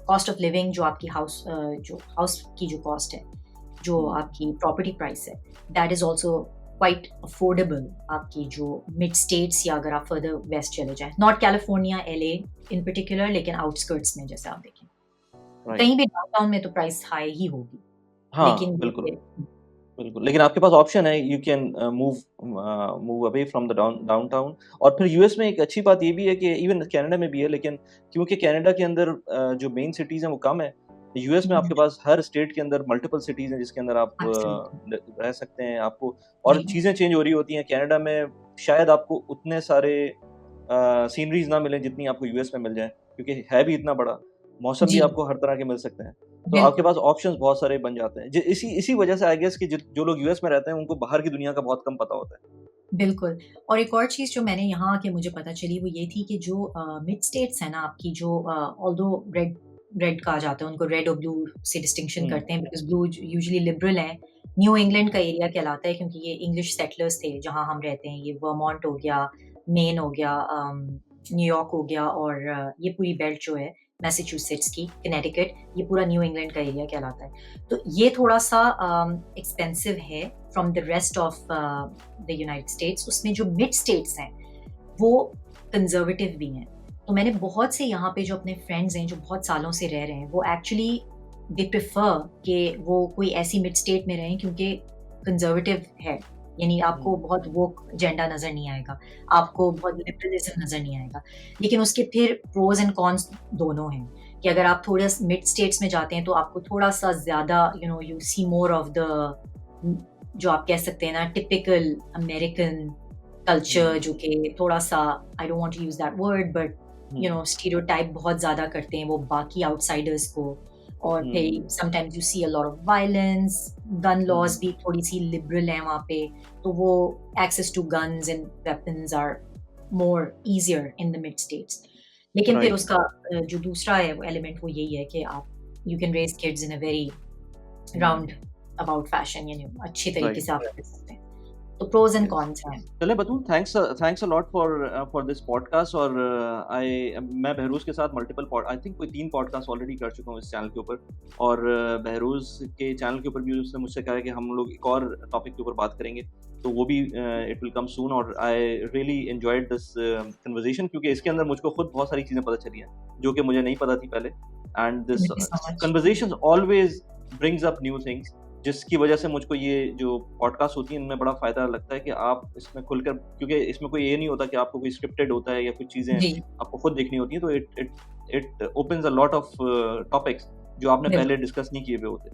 कॉस्ट ऑफ लिविंग जो हाउस की जो कॉस्ट है, जो हुँ, आपकी प्रॉपर्टी प्राइस है, that is also quite affordable आपकी जो मिड स्टेट्स या अगर आप फर्दर वेस्ट चले जाएँ। Not California, LA in particular, लेकिन आउटस्कर्ट्स में जैसे आप देखें। राइट। कहीं भी डाउनटाउन में तो प्राइस हाई ही होगी। हाँ, लेकिन बिल्कुल, ये बिल्कुल, लेकिन आपके पास ऑप्शन है, you can move away from the downtown. और फिर यूएस में एक अच्छी बात ये भी है कि इवन कनाडा में भी है, लेकिन क्योंकि कनाडा के अंदर जो मेन सिटीज़ हैं वो कम है, यूएस में आपके पास हर स्टेट के अंदर मल्टीपल सिटीज़ हैं जिसके अंदर आप एब्सोल्युटली। रह सकते हैं। आपको और जी, चीज़ें चेंज हो रही होती हैं। कनाडा में शायद आपको उतने सारे सीनरीज़ ना मिलें जितनी आपको यूएस में मिल जाएँ, क्योंकि है भी इतना बड़ा, मौसम भी जी, आपको हर तरह के मिल सकते हैं। तो आपके बिल्कुल, पास ऑप्शंस बहुत सारे बन जाते हैं। इसी इसी वजह से आई गेस कि जो लोग यूएस में रहते हैं, उनको बाहर की दुनिया का बहुत कम पता होता है। बिल्कुल। और एक और चीज़ जो मैंने यहाँ आके मुझे पता चली वो ये थी कि जो मिड स्टेट्स हैं ना आपकी जो ऑल्दो रेड रेड कहा जाता है उनको रेड और ब्लू से डिस्टिंक्शन हुँ, करते हैं बिकॉज़ ब्लू यूजुअली लिबरल है। न्यू इंग्लैंड का एरिया कहलाता है क्योंकि ये इंग्लिश सेटलर्स थे जहाँ हम रहते हैं। ये वर्मोंट हो गया, मेन हो गया, न्यूयॉर्क हो गया और ये पूरी बेल्ट जो है मैसाचुसेट्स की, कनेटिकट, ये पूरा न्यू इंग्लैंड का एरिया कहलाता है। तो ये थोड़ा-सा एक्सपेंसिव है from the rest of the United states. उसमें जो मिड स्टेट्स हैं, वो कंज़र्वेटिव भी हैं। तो मैंने बहुत से यहाँ पे जो अपने फ्रेंड्स हैं, जो बहुत सालों से रह रहे हैं, वो एक्चुअली दे प्रेफर कि वो कोई ऐसी मिड स्टेट में रहें क्योंकि कंज़र्वेटिव है। यानी आपको हुँ, बहुत वोक एजेंडा नज़र नहीं आएगा, आपको बहुत लिबरलिज़्म नज़र नहीं आएगा। लेकिन उसके फिर प्रोज़ एंड कॉन्स दोनों हैं कि अगर आप थोड़ा स मिड स्टेट्स में जाते हैं, तो आपको थोड़ा-सा ज़्यादा you see more of the जो आप कह सकते हैं ना टिपिकल अमेरिकन कल्चर हुँ, जो कि थोड़ा-सा I don't want to use that word but um, stereotype बहुत ज़्यादा करते हैं वो बाकी आउटसाइडर्स को और फिर hmm, sometimes you see a lot of violence, gun laws hmm, भी थोड़ी-सी लिबरल हैं वहाँ पे, तो वो access to guns and weapons are more easier in the mid states. लेकिन फिर राइट, उसका जो दूसरा है वो एलिमेंट वो यही है कि आप you can raise kids in a very um, roundabout fashion यानी अच्छे तरीके राइट, से आप कर सकते हैं। तो प्रोज़ एंड यस। कॉन्स हैं। चलें Batool, thanks a lot for this podcast. और मैं बहरोज़ के साथ मल्टीपल पॉड आई थिंक कोई 3 पॉडकास्ट ऑलरेडी कर चुका हूँ इस चैनल के ऊपर। और बहरोज़ के चैनल के ऊपर भी उसने मुझसे कहा है कि हम लोग एक और टॉपिक के ऊपर बात करेंगे, तो वो भी इट विल कम सून। और I really enjoyed this conversation, क्योंकि इसके अंदर मुझको खुद बहुत सारी चीज़ें पता चली हैं, जो कि मुझे नहीं पता थी पहले। And this thank you so much. Conversations always brings up new things, जिसकी वजह से मुझको ये जो पॉडकास्ट होती है इनमें बड़ा फ़ायदा लगता है कि आप इसमें खुलकर, क्योंकि इसमें कोई ये नहीं होता कि आपको कोई स्क्रिप्टेड होता है या कुछ चीज़ें जी, आपको खुद देखनी होती हैं, तो it opens a lot of topics जो आपने पहले बिल्कुल। डिस्कस नहीं किए हुए होते।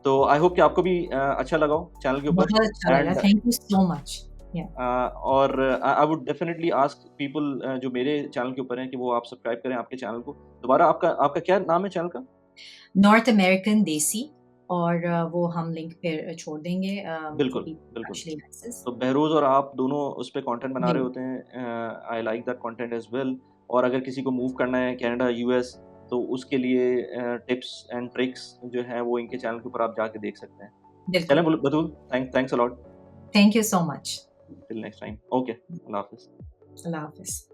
तो आई होप कि आपको भी अच्छा लगा हो चैनल के ऊपर। बहुत अच्छा लगा, and thank you so much. या और I would definitely ask people जो मेरे चैनल के ऊपर हैं कि वो आप सब्सक्राइब करें आपके चैनल को। दोबारा आपका आपका क्या नाम है चैनल का? नॉर्थ अमेरिकन देसी और वो हम लिंक फिर छोड़ देंगे फॉर बिल्कुल, पीपल बिल्कुल। Actually access. तो बहरोज़ और आप दोनों उस पे कंटेंट बना रहे जी, होते हैं। I like that content as well. और अगर किसी को मूव करना है कनाडा, यूएस, तो उसके लिए टिप्स एंड ट्रिक्स जो हैं वो इनके चैनल के ऊपर आप जाके देख सकते हैं। चलें बिल्कुल। Batool, thanks a lot. Thank you so much. Till next time. Okay, अल्लाह हाफ़िज़। अल्लाह हाफ़िज़।